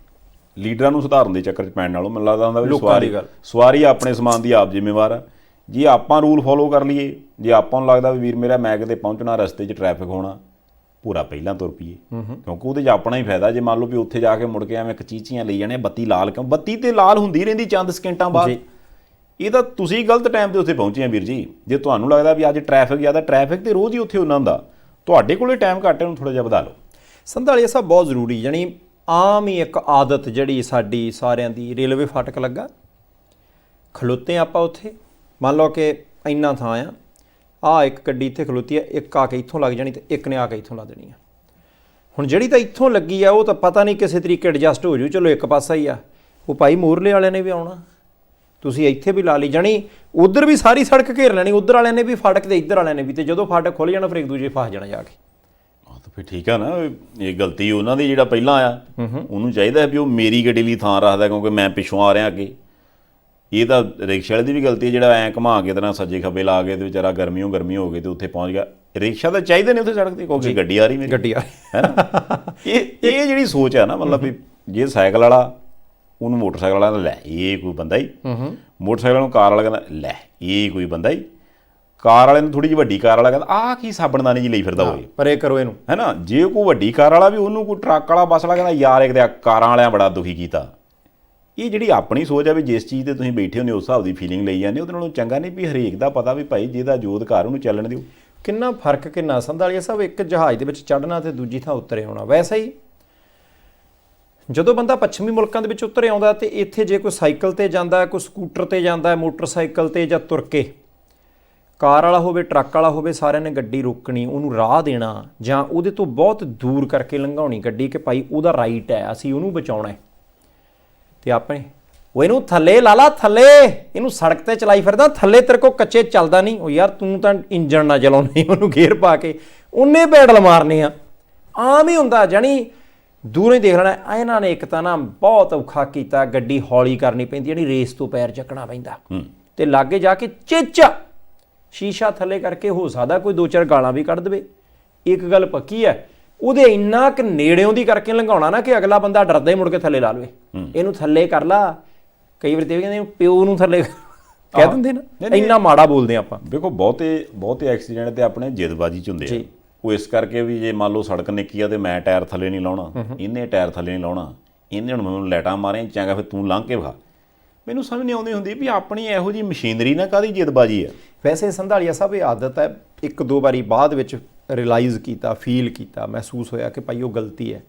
ਲੀਡਰਾਂ ਨੂੰ ਸੁਧਾਰਨ ਦੇ ਚੱਕਰ 'ਚ ਪੈਣ ਨਾਲੋਂ ਮੈਨੂੰ ਲੱਗਦਾ ਹੁੰਦਾ ਵੀ ਸਵਾਰੀ ਆਪਣੇ ਸਮਾਨ ਦੀ ਆਪ ਜ਼ਿੰਮੇਵਾਰ ਆ। ਜੇ ਆਪਾਂ ਰੂਲ ਫੋਲੋ ਕਰ ਲਈਏ, ਜੇ ਆਪਾਂ ਨੂੰ ਲੱਗਦਾ ਵੀ ਵੀਰ ਮੇਰਾ ਮੈਂ ਕਿਤੇ ਪਹੁੰਚਣਾ, ਰਸਤੇ 'ਚ ਟ੍ਰੈਫਿਕ ਹੋਣਾ, ਪੂਰਾ ਪਹਿਲਾਂ ਤੁਰ ਪਈਏ, ਕਿਉਂਕਿ ਉਹਦੇ 'ਚ ਆਪਣਾ ਹੀ ਫਾਇਦਾ। ਜੇ ਮੰਨ ਲਓ ਵੀ ਉੱਥੇ ਜਾ ਕੇ ਮੁੜ ਕੇ ਐਵੇਂ ਕਚੀਚੀਆਂ ਲਈ ਜਾਣੇ, ਬੱਤੀ ਲਾਲ ਕਿਉਂ, ਬੱਤੀ ਤੇ ਲਾਲ ਹੁੰਦੀ ਰਹਿੰਦੀ ਚੰਦ ਸਕਿੰਟਾਂ ਬਾਅਦ, ਇਹ ਤਾਂ ਤੁਸੀਂ ਗਲਤ ਟਾਈਮ 'ਤੇ ਉੱਥੇ ਪਹੁੰਚੇ ਆ ਵੀਰ ਜੀ। ਜੇ ਤੁਹਾਨੂੰ ਲੱਗਦਾ ਵੀ ਅੱਜ ਟ੍ਰੈਫਿਕ ਜ਼ਿਆਦਾ, ਟ੍ਰੈਫਿਕ ਤੇ ਰੋਜ਼ ਹੀ ਉੱਥੇ ਉਹਨਾਂ ਦਾ, ਤੁਹਾਡੇ ਕੋਲੇ ਟਾਈਮ ਘੱਟ ਹੈ, ਉਹਨੂੰ ਥੋੜ੍ਹਾ ਜਿਹਾ ਵਧਾ ਲਓ। ਸੰਧਾਲੀਆ ਸਾਹਿਬ ਬਹੁਤ ਜ਼ਰੂਰੀ, ਜਾਣੀ ਆਮ ਹੀ ਇੱਕ ਆਦਤ ਜਿਹੜੀ ਸਾਡੀ ਸਾਰਿਆਂ ਦੀ, ਰੇਲਵੇ ਫਾਟਕ ਲੱਗਾ, ਖਲੋਤੇ ਆਪਾਂ ਉੱਥੇ, ਮੰਨ ਲਓ ਕਿ ਇੰਨਾ ਥਾਂ ਆ ਇੱਕ ਗੱਡੀ ਇੱਥੇ ਖਲੋਤੀ ਹੈ, ਇੱਕ ਆ ਕੇ ਇੱਥੋਂ ਲੱਗ ਜਾਣੀ ਤੇ ਇੱਕ ਨੇ ਆ ਕੇ ਇੱਥੋਂ ਲਾ ਦੇਣੀ ਆ। ਹੁਣ ਜਿਹੜੀ ਤਾਂ ਇੱਥੋਂ ਲੱਗੀ ਆ ਉਹ ਤਾਂ ਪਤਾ ਨਹੀਂ ਕਿਸੇ ਤਰੀਕੇ ਐਡਜਸਟ ਹੋ ਜੂ, ਚਲੋ ਇੱਕ ਪਾਸਾ ਹੀ ਆ, ਉਹ ਭਾਈ ਮੂਹਰਲੇ ਵਾਲਿਆਂ ਨੇ ਵੀ ਆਉਣਾ, ਤੁਸੀਂ ਇੱਥੇ ਵੀ ਲਾ ਲਈ, ਜਾਣੀ ਉੱਧਰ ਵੀ ਸਾਰੀ ਸੜਕ ਘੇਰ ਲੈਣੀ, ਉੱਧਰ ਵਾਲਿਆਂ ਨੇ ਵੀ ਫਾਟਕ ਤੇ ਇੱਧਰ ਵਾਲਿਆਂ ਨੇ ਵੀ, ਤੇ ਜਦੋਂ ਫਾਟਕ ਖੁੱਲ੍ਹ ਜਾਣਾ ਫਿਰ ਇੱਕ ਦੂਜੇ ਫਸ ਜਾਣਾ ਜਾ ਕੇ। ਤਾਂ ਫਿਰ ਠੀਕ ਆ ਨਾ, ਇਹ ਗਲਤੀ ਉਹਨਾਂ ਦੀ ਜਿਹੜਾ ਪਹਿਲਾਂ ਆਇਆ, ਉਹਨੂੰ ਚਾਹੀਦਾ ਵੀ ਉਹ ਮੇਰੀ ਗੱਡੀ ਲਈ ਥਾਂ ਰੱਖਦਾ, ਕਿਉਂਕਿ ਮੈਂ ਪਿੱਛੋਂ ਆ ਰਿਹਾ ਅੱਗੇ। ਇਹ ਤਾਂ ਰਿਕਸ਼ਾ ਵਾਲੇ ਦੀ ਵੀ ਗਲਤੀ ਹੈ ਜਿਹੜਾ ਐਂ ਘੁਮਾ ਕੇ ਤਰ੍ਹਾਂ ਸੱਜੇ ਖੱਬੇ ਲਾ ਕੇ ਤੇ ਵਿਚਾਰਾ ਗਰਮੀ ਹੋ ਗਈ ਤੇ ਉੱਥੇ ਪਹੁੰਚ ਗਿਆ। ਰਿਕਸ਼ਾ ਤਾਂ ਚਾਹੀਦੇ ਨੇ ਉੱਥੇ ਸੜਕ 'ਤੇ, ਕਿਉਂਕਿ ਗੱਡੀ ਆ ਰਹੀ ਮੇਰੀ, ਗੱਡੀ ਆ ਰਹੀ, ਹੈ ਨਾ। ਇਹ ਜਿਹੜੀ ਸੋਚ ਹੈ ਨਾ, ਮਤਲਬ ਵੀ ਜੇ ਸਾਈਕਲ ਵਾਲਾ ਉਹਨੂੰ ਮੋਟਰਸਾਈਕਲ ਵਾਲਾ ਲੈ ਇਹ ਕੋਈ ਬੰਦਾ ਹੀ, ਮੋਟਰਸਾਈਕਲ ਨੂੰ ਕਾਰ ਵਾਲਾ ਕਹਿੰਦਾ ਲੈ ਇਹ ਕੋਈ ਬੰਦਾ ਹੀ, ਕਾਰ ਵਾਲੇ ਨੂੰ ਥੋੜੀ ਜਿਹੀ ਵੱਡੀ ਕਾਰ ਵਾਲਾ ਕਹਿੰਦਾ ਆਹ ਕੀ ਸਾਬਣਦਾਨੀ ਜੀ ਲਈ ਫਿਰਦਾ ਹੋਵੇ, ਪਰੇ ਕਰੋ ਇਹਨੂੰ, ਹੈ ਨਾ। ਜੇ ਕੋਈ ਵੱਡੀ ਕਾਰ ਵਾਲਾ ਵੀ ਉਹਨੂੰ ਕੋਈ ਟਰੱਕ ਵਾਲਾ ਬੱਸ ਵਾਲਾ ਕਹਿੰਦਾ ਯਾਰ ਇੱਕ ਤਾਂ ਕਾਰਾਂ ਵਾਲਿਆਂ ਬੜਾ ਦੁਖੀ ਕੀਤਾ। ਇਹ ਜਿਹੜੀ ਆਪਣੀ ਸੋਚ ਆ ਵੀ ਜਿਸ ਚੀਜ਼ ਤੇ ਤੁਸੀਂ ਬੈਠੇ ਹੁੰਦੇ ਉਸ ਹਿਸਾਬ ਦੀ ਫੀਲਿੰਗ ਲਈ ਜਾਂਦੇ, ਉਹਦੇ ਨਾਲੋਂ ਚੰਗਾ ਨਹੀਂ ਵੀ ਹਰੇਕ ਦਾ ਪਤਾ ਵੀ ਭਾਈ ਜਿਹਦਾ ਜੋਤ ਘਰ ਉਹਨੂੰ ਚੱਲਣ ਦਿਓ। ਕਿੰਨਾ ਫਰਕ, ਕਿੰਨਾ ਸੰਧਾਲੀਆ ਸਾਹਿਬ, ਇੱਕ ਜਹਾਜ਼ ਦੇ ਵਿੱਚ ਚੜ੍ਹਨਾ ਤੇ ਦੂਜੀ ਥਾਂ ਉਤਰੇ ਆਉਣਾ। ਵੈਸੇ ਹੀ ਜਦੋਂ ਬੰਦਾ ਪੱਛਮੀ ਮੁਲਕਾਂ ਦੇ ਵਿੱਚ ਉਤਰੇ ਆਉਂਦਾ ਤੇ ਇੱਥੇ ਜੇ ਕੋਈ ਸਾਈਕਲ ਤੇ ਜਾਂਦਾ, ਕੋਈ ਸਕੂਟਰ ਤੇ ਜਾਂਦਾ, ਮੋਟਰਸਾਈਕਲ ਤੇ ਜਾਂ ਤੁਰ ਕੇ, ਕਾਰ ਵਾਲਾ ਹੋਵੇ ਟਰੱਕ ਵਾਲਾ ਹੋਵੇ, ਸਾਰਿਆਂ ਨੇ ਗੱਡੀ ਰੋਕਣੀ, ਉਹਨੂੰ ਰਾਹ ਦੇਣਾ ਜਾਂ ਉਹਦੇ ਤੋਂ ਬਹੁਤ ਦੂਰ ਕਰਕੇ ਲੰਘਾਉਣੀ ਗੱਡੀ ਕਿ ਭਾਈ ਉਹਦਾ ਰਾਈਟ ਹੈ, ਅਸੀਂ ਉਹਨੂੰ ਬਚਾਉਣਾ ਹੈ। ਤੇ ਆਪਣੇ ਉਹ ਇਹਨੂੰ ਥੱਲੇ ਲਾ ਲਾ, ਥੱਲੇ ਇਹਨੂੰ ਸੜਕ ਤੇ ਚਲਾਈ ਫਿਰਦਾ, ਥੱਲੇ ਤੇਰੇ ਕੋਲ ਕੱਚੇ ਚੱਲਦਾ ਨਹੀਂ, ਉਹ ਯਾਰ ਤੂੰ ਤਾਂ ਇੰਜਣ ਨਾ ਚਲਾਉਣੀ, ਉਹਨੂੰ ਗੇਅਰ ਪਾ ਕੇ ਉਹਨੇ ਪੈਡਲ ਮਾਰਨੇ ਆ। ਆਮ ਹੀ ਹੁੰਦਾ, ਜਾਣੀ ਦੂਰੋਂ ਹੀ ਦੇਖ ਲੈਣਾ। ਇਹਨਾਂ ਨੇ ਇੱਕ ਤਾਂ ਨਾ ਬਹੁਤ ਔਖਾ ਕੀਤਾ, ਗੱਡੀ ਹੌਲੀ ਕਰਨੀ ਪੈਂਦੀ, ਜਿਹੜੀ ਰੇਸ ਤੋਂ ਪੈਰ ਚੱਕਣਾ ਪੈਂਦਾ, ਤੇ ਲਾਗੇ ਜਾ ਕੇ ਚੇਚਾ ਸ਼ੀਸ਼ਾ ਥੱਲੇ ਕਰਕੇ ਹੋ ਸਕਦਾ ਕੋਈ 2-4 ਗਾਲਾਂ ਵੀ ਕੱਢ ਦੇਵੇ। ਇੱਕ ਗੱਲ ਪੱਕੀ ਹੈ, ਉਹਦੇ ਇੰਨਾ ਕੁ ਨੇੜਿਓਂ ਦੀ ਕਰਕੇ ਲੰਘਾਉਣਾ ਨਾ ਕਿ ਅਗਲਾ ਬੰਦਾ ਡਰਦਾ ਹੀ ਮੁੜ ਕੇ ਥੱਲੇ ਲਾ ਲਵੇ। ਇਹਨੂੰ ਥੱਲੇ ਕਰ ਲਾ, ਕਈ ਵਾਰ ਤੇ ਕਹਿੰਦੇ ਪਿਓ ਨੂੰ ਥੱਲੇ ਕਹਿ ਦਿੰਦੇ ਨਾ, ਇੰਨਾ ਮਾੜਾ ਬੋਲਦੇ ਆਪਾਂ। ਦੇਖੋ ਬਹੁਤੇ ਐਕਸੀਡੈਂਟ ਤੇ ਆਪਣੇ ਜਿੱਦਬਾਜੀ ਚ ਹੁੰਦੇ ਆ। ਉਹ ਇਸ ਕਰਕੇ ਵੀ ਜੇ ਮੰਨ ਲਓ ਸੜਕ ਨਿੱਕੀ ਆ ਤੇ ਮੈਂ ਟਾਇਰ ਥੱਲੇ ਨਹੀਂ ਲਾਉਣਾ, ਇਹਨੇ ਟਾਇਰ ਥੱਲੇ ਨਹੀਂ ਲਾਉਣਾ, ਇਹਨੇ ਹੁਣ ਮੈਨੂੰ ਲਾਈਟਾਂ ਮਾਰੀਆਂ, ਚੰਗਾ ਫਿਰ ਤੂੰ ਲੰਘ ਕੇ ਵਿਖਾ। ਮੈਨੂੰ ਸਮਝ ਨਹੀਂ ਆਉਂਦੀ ਹੁੰਦੀ ਵੀ ਆਪਣੀ ਇਹੋ ਜਿਹੀ ਮਸ਼ੀਨਰੀ ਨਾਲ ਕਾਹਦੀ ਜਿੱਦਬਾਜੀ ਆ। ਵੈਸੇ ਸੰਧਾਲੀਆ ਸਾਹਿਬ ਇਹ ਆਦਤ ਹੈ, 1-2 ਵਾਰੀ ਬਾਅਦ ਵਿੱਚ ਰਿਅਲਾਈਜ਼ ਕੀਤਾ, ਫੀਲ ਕੀਤਾ, ਮਹਿਸੂਸ ਹੋਇਆ ਕਿ ਭਾਈ ਉਹ ਗਲਤੀ ਹੈ।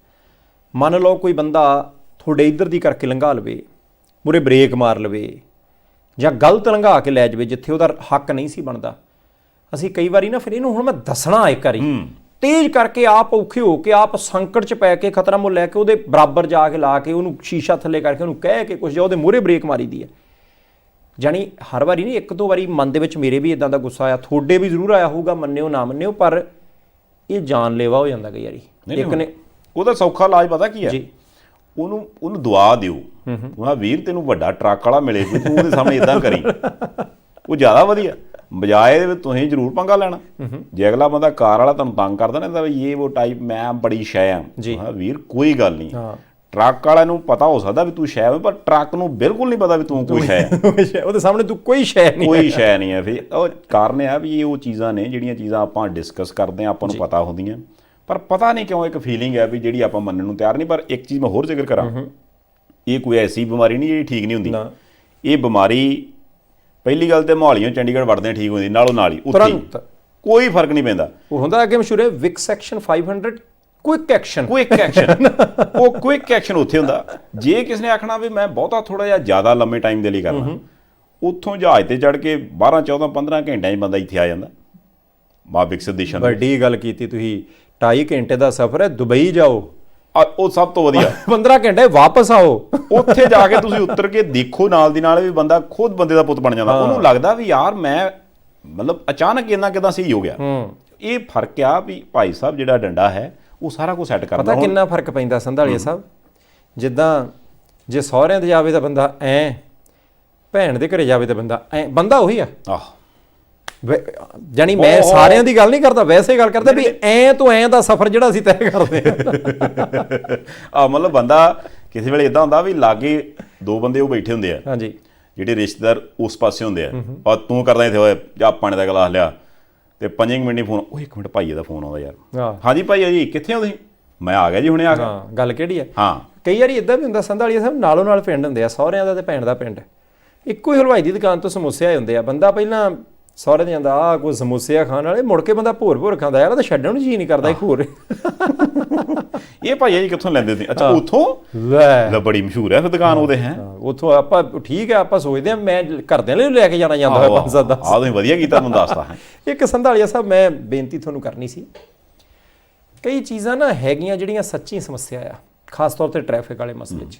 ਮੰਨ ਲਓ ਕੋਈ ਬੰਦਾ ਤੁਹਾਡੇ ਇੱਧਰ ਦੀ ਕਰਕੇ ਲੰਘਾ ਲਵੇ, ਮੂਹਰੇ ਬ੍ਰੇਕ ਮਾਰ ਲਵੇ ਜਾਂ ਗਲਤ ਲੰਘਾ ਕੇ ਲੈ ਜਾਵੇ ਜਿੱਥੇ ਉਹਦਾ ਹੱਕ ਨਹੀਂ ਸੀ ਬਣਦਾ। ਅਸੀਂ ਕਈ ਵਾਰੀ ਨਾ ਫਿਰ ਇਹਨੂੰ ਹੁਣ ਮੈਂ ਦੱਸਣਾ ਇੱਕ ਵਾਰੀ ਤੇਜ਼ ਕਰਕੇ, ਆਪ ਔਖੇ ਹੋ ਕੇ, ਆਪ ਸੰਕਟ 'ਚ ਪੈ ਕੇ, ਖਤਰਾ ਮੁੱਲ ਲੈ ਕੇ ਉਹਦੇ ਬਰਾਬਰ ਜਾ ਕੇ ਲਾ ਕੇ ਉਹਨੂੰ ਸ਼ੀਸ਼ਾ ਥੱਲੇ ਕਰਕੇ ਉਹਨੂੰ ਕਹਿ ਕੇ ਕੁਛ ਜਾਂ ਉਹਦੇ ਮੂਹਰੇ ਬ੍ਰੇਕ ਮਾਰੀ ਦੀ ਹੈ। ਜਾਣੀ ਹਰ ਵਾਰੀ ਨਹੀਂ, 1-2 ਵਾਰੀ ਮਨ ਦੇ ਵਿੱਚ ਮੇਰੇ ਵੀ ਇਦਾਂ ਦਾ ਗੁੱਸਾ ਆਇਆ, ਤੁਹਾਡੇ ਵੀ ਜ਼ਰੂਰ ਆਇਆ ਹੋਊਗਾ, ਮੰਨਿਓ ਨਾ ਮੰਨਿਓ, ਪਰ ਇਹ ਜਾਨਲੇਵਾ ਹੋ ਜਾਂਦਾ ਕਈ ਵਾਰੀ। ਇੱਕ ਨੇ ਉਹਦਾ ਸੌਖਾ ਇਲਾਜ ਪਤਾ ਕੀ ਹੈ ਜੀ, ਉਹਨੂੰ ਦੁਆ ਦਿਓ, ਉਹਨਾਂ ਵੀਰ ਤੈਨੂੰ ਵੱਡਾ ਟਰੱਕ ਵਾਲਾ ਮਿਲੇ ਤੂੰ ਉਹਦੇ ਸਾਹਮਣੇ ਇਦਾਂ ਕਰੀ, ਉਹ ਜ਼ਿਆਦਾ ਵਧੀਆ। ਬਜਾਏ ਦੇ ਵਿੱਚ ਤੁਸੀਂ ਜ਼ਰੂਰ ਪੰਗਾ ਲੈਣਾ। ਜੇ ਅਗਲਾ ਬੰਦਾ ਕਾਰ ਵਾਲਾ ਤੁਹਾਨੂੰ ਤੰਗ ਕਰਦਾ ਨਾ ਤਾਂ ਇਹ ਉਹ ਟਾਈਪ ਮੈਂ ਬੜੀ ਸ਼ੈ ਆ, ਵੀਰ ਕੋਈ ਗੱਲ ਨਹੀਂ। ਟਰੱਕ ਵਾਲਿਆਂ ਨੂੰ ਪਤਾ ਹੋ ਸਕਦਾ ਵੀ ਤੂੰ ਸ਼ੈ ਹੈ, ਪਰ ਟਰੱਕ ਨੂੰ ਬਿਲਕੁਲ ਨਹੀਂ ਪਤਾ ਵੀ ਤੂੰ ਕੋਈ ਸ਼ੈ ਹੈ, ਉਹਦੇ ਸਾਹਮਣੇ ਤੂੰ ਕੋਈ ਸ਼ੈ ਨਹੀਂ, ਕੋਈ ਸ਼ੈ ਨਹੀਂ ਹੈ। ਫਿਰ ਉਹ ਕਾਰਨ ਇਹ ਆ ਵੀ ਇਹ ਉਹ ਚੀਜ਼ਾਂ ਨੇ ਜਿਹੜੀਆਂ ਚੀਜ਼ਾਂ ਆਪਾਂ ਡਿਸਕਸ ਕਰਦੇ ਹਾਂ, ਆਪਾਂ ਨੂੰ ਪਤਾ ਹੁੰਦੀਆਂ, ਪਰ ਪਤਾ ਨਹੀਂ ਕਿਉਂ ਇੱਕ ਫੀਲਿੰਗ ਹੈ ਵੀ ਜਿਹੜੀ ਆਪਾਂ ਮੰਨਣ ਨੂੰ ਤਿਆਰ ਨਹੀਂ। ਪਰ ਇੱਕ ਚੀਜ਼ ਮੈਂ ਹੋਰ ਜ਼ਿਕਰ ਕਰਾਂ, ਇਹ ਕੋਈ ਐਸੀ ਬਿਮਾਰੀ ਨਹੀਂ ਜਿਹੜੀ ਠੀਕ ਨਹੀਂ ਹੁੰਦੀ। ਇਹ ਬਿਮਾਰੀ ਪਹਿਲੀ ਗੱਲ ਤੇ ਮੋਹਾਲੀਓਂ ਚੰਡੀਗੜ੍ਹ ਵੜਦੇ ਠੀਕ ਹੁੰਦੀ, ਨਾਲੋਂ ਨਾਲ ਹੀ ਉੱਥੇ ਕੋਈ ਫਰਕ ਨਹੀਂ ਪੈਂਦਾ। ਉਹ ਹੁੰਦਾ ਅੱਗੇ ਮਸ਼ਹੂਰ ਹੈ ਵਿਕਸ ਐਕਸ਼ਨ 500 ਕੁਇਕ ਐਕਸ਼ਨ ਉਹ ਕੁਇਕ ਐਕਸ਼ਨ ਉੱਥੇ ਹੁੰਦਾ। ਜੇ ਕਿਸ ਨੇ ਆਖਣਾ ਵੀ ਮੈਂ ਬਹੁਤਾ ਥੋੜਾ ਜਿਹਾ ਜ਼ਿਆਦਾ ਲੰਮੇ ਟਾਈਮ ਦੇ ਲਈ ਕਰਨਾ, ਉੱਥੋਂ ਜਹਾਜ਼ ਤੇ ਚੜ੍ਹ ਕੇ 12-14-15 ਘੰਟਿਆਂ 'ਚ ਬੰਦਾ ਇੱਥੇ ਆ ਜਾਂਦਾ। ਮਾਂ ਵਿਕਸਿਤ ਦੇਸ਼ਾਂ ਦੀ ਵੱਡੀ ਗੱਲ ਕੀਤੀ ਤੁਸੀਂ, 2.5 ਘੰਟੇ ਦਾ ਸਫ਼ਰ ਹੈ, ਦੁਬਈ ਜਾਓ, ਉਹ ਸਭ ਤੋਂ ਵਧੀਆ। 15 ਘੰਟੇ ਵਾਪਸ ਆਓ। ਉੱਥੇ ਜਾ ਕੇ ਤੁਸੀਂ ਉਤਰ ਕੇ ਦੇਖੋ ਨਾਲ ਦੀ ਨਾਲ ਵੀ ਬੰਦਾ ਖੁਦ ਬੰਦੇ ਦਾ ਪੁੱਤ ਬਣ ਜਾਂਦਾ। ਉਹਨੂੰ ਲੱਗਦਾ ਵੀ ਯਾਰ ਮੈਂ ਮਤਲਬ ਅਚਾਨਕ ਇੰਨਾ ਕਿਦਾਂ ਸਹੀ ਹੋ ਗਿਆ। ਇਹ ਫਰਕ ਆ ਵੀ ਭਾਈ ਸਾਹਿਬ ਜਿਹੜਾ ਡੰਡਾ ਹੈ ਉਹ ਸਾਰਾ ਕੁਝ ਸੈੱਟ ਕਰਦਾ। ਪਤਾ ਕਿੰਨਾ ਫਰਕ ਪੈਂਦਾ ਸੰਧਾਲੀਆ ਸਾਹਿਬ, ਜਿੱਦਾਂ ਜੇ ਸਹੁਰਿਆਂ ਤੇ ਜਾਵੇ ਤਾਂ ਬੰਦਾ ਐ, ਭੈਣ ਦੇ ਘਰੇ ਜਾਵੇ ਤਾਂ ਬੰਦਾ ਐ, ਬੰਦਾ ਉਹੀ ਆ। ਜਾਣੀ ਮੈਂ ਸਾਰਿਆਂ ਦੀ ਗੱਲ ਨਹੀਂ ਕਰਦਾ, ਵੈਸੇ ਗੱਲ ਕਰਦਾ ਵੀ ਐ ਤੋਂ ਐ ਦਾ ਸਫ਼ਰ ਜਿਹੜਾ ਅਸੀਂ ਤੈਅ ਕਰਦੇ ਆ। ਮਤਲਬ ਬੰਦਾ ਕਿਸੇ ਵੇਲੇ ਇਦਾਂ ਹੁੰਦਾ ਵੀ ਲਾਗੇ 2 ਬੰਦੇ ਉਹ ਬੈਠੇ ਹੁੰਦੇ ਆ, ਹਾਂਜੀ, ਜਿਹੜੇ ਰਿਸ਼ਤੇਦਾਰ ਉਸ ਪਾਸੇ ਹੁੰਦੇ ਆ, ਔਰ ਤੂੰ ਕਰਦਾ ਇੱਥੇ ਹੋਏ ਜਾਂ ਪਾਣੀ ਦਾ ਗਲਾਸ ਲਿਆ ਤੇ 5 ਮਿੰਟ ਨਹੀਂ ਫੋਨ, ਉਹ 1 ਮਿੰਟ ਭਾਈਏ ਦਾ ਫੋਨ ਆਉਂਦਾ ਯਾਰ, ਹਾਂਜੀ ਭਾਈ ਜੀ ਕਿੱਥੇ ਹੋ ਤੁਸੀਂ, ਮੈਂ ਆ ਗਿਆ ਜੀ ਹੁਣੇ ਆ ਗਿਆ। ਗੱਲ ਕਿਹੜੀ ਆ? ਹਾਂ, ਕਈ ਵਾਰੀ ਇਦਾਂ ਵੀ ਹੁੰਦਾ ਸੰਧਾਲੀਆ ਸਾਹਿਬ, ਨਾਲੋਂ ਨਾਲ ਪਿੰਡ ਹੁੰਦੇ ਆ, ਸਹੁਰਿਆਂ ਦਾ ਤੇ ਭੈਣ ਦਾ ਪਿੰਡ, ਇੱਕੋ ਹੀ ਹਲਵਾਈ ਦੀ ਦੁਕਾਨ ਤੋਂ ਸਮੋਸੇ ਆਏ ਹੁੰਦੇ ਆ। ਬੰਦਾ ਪਹਿਲਾਂ ਸਹੁਰੇ ਦੇ ਜਾਂਦਾ ਆ ਕੋਈ ਸਮੋਸੇ ਆ ਖਾਣ ਵਾਲੇ, ਮੁੜ ਕੇ ਬੰਦਾ ਭੋਰ ਖਾਂਦਾ, ਯਾਰ ਤਾਂ ਛੱਡਣ ਨੂੰ ਜੀ ਨਹੀਂ ਕਰਦਾ ਇੱਕ ਹੋਰ। ਇਹ ਭਾਈਆ ਜੀ ਕਿੱਥੋਂ ਲੈਂਦੇ ਸੀ? ਅੱਛਾ ਉੱਥੋਂ ਲੈ, ਬੜੀ ਮਸ਼ਹੂਰ ਹੈ ਫਿਰ ਦੁਕਾਨ ਉਹਦੇ। ਹੈ ਉੱਥੋਂ ਆਪਾਂ ਠੀਕ ਹੈ, ਆਪਾਂ ਸੋਚਦੇ ਆ ਮੈਂ ਘਰਦਿਆਂ ਲਈ ਲੈ ਕੇ ਜਾਣਾ ਜਾਂਦਾ ਹੋਇਆ 5-7-10। ਆਹ ਤੁਸੀਂ ਵਧੀਆ ਕੀਤਾ, ਤੁਹਾਨੂੰ ਦੱਸਦਾ ਹੈ। ਇੱਕ ਸੰਧਾਲੀਆ ਸਾਹਿਬ ਮੈਂ ਬੇਨਤੀ ਤੁਹਾਨੂੰ ਕਰਨੀ ਸੀ, ਕਈ ਚੀਜ਼ਾਂ ਨਾ ਹੈਗੀਆਂ ਜਿਹੜੀਆਂ ਸੱਚੀ ਸਮੱਸਿਆ ਆ, ਖਾਸ ਤੌਰ ਤੇ ਟ੍ਰੈਫਿਕ ਵਾਲੇ ਮਸਲੇ 'ਚ।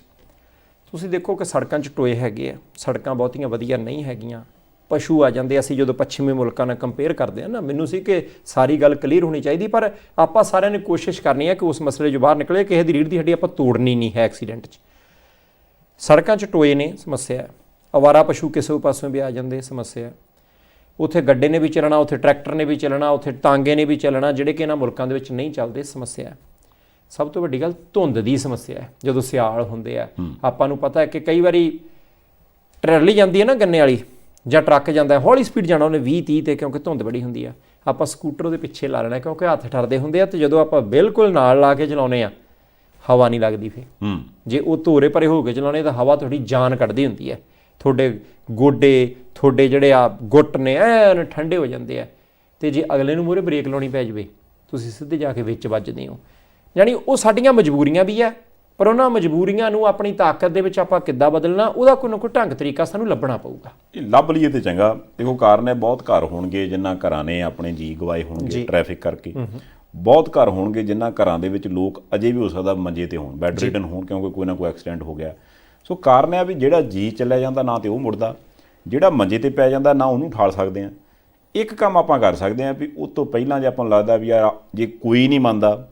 ਤੁਸੀਂ ਦੇਖੋ ਕਿ ਸੜਕਾਂ 'ਚ ਟੋਏ ਹੈਗੇ ਆ, ਸੜਕਾਂ ਬਹੁਤੀਆਂ ਵਧੀਆ ਨਹੀਂ ਹੈਗੀਆਂ, ਪਸ਼ੂ ਆ ਜਾਂਦੇ। ਅਸੀਂ ਜਦੋਂ ਪੱਛਮੀ ਮੁਲਕਾਂ ਨਾਲ ਕੰਪੇਅਰ ਕਰਦੇ ਹਾਂ ਨਾ, ਮੈਨੂੰ ਸੀ ਕਿ ਸਾਰੀ ਗੱਲ ਕਲੀਅਰ ਹੋਣੀ ਚਾਹੀਦੀ, ਪਰ ਆਪਾਂ ਸਾਰਿਆਂ ਨੇ ਕੋਸ਼ਿਸ਼ ਕਰਨੀ ਹੈ ਕਿ ਉਸ ਮਸਲੇ 'ਚੋਂ ਬਾਹਰ ਨਿਕਲੇ। ਕਿਸੇ ਦੀ ਰੀੜ੍ਹ ਦੀ ਹੱਡੀ ਆਪਾਂ ਤੋੜਨੀ ਨਹੀਂ ਹੈ ਐਕਸੀਡੈਂਟ 'ਚ। ਸੜਕਾਂ 'ਚ ਟੋਏ ਨੇ, ਸਮੱਸਿਆ ਹੈ। ਅਵਾਰਾ ਪਸ਼ੂ ਕਿਸੇ ਪਾਸੋਂ ਵੀ ਆ ਜਾਂਦੇ, ਸਮੱਸਿਆ ਹੈ। ਉੱਥੇ ਗੱਡੇ ਨੇ ਵੀ ਚੱਲਣਾ, ਉੱਥੇ ਟਰੈਕਟਰ ਨੇ ਵੀ ਚੱਲਣਾ, ਉੱਥੇ ਟਾਂਗੇ ਨੇ ਵੀ ਚੱਲਣਾ, ਜਿਹੜੇ ਕਿ ਇਹਨਾਂ ਮੁਲਕਾਂ ਦੇ ਵਿੱਚ ਨਹੀਂ ਚੱਲਦੇ, ਸਮੱਸਿਆ ਹੈ। ਸਭ ਤੋਂ ਵੱਡੀ ਗੱਲ ਧੁੰਦ ਦੀ ਸਮੱਸਿਆ ਹੈ। ਜਦੋਂ ਸਿਆਲ ਹੁੰਦੇ ਆ, ਆਪਾਂ ਨੂੰ ਪਤਾ ਹੈ ਕਿ ਕਈ ਵਾਰੀ ਟਰੈਲੀ ਜਾਂਦੀ ਹੈ ਨਾ ਗੰਨੇ ਵਾਲੀ, ਜਾਂ ਟਰੱਕ ਜਾਂਦਾ ਹੌਲੀ ਸਪੀਡ ਜਾਣਾ ਉਹਨੇ 20-30 ਤੇ, ਕਿਉਂਕਿ ਧੁੰਦ ਬੜੀ ਹੁੰਦੀ ਆ, ਆਪਾਂ ਸਕੂਟਰ ਉਹਦੇ ਪਿੱਛੇ ਲਾ ਲੈਣਾ ਕਿਉਂਕਿ ਹੱਥ ਠਰਦੇ ਹੁੰਦੇ ਆ, ਤੇ ਜਦੋਂ ਆਪਾਂ ਬਿਲਕੁਲ ਨਾਲ ਲਾ ਕੇ ਚਲਾਉਂਦੇ ਆ ਹਵਾ ਨਹੀਂ ਲੱਗਦੀ ਫਿਰ। ਜੇ ਉਹ ਧੋਰੇ ਪਰੇ ਹੋ ਕੇ ਚਲਾਉਣੇ ਤਾਂ ਹਵਾ ਤੁਹਾਡੀ ਜਾਨ ਕੱਢਦੀ ਹੁੰਦੀ ਹੈ, ਤੁਹਾਡੇ ਗੋਡੇ ਤੁਹਾਡੇ ਜਿਹੜੇ ਆ ਗੁੱਟ ਨੇ ਐਨ ਠੰਡੇ ਹੋ ਜਾਂਦੇ ਆ, ਤੇ ਜੇ ਅਗਲੇ ਨੂੰ ਮੂਹਰੇ ਬ੍ਰੇਕ ਲਾਉਣੀ ਪੈ ਜਾਵੇ ਤੁਸੀਂ ਸਿੱਧੇ ਜਾ ਕੇ ਵਿੱਚ ਵੱਜਦੇ ਹੋ। ਯਾਨੀ ਉਹ ਸਾਡੀਆਂ ਮਜਬੂਰੀਆਂ ਵੀ ਆ, ਪਰ ਉਹਨਾਂ ਮਜਬੂਰੀਆਂ ਨੂੰ ਆਪਣੀ ਤਾਕਤ ਦੇ ਵਿੱਚ ਆਪਾਂ ਕਿੱਦਾਂ ਬਦਲਣਾ, ਉਹਦਾ ਕੋਈ ਨਾ ਕੋਈ ਢੰਗ ਤਰੀਕਾ ਸਾਨੂੰ ਲੱਭਣਾ ਪਊਗਾ। ਇਹ ਲੱਭ ਲਈਏ ਤੇ ਚੰਗਾ। ਦੇਖੋ ਕਾਰਨ ਹੈ, ਬਹੁਤ ਘਰ ਹੋਣਗੇ ਜਿਨ੍ਹਾਂ ਘਰਾਂ ਨੇ ਆਪਣੇ ਜੀ ਗਵਾਏ ਹੋਣਗੇ ਟ੍ਰੈਫਿਕ ਕਰਕੇ, ਬਹੁਤ ਘਰ ਹੋਣਗੇ ਜਿਨ੍ਹਾਂ ਘਰਾਂ ਦੇ ਵਿੱਚ ਲੋਕ ਅਜੇ ਵੀ ਹੋ ਸਕਦਾ ਮੰਜੇ ਤੇ ਹੋਣ, ਬੈੱਡ ਰਿਡਨ ਹੋਣ, ਕਿਉਂਕਿ ਕੋਈ ਨਾ ਕੋਈ ਐਕਸੀਡੈਂਟ ਹੋ ਗਿਆ। ਸੋ ਕਾਰਨ ਹੈ ਵੀ ਜਿਹੜਾ ਜੀ ਚੱਲਿਆ ਜਾਂਦਾ ਨਾ ਤੇ ਉਹ ਮੁੜਦਾ, ਜਿਹੜਾ ਮੰਜੇ ਤੇ ਪੈ ਜਾਂਦਾ ਨਾ ਉਹਨੂੰ ਠਾਲ ਸਕਦੇ ਆ। ਇੱਕ ਕੰਮ ਆਪਾਂ ਕਰ ਸਕਦੇ ਹਾਂ ਵੀ ਉਹ ਤੋਂ ਪਹਿਲਾਂ ਜੇ ਆਪਾਂ ਨੂੰ ਲੱਗਦਾ ਵੀ ਯਾਰ ਜੇ ਕੋਈ ਨਹੀਂ ਮੰਨਦਾ,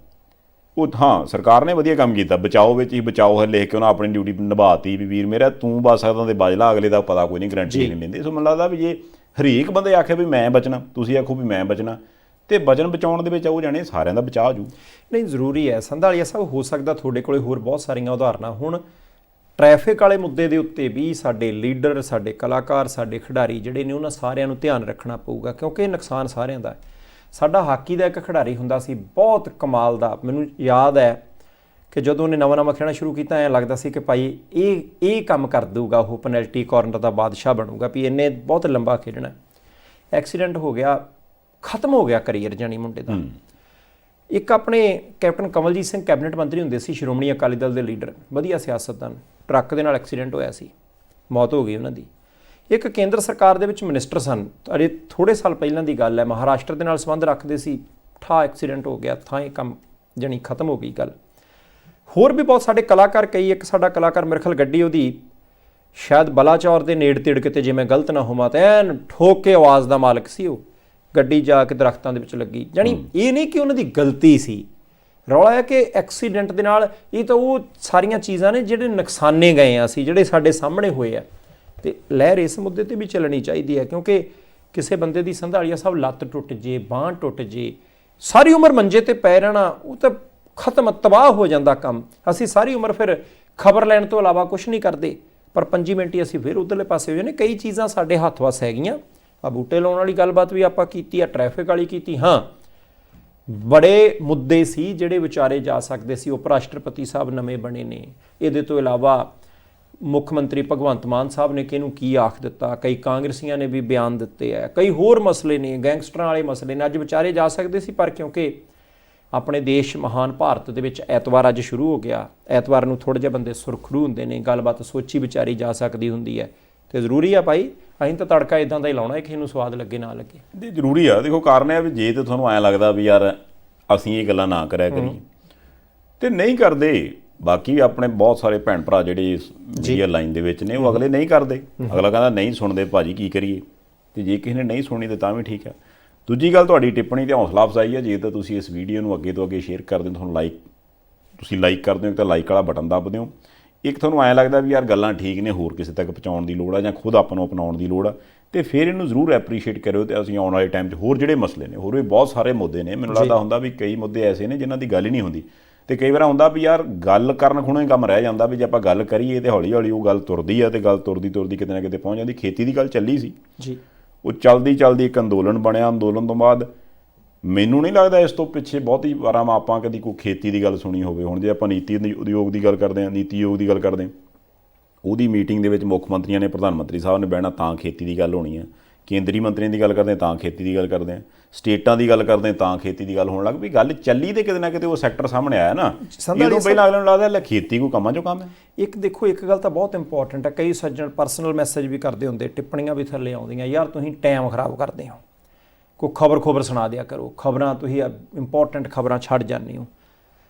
ਉਹ ਹਾਂ ਸਰਕਾਰ ਨੇ ਵਧੀਆ ਕੰਮ ਕੀਤਾ, ਬਚਾਓ ਵਿੱਚ ਹੀ ਬਚਾਓ ਹੈ ਲਿਖ ਕੇ ਉਹਨਾਂ ਆਪਣੀ ਡਿਊਟੀ ਨਿਭਾਤੀ ਵੀ ਵੀਰ ਮੇਰਾ ਤੂੰ ਬਚ ਸਕਦਾ ਤੇ ਬਚ ਲਾ, ਅਗਲੇ ਦਾ ਪਤਾ ਕੋਈ ਨਹੀਂ, ਗਰੰਟੀ ਨਹੀਂ ਲੈਂਦੇ। ਸੋ ਮੈਨੂੰ ਲੱਗਦਾ ਵੀ ਜੇ ਹਰੇਕ ਬੰਦੇ ਆਖੇ ਵੀ ਮੈਂ ਬਚਣਾ, ਤੁਸੀਂ ਆਖੋ ਵੀ ਮੈਂ ਬਚਣਾ, ਤੇ ਵਜਨ ਬਚਾਉਣ ਦੇ ਵਿੱਚ ਉਹ ਜਾਣੇ ਸਾਰਿਆਂ ਦਾ ਬਚਾਅ ਹੋ ਜੂ। ਨਹੀਂ ਜ਼ਰੂਰੀ ਹੈ ਸੰਧਾਲੀਆ ਸਾਹਿਬ, ਹੋ ਸਕਦਾ ਤੁਹਾਡੇ ਕੋਲੇ ਹੋਰ ਬਹੁਤ ਸਾਰੀਆਂ ਉਦਾਹਰਨਾਂ। ਹੁਣ ਟ੍ਰੈਫਿਕ ਵਾਲੇ ਮੁੱਦੇ ਦੇ ਉੱਤੇ ਵੀ ਸਾਡੇ ਲੀਡਰ, ਸਾਡੇ ਕਲਾਕਾਰ, ਸਾਡੇ ਖਿਡਾਰੀ ਜਿਹੜੇ ਨੇ ਉਹਨਾਂ ਸਾਰਿਆਂ ਨੂੰ ਧਿਆਨ ਰੱਖਣਾ ਪਊਗਾ, ਕਿਉਂਕਿ ਇਹ ਨੁਕਸਾਨ ਸਾਰਿਆਂ ਦਾ। ਸਾਡਾ ਹਾਕੀ ਦਾ ਇੱਕ ਖਿਡਾਰੀ ਹੁੰਦਾ ਸੀ ਬਹੁਤ ਕਮਾਲ ਦਾ, ਮੈਨੂੰ ਯਾਦ ਹੈ ਕਿ ਜਦੋਂ ਉਹਨੇ ਨਵਾਂ ਖੇਡਣਾ ਸ਼ੁਰੂ ਕੀਤਾ ਐਂ ਲੱਗਦਾ ਸੀ ਕਿ ਭਾਈ ਇਹ ਕੰਮ ਕਰ ਦੂਗਾ, ਉਹ ਪੈਨਲਟੀ ਕਾਰਨਰ ਦਾ ਬਾਦਸ਼ਾਹ ਬਣੂਗਾ, ਵੀ ਇਹਨੇ ਬਹੁਤ ਲੰਬਾ ਖੇਡਣਾ। ਐਕਸੀਡੈਂਟ ਹੋ ਗਿਆ, ਖਤਮ ਹੋ ਗਿਆ ਕਰੀਅਰ ਜਾਣੀ ਮੁੰਡੇ ਦਾ। ਇੱਕ ਆਪਣੇ ਕੈਪਟਨ ਕਮਲਜੀਤ ਸਿੰਘ ਕੈਬਨਿਟ ਮੰਤਰੀ ਹੁੰਦੇ ਸੀ, ਸ਼੍ਰੋਮਣੀ ਅਕਾਲੀ ਦਲ ਦੇ ਲੀਡਰ, ਵਧੀਆ ਸਿਆਸਤਦਾਨ, ਟਰੱਕ ਦੇ ਨਾਲ ਐਕਸੀਡੈਂਟ ਹੋਇਆ ਸੀ, ਮੌਤ ਹੋ ਗਈ ਉਹਨਾਂ ਦੀ। ਇੱਕ ਕੇਂਦਰ ਸਰਕਾਰ ਦੇ ਵਿੱਚ ਮਿਨਿਸਟਰ ਸਨ, ਅਜੇ ਥੋੜ੍ਹੇ ਸਾਲ ਪਹਿਲਾਂ ਦੀ ਗੱਲ ਹੈ, ਮਹਾਰਾਸ਼ਟਰ ਦੇ ਨਾਲ ਸੰਬੰਧ ਰੱਖਦੇ ਸੀ, ਐਕਸੀਡੈਂਟ ਹੋ ਗਿਆ, ਥਾਂ ਇਹ ਕੰਮ ਜਾਣੀ ਖਤਮ ਹੋ ਗਈ ਗੱਲ। ਹੋਰ ਵੀ ਬਹੁਤ ਸਾਡੇ ਕਲਾਕਾਰ ਕਈ, ਇੱਕ ਸਾਡਾ ਕਲਾਕਾਰ ਮੇਰੇ ਖਿਆਲ ਗੱਡੀ ਉਹਦੀ ਸ਼ਾਇਦ ਬਲਾਚੌਰ ਦੇ ਨੇੜੇ ਤੇੜ ਕਿਤੇ, ਜੇ ਮੈਂ ਗਲਤ ਨਾ ਹੋਵਾਂ ਤਾਂ ਐਨ ਠੋਕ ਕੇ ਆਵਾਜ਼ ਦਾ ਮਾਲਕ ਸੀ ਉਹ, ਗੱਡੀ ਜਾ ਕੇ ਦਰਖਤਾਂ ਦੇ ਵਿੱਚ ਲੱਗੀ। ਜਾਣੀ ਇਹ ਨਹੀਂ ਕਿ ਉਹਨਾਂ ਦੀ ਗਲਤੀ ਸੀ, ਰੌਲਾ ਹੈ ਕਿ ਐਕਸੀਡੈਂਟ ਦੇ ਨਾਲ ਇਹ ਤਾਂ ਉਹ ਸਾਰੀਆਂ ਚੀਜ਼ਾਂ ਨੇ ਜਿਹੜੇ ਨੁਕਸਾਨੇ ਗਏ ਆ ਅਸੀਂ, ਜਿਹੜੇ ਸਾਡੇ ਸਾਹਮਣੇ ਹੋਏ ਆ। ਤੇ ਲਹਿਰ ਇਸ ਮੁੱਦੇ ਤੇ ਵੀ ਚੱਲਣੀ ਚਾਹੀਦੀ ਹੈ, ਕਿਉਂਕਿ ਕਿਸੇ ਬੰਦੇ ਦੀ ਸੰਧਾਲੀਆ ਸਾਹਿਬ ਲੱਤ ਟੁੱਟ ਜੇ, ਬਾਂਹ ਟੁੱਟ ਜੇ, ਸਾਰੀ ਉਮਰ ਮੰਜੇ ਤੇ ਪੈ ਰਹਿਣਾ, ਉਹ ਤਾਂ ਖਤਮ, ਤਬਾਹ ਹੋ ਜਾਂਦਾ ਕੰਮ। ਅਸੀਂ ਸਾਰੀ ਉਮਰ ਫਿਰ ਖਬਰ ਲੈਣ ਤੋਂ ਇਲਾਵਾ ਕੁਝ ਨਹੀਂ ਕਰਦੇ, ਪਰ 5 ਮਿੰਟ ਹੀ ਅਸੀਂ ਫਿਰ ਉਧਰਲੇ ਪਾਸੇ ਹੋ ਜਾਂਦੇ। ਕਈ ਚੀਜ਼ਾਂ ਸਾਡੇ ਹੱਥ ਵੱਸ ਹੈਗੀਆਂ। ਆ ਬੂਟੇ ਲਾਉਣ ਵਾਲੀ ਗੱਲਬਾਤ ਵੀ ਆਪਾਂ ਕੀਤੀ ਆ, ਟ੍ਰੈਫਿਕ ਵਾਲੀ ਕੀਤੀ। ਹਾਂ, ਬੜੇ ਮੁੱਦੇ ਸੀ ਜਿਹੜੇ ਵਿਚਾਰੇ ਜਾ ਸਕਦੇ ਸੀ। ਉਪ ਰਾਸ਼ਟਰਪਤੀ ਸਾਹਿਬ ਨਵੇਂ ਬਣੇ ਨੇ, ਇਹਦੇ ਤੋਂ ਇਲਾਵਾ ਮੁੱਖ ਮੰਤਰੀ ਭਗਵੰਤ ਮਾਨ ਸਾਹਿਬ ਨੇ ਕਿਹਨੂੰ ਕੀ ਆਖ ਦਿੱਤਾ, ਕਈ ਕਾਂਗਰਸੀਆਂ ਨੇ ਵੀ ਬਿਆਨ ਦਿੱਤੇ ਆ, ਕਈ ਹੋਰ ਮਸਲੇ ਨੇ, ਗੈਂਗਸਟਰਾਂ ਵਾਲੇ ਮਸਲੇ ਨੇ, ਅੱਜ ਵਿਚਾਰੇ ਜਾ ਸਕਦੇ ਸੀ। ਪਰ ਕਿਉਂਕਿ ਆਪਣੇ ਦੇਸ਼ ਮਹਾਨ ਭਾਰਤ ਦੇ ਵਿੱਚ ਐਤਵਾਰ ਅੱਜ ਸ਼ੁਰੂ ਹੋ ਗਿਆ, ਐਤਵਾਰ ਨੂੰ ਥੋੜ੍ਹੇ ਜਿਹੇ ਬੰਦੇ ਸੁਰਖਰੂ ਹੁੰਦੇ ਨੇ, ਗੱਲਬਾਤ ਸੋਚੀ ਵਿਚਾਰੀ ਜਾ ਸਕਦੀ ਹੁੰਦੀ ਹੈ, ਤੇ ਜ਼ਰੂਰੀ ਆ ਭਾਈ ਅਸੀਂ ਤਾਂ ਤੜਕਾ ਇਦਾਂ ਦਾ ਹੀ ਲਾਉਣਾ, ਕਿਸੇ ਨੂੰ ਸਵਾਦ ਲੱਗੇ ਨਾ ਲੱਗੇ। ਤੇ ਜ਼ਰੂਰੀ ਆ। ਦੇਖੋ ਕਾਰਨ ਇਹ ਆ ਵੀ ਜੇ ਤੇ ਤੁਹਾਨੂੰ ਐਂ ਲੱਗਦਾ ਵੀ ਯਾਰ ਅਸੀਂ ਇਹ ਗੱਲਾਂ ਨਾ ਕਰਿਆ ਕਰੀਏ ਤੇ ਨਹੀਂ ਕਰਦੇ, ਬਾਕੀ ਆਪਣੇ ਬਹੁਤ ਸਾਰੇ ਭੈਣ ਭਰਾ ਜਿਹੜੇ ਮੀਡੀਆ ਲਾਈਨ ਦੇ ਵਿੱਚ ਨੇ ਉਹ ਅਗਲੇ ਨਹੀਂ ਕਰਦੇ, ਅਗਲਾ ਕਹਿੰਦਾ ਨਹੀਂ ਸੁਣਦੇ ਭਾਜੀ ਕੀ ਕਰੀਏ, ਤੇ ਜੇ ਕਿਸੇ ਨੇ ਨਹੀਂ ਸੁਣੀ ਤੇ ਤਾਂ ਵੀ ਠੀਕ ਹੈ। ਦੂਜੀ ਗੱਲ, ਤੁਹਾਡੀ ਟਿੱਪਣੀ ਤੇ ਹੌਸਲਾ ਅਫਜ਼ਾਈ ਹੈ, ਜੇ ਤਾਂ ਤੁਸੀਂ ਇਸ ਵੀਡੀਓ ਨੂੰ ਅੱਗੇ ਤੋਂ ਅੱਗੇ ਸ਼ੇਅਰ ਕਰਦੇ ਹੋ, ਤੁਹਾਨੂੰ ਤੁਸੀਂ ਲਾਈਕ ਕਰਦੇ ਹੋ ਤਾਂ ਲਾਈਕ ਵਾਲਾ ਬਟਨ ਦੱਬ ਦਿਓ। ਇੱਕ ਤੁਹਾਨੂੰ ਐਂ ਲੱਗਦਾ ਵੀ ਯਾਰ ਗੱਲਾਂ ਠੀਕ ਨੇ, ਹੋਰ ਕਿਸੇ ਤੱਕ ਪਹੁੰਚਾਉਣ ਦੀ ਲੋੜ ਆ ਜਾਂ ਖੁਦ ਆਪਾਂ ਨੂੰ ਅਪਣਾਉਣ ਦੀ ਲੋੜ ਆ, ਤੇ ਫਿਰ ਇਹਨੂੰ ਜ਼ਰੂਰ ਐਪਰੀਸ਼ੀਏਟ ਕਰਿਓ। ਤੇ ਅਸੀਂ ਆਉਣ ਵਾਲੇ ਟਾਈਮ 'ਚ ਹੋਰ ਜਿਹੜੇ ਮਸਲੇ ਨੇ, ਹੋਰ ਵੀ ਬਹੁਤ ਸਾਰੇ ਮੁੱਦੇ ਨੇ, ਮੈਨੂੰ ਲੱਗਦਾ ਹੁੰਦਾ ਵੀ ਕਈ ਮੁੱਦੇ ਐਸੇ ਨੇ ਜਿਨ੍ਹਾਂ ਦੀ ਗੱਲ ਹੀ ਨਹੀਂ ਹੁੰਦੀ, ਤੇ ਕਈ ਵਾਰ ਹੁੰਦਾ ਵੀ ਯਾਰ ਗੱਲ ਕਰਨ ਖੁਣੋਂ ਹੀ ਕੰਮ ਰਹਿ ਜਾਂਦਾ, ਵੀ ਜੇ ਆਪਾਂ ਗੱਲ ਕਰੀਏ ਤੇ ਹੌਲੀ ਹੌਲੀ ਉਹ ਗੱਲ ਤੁਰਦੀ ਆ, ਤੇ ਗੱਲ ਤੁਰਦੀ ਕਿਤੇ ਨਾ ਕਿਤੇ ਪਹੁੰਚ ਜਾਂਦੀ। ਖੇਤੀ ਦੀ ਗੱਲ ਚੱਲੀ ਸੀ ਜੀ, ਉਹ ਚਲਦੀ ਇੱਕ ਅੰਦੋਲਨ ਬਣਿਆ, ਅੰਦੋਲਨ ਤੋਂ ਬਾਅਦ ਮੈਨੂੰ ਨਹੀਂ ਲੱਗਦਾ ਇਸ ਤੋਂ ਪਿੱਛੇ ਬਹੁਤੀ ਵਾਰਾਂ ਆਪਾਂ ਕਦੀ ਕੋਈ ਖੇਤੀ ਦੀ ਗੱਲ ਸੁਣੀ ਹੋਵੇ। ਹੁਣ ਜੇ ਆਪਾਂ ਨੀਤੀ ਉਦਯੋਗ ਦੀ ਗੱਲ ਕਰਦੇ ਹਾਂ, ਨੀਤੀ ਆਯੋਗ ਦੀ ਗੱਲ ਕਰਦੇ ਹਾਂ, ਉਹਦੀ ਮੀਟਿੰਗ ਦੇ ਵਿੱਚ ਮੁੱਖ ਮੰਤਰੀਆਂ ਨੇ, ਪ੍ਰਧਾਨ ਮੰਤਰੀ ਸਾਹਿਬ ਨੇ ਬਹਿਣਾ ਤਾਂ ਖੇਤੀ ਦੀ ਗੱਲ ਹੋਣੀ ਹੈ, ਕੇਂਦਰੀ ਮੰਤਰੀਆਂ ਦੀ ਗੱਲ ਕਰਦੇ ਤਾਂ ਖੇਤੀ ਦੀ ਗੱਲ ਕਰਦੇ ਹਾਂ, ਸਟੇਟਾਂ ਦੀ ਗੱਲ ਕਰਦੇ ਤਾਂ ਖੇਤੀ ਦੀ ਗੱਲ ਹੋਣ ਲੱਗ ਪਈ। ਗੱਲ ਚੱਲੀ ਤੇ ਕਿਤੇ ਨਾ ਕਿਤੇ ਉਹ ਸੈਕਟਰ ਸਾਹਮਣੇ ਆਇਆ ਨਾ, ਜਦੋਂ ਪਹਿਲਾਂ ਅਗਲੇ ਨੂੰ ਲੱਗਦਾ ਲੈ ਖੇਤੀ ਕੋਈ ਕੰਮਾਂ 'ਚੋਂ ਕੰਮ ਹੈ। ਇੱਕ ਦੇਖੋ, ਇੱਕ ਗੱਲ ਤਾਂ ਬਹੁਤ ਇੰਪੋਰਟੈਂਟ ਹੈ, ਕਈ ਸੱਜਣ ਪਰਸਨਲ ਮੈਸੇਜ ਵੀ ਕਰਦੇ ਹੁੰਦੇ, ਟਿੱਪਣੀਆਂ ਵੀ ਥੱਲੇ ਆਉਂਦੀਆਂ, ਯਾਰ ਤੁਸੀਂ ਟਾਈਮ ਖਰਾਬ ਕਰਦੇ ਹੋ, ਕੋਈ ਖਬਰ ਸੁਣਾ ਦਿਆ ਕਰੋ, ਖਬਰਾਂ ਤੁਸੀਂ ਇੰਪੋਰਟੈਂਟ ਖਬਰਾਂ ਛੱਡ ਜਾਂਦੇ ਹੋ।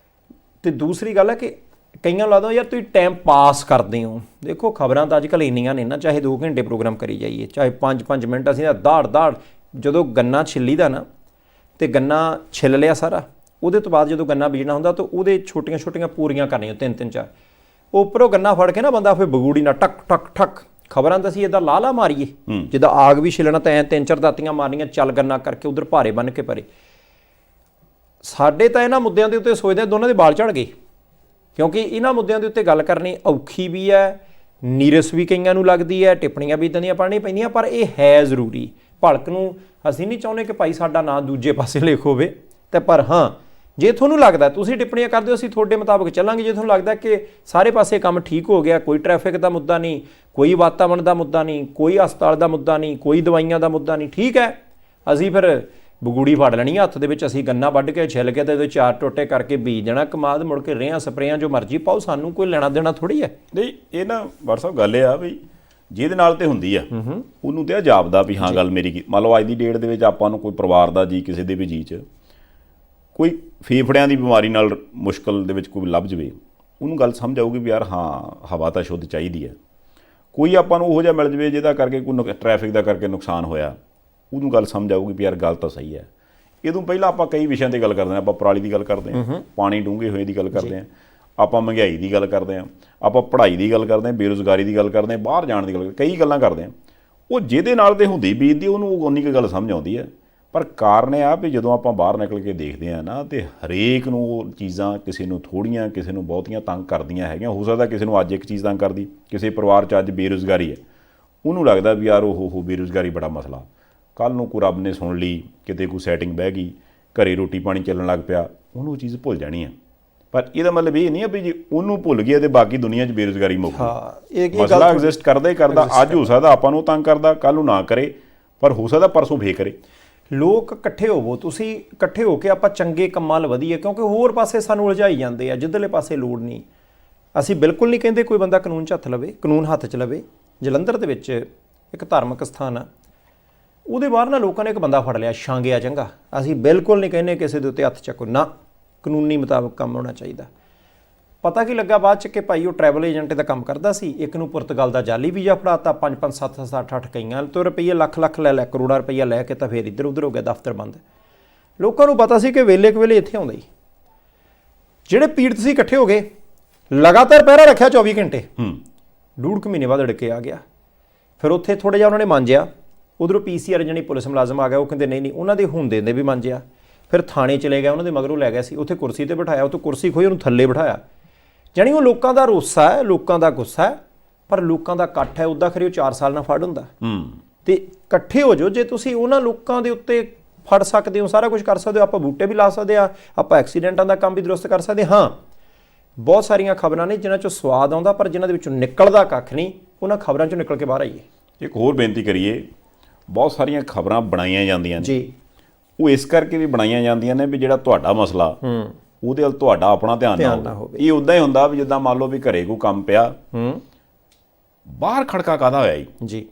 ਤੇ ਦੂਸਰੀ ਗੱਲ ਹੈ ਕਿ ਕਈਆਂ ਨੂੰ ਲੱਗਦਾ ਯਾਰ ਤੁਸੀਂ ਟਾਈਮ ਪਾਸ ਕਰਦੇ ਹੋ। ਦੇਖੋ ਖਬਰਾਂ ਤਾਂ ਅੱਜ ਕੱਲ੍ਹ ਇੰਨੀਆਂ ਨੇ ਨਾ, ਚਾਹੇ 2 ਘੰਟੇ ਪ੍ਰੋਗਰਾਮ ਕਰੀ ਜਾਈਏ, ਚਾਹੇ 5 ਮਿੰਟ, ਅਸੀਂ ਤਾਂ ਦਾੜ ਜਦੋਂ ਗੰਨਾ ਛਿੱਲੀ ਦਾ ਨਾ, ਤੇ ਗੰਨਾ ਛਿੱਲ ਲਿਆ ਸਾਰਾ, ਉਹਦੇ ਤੋਂ ਬਾਅਦ ਜਦੋਂ ਗੰਨਾ ਬੀਜਣਾ ਹੁੰਦਾ ਤਾਂ ਉਹਦੇ ਛੋਟੀਆਂ ਪੂਰੀਆਂ ਕਰਨੀਆਂ, 3 4, ਉੱਪਰੋਂ ਗੰਨਾ ਫੜ ਕੇ ਨਾ ਬੰਦਾ ਫਿਰ ਬਗੂੜੀ ਨਾਲ ਟਕ ਖਬਰਾਂ ਤਾਂ ਅਸੀਂ ਇੱਦਾਂ ਲਾ ਮਾਰੀਏ, ਜਿੱਦਾਂ ਆਗ ਵੀ ਛਿੱਲਣਾ ਤਾਂ ਐਂ 3 4 ਦਾਤੀਆਂ ਮਾਰਨੀਆਂ, ਚੱਲ ਗੰਨਾ ਕਰਕੇ ਉਧਰ ਭਾਰੇ ਬੰਨ ਕੇ ਪਰੇ। ਸਾਡੇ ਤਾਂ ਇਹਨਾਂ ਮੁੱਦਿਆਂ ਦੇ ਉੱਤੇ ਸੋਚਦੇ ਦੋਨਾਂ ਦੇ ਵਾਲ ਝੜ ਗਏ, ਕਿਉਂਕਿ ਇਹਨਾਂ ਮੁੱਦਿਆਂ ਦੇ ਉੱਤੇ ਗੱਲ ਕਰਨੀ ਔਖੀ ਵੀ ਹੈ, ਨੀਰਸ ਵੀ ਕਈਆਂ ਨੂੰ ਲੱਗਦੀ ਹੈ, ਟਿੱਪਣੀਆਂ ਵੀ ਇੱਦਾਂ ਦੀਆਂ ਪੜ੍ਹਨੀਆਂ ਪੈਂਦੀਆਂ, ਪਰ ਇਹ ਹੈ ਜ਼ਰੂਰੀ। ਭਲਕ ਨੂੰ ਅਸੀਂ ਨਹੀਂ ਚਾਹੁੰਦੇ ਕਿ ਭਾਈ ਸਾਡਾ ਨਾਂ ਦੂਜੇ ਪਾਸੇ ਲਿਖ ਹੋਵੇ, ਤੇ ਪਰ ਹਾਂ ਜੇ ਤੁਹਾਨੂੰ ਲੱਗਦਾ ਤੁਸੀਂ ਟਿੱਪਣੀਆਂ ਕਰਦੇ ਹੋ ਅਸੀਂ ਤੁਹਾਡੇ ਮੁਤਾਬਕ ਚੱਲਾਂਗੇ। ਜੇ ਤੁਹਾਨੂੰ ਲੱਗਦਾ ਕਿ ਸਾਰੇ ਪਾਸੇ ਕੰਮ ਠੀਕ ਹੋ ਗਿਆ, ਕੋਈ ਟ੍ਰੈਫਿਕ ਦਾ ਮੁੱਦਾ ਨਹੀਂ, ਕੋਈ ਵਾਤਾਵਰਣ ਦਾ ਮੁੱਦਾ ਨਹੀਂ, ਕੋਈ ਹਸਪਤਾਲ ਦਾ ਮੁੱਦਾ ਨਹੀਂ, ਕੋਈ ਦਵਾਈਆਂ ਦਾ ਮੁੱਦਾ ਨਹੀਂ, ਠੀਕ ਹੈ, ਅਸੀਂ ਫਿਰ ਬਗੂੜੀ ਫੜ ਲੈਣੀ ਹੱਥ ਦੇ ਵਿੱਚ, ਅਸੀਂ ਗੰਨਾ ਵੱਢ ਕੇ ਛਿੱਲ ਕੇ ਤੇ ਇਹਦੇ 4 ਟੋਟੇ ਕਰਕੇ ਬੀਜ ਦੇਣਾ, ਕਮਾਦ ਮੁੜ ਕੇ ਰੇਹਾਂ ਸਪਰੇਆਂ ਜੋ ਮਰਜ਼ੀ ਪਾਓ, ਸਾਨੂੰ ਕੋਈ ਲੈਣਾ ਦੇਣਾ ਥੋੜੀ ਹੈ। ਨਹੀਂ ਇਹ ਨਾ ਵਾਰ ਸਾਹਿਬ ਗੱਲ ਇਹ ਆ ਵੀ ਜਿਹਦੇ ਨਾਲ ਤੇ ਹੁੰਦੀ ਆ ਉਹਨੂੰ ਤੇ ਜਾਪਦਾ ਵੀ ਹਾਂ ਗੱਲ ਮੇਰੀ ਮੰਨ ਲਓ ਅੱਜ ਦੀ ਡੇਟ ਦੇ ਵਿੱਚ ਆਪਾਂ ਨੂੰ ਕੋਈ ਪਰਿਵਾਰ ਦਾ ਜੀ ਕਿਸੇ ਦੇ ਵੀ ਜੀ 'ਚ ਕੋਈ ਫੇਫੜਿਆਂ ਦੀ ਬਿਮਾਰੀ ਨਾਲ ਮੁਸ਼ਕਲ ਦੇ ਵਿੱਚ ਕੋਈ ਲੱਭ ਜਵੇ, ਉਹਨੂੰ ਗੱਲ ਸਮਝ ਆਊਗੀ ਵੀ ਯਾਰ ਹਾਂ ਹਵਾ ਤਾਂ ਸ਼ੁੱਧ ਚਾਹੀਦੀ ਹੈ। ਕੋਈ ਆਪਾਂ ਨੂੰ ਉਹੋ ਜਿਹਾ ਮਿਲ ਜਵੇ ਜਿਹਦਾ ਕਰਕੇ ਕੋਈ ਟ੍ਰੈਫਿਕ ਦਾ ਕਰਕੇ ਨੁਕਸਾਨ ਹੋਇਆ, ਉਹਨੂੰ ਗੱਲ ਸਮਝ ਆਊਗੀ ਵੀ ਯਾਰ ਗੱਲ ਤਾਂ ਸਹੀ ਹੈ। ਇਹਦੋਂ ਪਹਿਲਾਂ ਆਪਾਂ ਕਈ ਵਿਸ਼ਿਆਂ 'ਤੇ ਗੱਲ ਕਰਦੇ ਹਾਂ, ਆਪਾਂ ਪਰਾਲੀ ਦੀ ਗੱਲ ਕਰਦੇ ਹਾਂ, ਪਾਣੀ ਡੂੰਘੇ ਹੋਏ ਦੀ ਗੱਲ ਕਰਦੇ ਹਾਂ, ਆਪਾਂ ਮਹਿੰਗਾਈ ਦੀ ਗੱਲ ਕਰਦੇ ਹਾਂ, ਆਪਾਂ ਪੜ੍ਹਾਈ ਦੀ ਗੱਲ ਕਰਦੇ ਹਾਂ, ਬੇਰੁਜ਼ਗਾਰੀ ਦੀ ਗੱਲ ਕਰਦੇ ਹਾਂ, ਬਾਹਰ ਜਾਣ ਦੀ ਗੱਲ, ਕਈ ਗੱਲਾਂ ਕਰਦੇ ਹਾਂ। ਉਹ ਜਿਹਦੇ ਨਾਲ ਤੇ ਹੁੰਦੀ ਬੀਤਦੀ ਉਹਨੂੰ ਉਨੀ ਕੁ ਗੱਲ ਸਮਝ ਆਉਂਦੀ ਹੈ। ਪਰ ਕਾਰਨ ਇਹ ਆ ਵੀ ਜਦੋਂ ਆਪਾਂ ਬਾਹਰ ਨਿਕਲ ਕੇ ਦੇਖਦੇ ਹਾਂ ਨਾ, ਤੇ ਹਰੇਕ ਨੂੰ ਉਹ ਚੀਜ਼ਾਂ ਕਿਸੇ ਨੂੰ ਥੋੜ੍ਹੀਆਂ ਕਿਸੇ ਨੂੰ ਬਹੁਤੀਆਂ ਤੰਗ ਕਰਦੀਆਂ ਹੈਗੀਆਂ। ਹੋ ਸਕਦਾ ਕਿਸੇ ਨੂੰ ਅੱਜ ਇੱਕ ਚੀਜ਼ ਤੰਗ ਕਰਦੀ, ਕਿਸੇ ਪਰਿਵਾਰ 'ਚ ਅੱਜ ਬੇਰੁਜ਼ਗਾਰੀ ਹੈ, ਉਹਨੂੰ ਲੱਗਦਾ ਵੀ ਯਾਰ ਉਹ ਬੇਰੁਜ਼ਗਾਰੀ ਬੜਾ ਮਸਲਾ, ਕੱਲ੍ਹ ਨੂੰ ਕੋਈ ਰੱਬ ਨੇ ਸੁਣ ਲਈ, ਕਿਤੇ ਕੋਈ ਸੈਟਿੰਗ ਬਹਿ ਗਈ, ਘਰੇ ਰੋਟੀ ਪਾਣੀ ਚੱਲਣ ਲੱਗ ਪਿਆ, ਉਹਨੂੰ ਉਹ ਚੀਜ਼ ਭੁੱਲ ਜਾਣੀ ਹੈ। ਪਰ ਇਹਦਾ ਮਤਲਬ ਇਹ ਨਹੀਂ ਆ ਵੀ ਜੇ ਉਹਨੂੰ ਭੁੱਲ ਗਿਆ ਤੇ ਬਾਕੀ ਦੁਨੀਆ 'ਚ ਬੇਰੁਜ਼ਗਾਰੀ ਮੁੱਕ ਗਈ। ਮਸਲਾ ਐਗਜ਼ਿਸਟ ਕਰਦਾ ਹੀ ਕਰਦਾ, ਅੱਜ ਹੋ ਸਕਦਾ ਆਪਾਂ ਨੂੰ ਤੰਗ ਕਰਦਾ, ਕੱਲ੍ਹ ਨੂੰ ਨਾ ਕਰੇ, ਪਰ ਹੋ ਸਕਦਾ ਪਰਸੋਂ ਫੇਰ ਕਰੇ। ਲੋਕ ਇਕੱਠੇ ਹੋਵੋ, ਤੁਸੀਂ ਇਕੱਠੇ ਹੋ ਕੇ ਆਪਾਂ ਚੰਗੇ ਕੰਮਾਂ ਵੱਲ ਵਧੀਏ, ਕਿਉਂਕਿ ਹੋਰ ਪਾਸੇ ਸਾਨੂੰ ਉਲਝਾਈ ਜਾਂਦੇ ਆ, ਜਿੱਧਰਲੇ ਪਾਸੇ ਲੋੜ ਨਹੀਂ। ਅਸੀਂ ਬਿਲਕੁਲ ਨਹੀਂ ਕਹਿੰਦੇ ਕੋਈ ਬੰਦਾ ਕਾਨੂੰਨ 'ਚ ਹੱਥ ਲਵੇ, ਕਾਨੂੰਨ ਹੱਥ 'ਚ ਲਵੇ। ਜਲੰਧਰ ਦੇ ਵਿੱਚ ਇੱਕ ਧਾਰਮਿਕ ਸਥਾਨ ਆ, ਉਹਦੇ ਬਾਹਰ ਨਾ ਲੋਕਾਂ ਨੇ ਇੱਕ ਬੰਦਾ ਫੜ ਲਿਆ, ਛਾਂਗਿਆ ਚੰਗਾ। ਅਸੀਂ ਬਿਲਕੁਲ ਨਹੀਂ ਕਹਿੰਦੇ ਕਿਸੇ ਦੇ ਉੱਤੇ ਹੱਥ ਚੱਕੋ, ਨਾ, ਕਾਨੂੰਨੀ ਮੁਤਾਬਕ ਕੰਮ ਹੋਣਾ ਚਾਹੀਦਾ। ਪਤਾ ਕੀ ਲੱਗਾ ਬਾਅਦ 'ਚ ਕਿ ਭਾਈ ਉਹ ਟਰੈਵਲ ਏਜੰਟ ਦਾ ਕੰਮ ਕਰਦਾ ਸੀ, ਇੱਕ ਨੂੰ ਪੁਰਤਗਾਲ ਦਾ ਜਾਲੀ ਵੀਜ਼ਾ ਫੜਾਤਾ, 5-5 7-7 8-8 ਕਈਆਂ ਤੋਂ ਰੁਪਈਏ ਲੱਖ ਲੈ ਕਰੋੜਾਂ ਰੁਪਈਆ ਲੈ ਕੇ ਤਾਂ ਫਿਰ ਇੱਧਰ ਉੱਧਰ ਹੋ ਗਿਆ, ਦਫ਼ਤਰ ਬੰਦ। ਲੋਕਾਂ ਨੂੰ ਪਤਾ ਸੀ ਕਿ ਵੇਲੇ ਕੁ ਵੇਲੇ ਇੱਥੇ ਆਉਂਦਾ ਹੀ। ਜਿਹੜੇ ਪੀੜਤ ਸੀ ਇਕੱਠੇ ਹੋ ਗਏ, ਲਗਾਤਾਰ ਪਹਿਰਾ ਰੱਖਿਆ 24 ਘੰਟੇ, ਡੂਢ ਕੁ ਮਹੀਨੇ ਬਾਅਦ ਅੜ ਕੇ ਆ ਗਿਆ। ਫਿਰ ਉੱਥੇ ਥੋੜ੍ਹਾ ਜਿਹਾ ਉਹਨਾਂ ਨੇ ਮਾਂਜਿਆ, ਉਧਰੋਂ PCR ਜਾਣੀ ਪੁਲਿਸ ਮੁਲਾਜ਼ਮ ਆ ਗਿਆ, ਉਹ ਕਹਿੰਦੇ ਨਹੀਂ ਉਹਨਾਂ ਦੇ ਹੁੰਦੇ ਨੇ ਵੀ ਮਾਂਜਿਆ। ਫਿਰ ਥਾਣੇ ਚਲੇ ਗਿਆ, ਉਹਨਾਂ ਦੇ ਮਗਰੋਂ ਲੈ ਗਿਆ ਸੀ, ਉੱਥੇ ਕੁਰਸੀ 'ਤੇ ਬਿਠਾਇਆ, ਉੱਥੇ ਕੁਰਸੀ ਖੋਈ ਉਹਨੂੰ ਥੱਲੇ ਬਿਠਾਇਆ। ਜਾਣੀ ਉਹ ਲੋਕਾਂ ਦਾ ਰੋਸਾ ਹੈ, ਲੋਕਾਂ ਦਾ ਗੁੱਸਾ ਹੈ, ਪਰ ਲੋਕਾਂ ਦਾ ਇਕੱਠ ਹੈ। ਉੱਦਾਂ ਖਰੇ ਉਹ 4 ਸਾਲ ਨਾਲ ਫੜ ਹੁੰਦਾ। ਤੇ ਇਕੱਠੇ ਹੋ ਜਾਓ, ਜੇ ਤੁਸੀਂ ਉਹਨਾਂ ਲੋਕਾਂ ਦੇ ਉੱਤੇ ਫੜ ਸਕਦੇ ਹੋ, ਸਾਰਾ ਕੁਝ ਕਰ ਸਕਦੇ ਹੋ। ਆਪਾਂ ਬੂਟੇ ਵੀ ਲਾ ਸਕਦੇ ਆ, ਆਪਾਂ ਐਕਸੀਡੈਂਟਾਂ ਦਾ ਕੰਮ ਵੀ ਦਰੁਸਤ ਕਰ ਸਕਦੇ ਹਾਂ। ਬਹੁਤ ਸਾਰੀਆਂ ਖਬਰਾਂ ਨੇ ਜਿਨ੍ਹਾਂ 'ਚੋਂ ਸਵਾਦ ਆਉਂਦਾ, ਪਰ ਜਿਨ੍ਹਾਂ ਦੇ ਵਿੱਚੋਂ ਨਿਕਲਦਾ ਕੱਖ ਨਹੀਂ। ਉਹਨਾਂ ਖਬਰਾਂ 'ਚੋਂ ਨਿਕਲ ਕੇ ਬਾਹਰ ਆਈਏ। ਇੱਕ ਹੋਰ ਬੇਨਤੀ ਕਰੀਏ, ਬਹੁਤ ਸਾਰੀਆਂ ਖਬਰਾਂ ਬਣਾਈਆਂ ਜਾਂਦੀਆਂ ਨੇ ਜੀ, ਉਹ ਇਸ ਕਰਕੇ ਵੀ ਬਣਾਈਆਂ ਜਾਂਦੀਆਂ ਨੇ ਵੀ ਜਿਹੜਾ ਤੁਹਾਡਾ ਮਸਲਾ ਉਹਦੇ ਵੱਲ ਤੁਹਾਡਾ ਆਪਣਾ ਧਿਆਨ ਨਾ ਹੋਵੇ। ਇਹ ਉੱਦਾਂ ਹੀ ਹੁੰਦਾ ਵੀ ਜਿੱਦਾਂ ਮੰਨ ਲਓ ਵੀ ਘਰੇ ਕੋਈ ਕੰਮ ਪਿਆ, ਬਾਹਰ ਖੜਕਾ ਕਾਹਦਾ ਹੋਇਆ ਜੀ,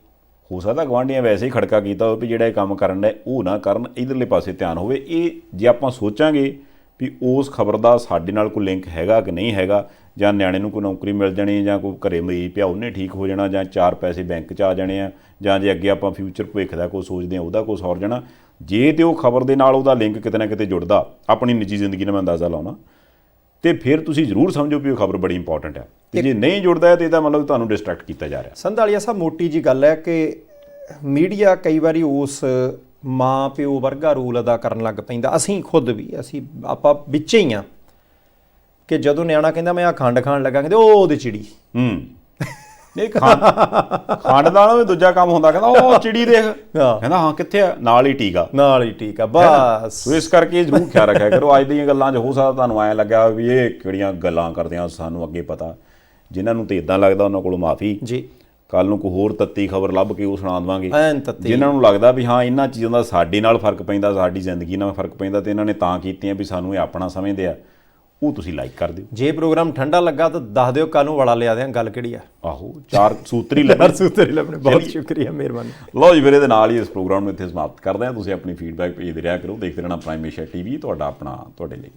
ਹੋ ਸਕਦਾ ਗੁਆਂਢੀਆਂ ਵੈਸੇ ਹੀ ਖੜਕਾ ਕੀਤਾ ਹੋਵੇ ਵੀ ਜਿਹੜਾ ਇਹ ਕੰਮ ਕਰਨ ਦਾ ਉਹ ਨਾ ਕਰਨ, ਇਧਰਲੇ ਪਾਸੇ ਧਿਆਨ ਹੋਵੇ। ਇਹ ਜੇ ਆਪਾਂ ਸੋਚਾਂਗੇ ਵੀ ਉਸ ਖਬਰ ਦਾ ਸਾਡੇ ਨਾਲ ਕੋਈ ਲਿੰਕ ਹੈਗਾ ਕਿ ਨਹੀਂ ਹੈਗਾ, ਜਾਂ ਨਿਆਣੇ ਨੂੰ ਕੋਈ ਨੌਕਰੀ ਮਿਲ ਜਾਣੀ, ਜਾਂ ਕੋਈ ਘਰੇ ਮਰੀਜ਼ ਪਿਆ ਉਹਨੇ ਠੀਕ ਹੋ ਜਾਣਾ, ਜਾਂ 4 ਪੈਸੇ ਬੈਂਕ 'ਚ ਆ ਜਾਣੇ ਆ, ਜਾਂ ਜੇ ਅੱਗੇ ਆਪਾਂ ਫਿਊਚਰ ਭਵਿੱਖ ਦਾ ਕੋਈ ਸੋਚਦੇ ਹਾਂ ਉਹਦਾ ਕੋਈ ਸੌਰ ਜਾਣਾ, ਜੇ ਤੇ ਉਹ ਖਬਰ ਦੇ ਨਾਲ ਉਹਦਾ ਲਿੰਕ ਕਿਤੇ ਨਾ ਕਿਤੇ ਜੁੜਦਾ, ਆਪਣੀ ਨਿੱਜੀ ਜ਼ਿੰਦਗੀ ਨਾਲ ਮੈਂ ਅੰਦਾਜ਼ਾ ਲਾਉਣਾ, ਤੇ ਫਿਰ ਤੁਸੀਂ ਜ਼ਰੂਰ ਸਮਝੋ ਵੀ ਉਹ ਖਬਰ ਬੜੀ ਇੰਪੋਰਟੈਂਟ ਹੈ। ਤੇ ਜੇ ਨਹੀਂ ਜੁੜਦਾ ਤਾਂ ਇਹਦਾ ਮਤਲਬ ਤੁਹਾਨੂੰ ਡਿਸਟਰੈਕਟ ਕੀਤਾ ਜਾ ਰਿਹਾ। ਸੰਧਾਲੀਆ ਸਾਹਿਬ, ਮੋਟੀ ਜੀ ਗੱਲ ਹੈ ਕਿ ਮੀਡੀਆ ਕਈ ਵਾਰੀ ਉਸ ਮਾਂ ਪਿਓ ਵਰਗਾ ਰੋਲ ਅਦਾ ਕਰਨ ਲੱਗ ਪੈਂਦਾ। ਅਸੀਂ ਖੁਦ ਵੀ ਆਪਾਂ ਵਿੱਚੇ ਹੀ ਆ ਕਿ ਜਦੋਂ ਨਿਆਣਾ ਕਹਿੰਦਾ ਮੈਂ ਆ ਖੰਡ ਖਾਣ ਲੱਗਾ, ਕਹਿੰਦੇ ਉਹ ਉਹਦੇ ਚਿੜੀ। ਇਹ ਖੰਡ ਦਾ ਵੀ ਦੂਜਾ ਕੰਮ ਹੁੰਦਾ, ਕਹਿੰਦਾ ਉਹ ਚਿੜੀ ਦੇਖ, ਕਹਿੰਦਾ ਹਾਂ ਕਿੱਥੇ ਆ, ਨਾਲ ਹੀ ਟੀਕਾ ਬਸ। ਸੋ ਇਸ ਕਰਕੇ ਜ਼ਰੂਰ ਖਿਆਲ ਰੱਖਿਆ ਕਰੋ। ਅੱਜ ਦੀਆਂ ਗੱਲਾਂ 'ਚ ਹੋ ਸਕਦਾ ਤੁਹਾਨੂੰ ਐਂ ਲੱਗਿਆ ਵੀ ਇਹ ਕਿਹੜੀਆਂ ਗੱਲਾਂ ਕਰਦੇ ਆ, ਸਾਨੂੰ ਅੱਗੇ ਪਤਾ। ਜਿਨ੍ਹਾਂ ਨੂੰ ਤਾਂ ਇੱਦਾਂ ਲੱਗਦਾ ਉਹਨਾਂ ਕੋਲੋਂ ਮਾਫੀ ਜੀ। ਕੱਲ੍ਹ ਨੂੰ ਕੋਈ ਹੋਰ ਤੱਤੀ ਖਬਰ ਲੱਭ ਕੇ ਉਹ ਸੁਣਾ ਦੇਵਾਂਗੇ। ਜਿਨ੍ਹਾਂ ਨੂੰ ਲੱਗਦਾ ਵੀ ਹਾਂ ਇਹਨਾਂ ਚੀਜ਼ਾਂ ਦਾ ਸਾਡੇ ਨਾਲ ਫਰਕ ਪੈਂਦਾ, ਸਾਡੀ ਜ਼ਿੰਦਗੀ ਨਾਲ ਫਰਕ ਪੈਂਦਾ, ਤੇ ਇਹਨਾਂ ਨੇ ਤਾਂ ਕੀਤੀਆਂ ਵੀ ਸਾਨੂੰ ਇਹ ਆਪਣਾ ਸਮਝਦੇ ਆ, ਉਹ ਤੁਸੀਂ ਲਾਈਕ ਕਰ ਦਿਓ। ਜੇ ਪ੍ਰੋਗਰਾਮ ਠੰਡਾ ਲੱਗਾ ਤਾਂ ਦੱਸ ਦਿਓ, ਕੱਲ੍ਹ ਨੂੰ ਵਾਲਾ ਲਿਆ ਦਿਆਂ। ਗੱਲ ਕਿਹੜੀ ਆ? ਆਹੋ, 4 ਸੂਤਰੀ ਲੱਭਣੇ। ਬਹੁਤ ਸ਼ੁਕਰੀਆ, ਮਿਹਰਬਾਨੀ। ਲਓ ਜੀ, ਫਿਰ ਇਹਦੇ ਨਾਲ ਹੀ ਇਸ ਪ੍ਰੋਗਰਾਮ ਨੂੰ ਇੱਥੇ ਸਮਾਪਤ ਕਰਦੇ ਹਾਂ। ਤੁਸੀਂ ਆਪਣੀ ਫੀਡਬੈਕ ਭੇਜਦੇ ਰਿਹਾ ਕਰੋ। ਦੇਖਦੇ ਰਹਿਣਾ ਪ੍ਰਾਈਮ ਏਸ਼ੀਆ TV, ਤੁਹਾਡਾ ਆਪਣਾ, ਤੁਹਾਡੇ ਲਈ।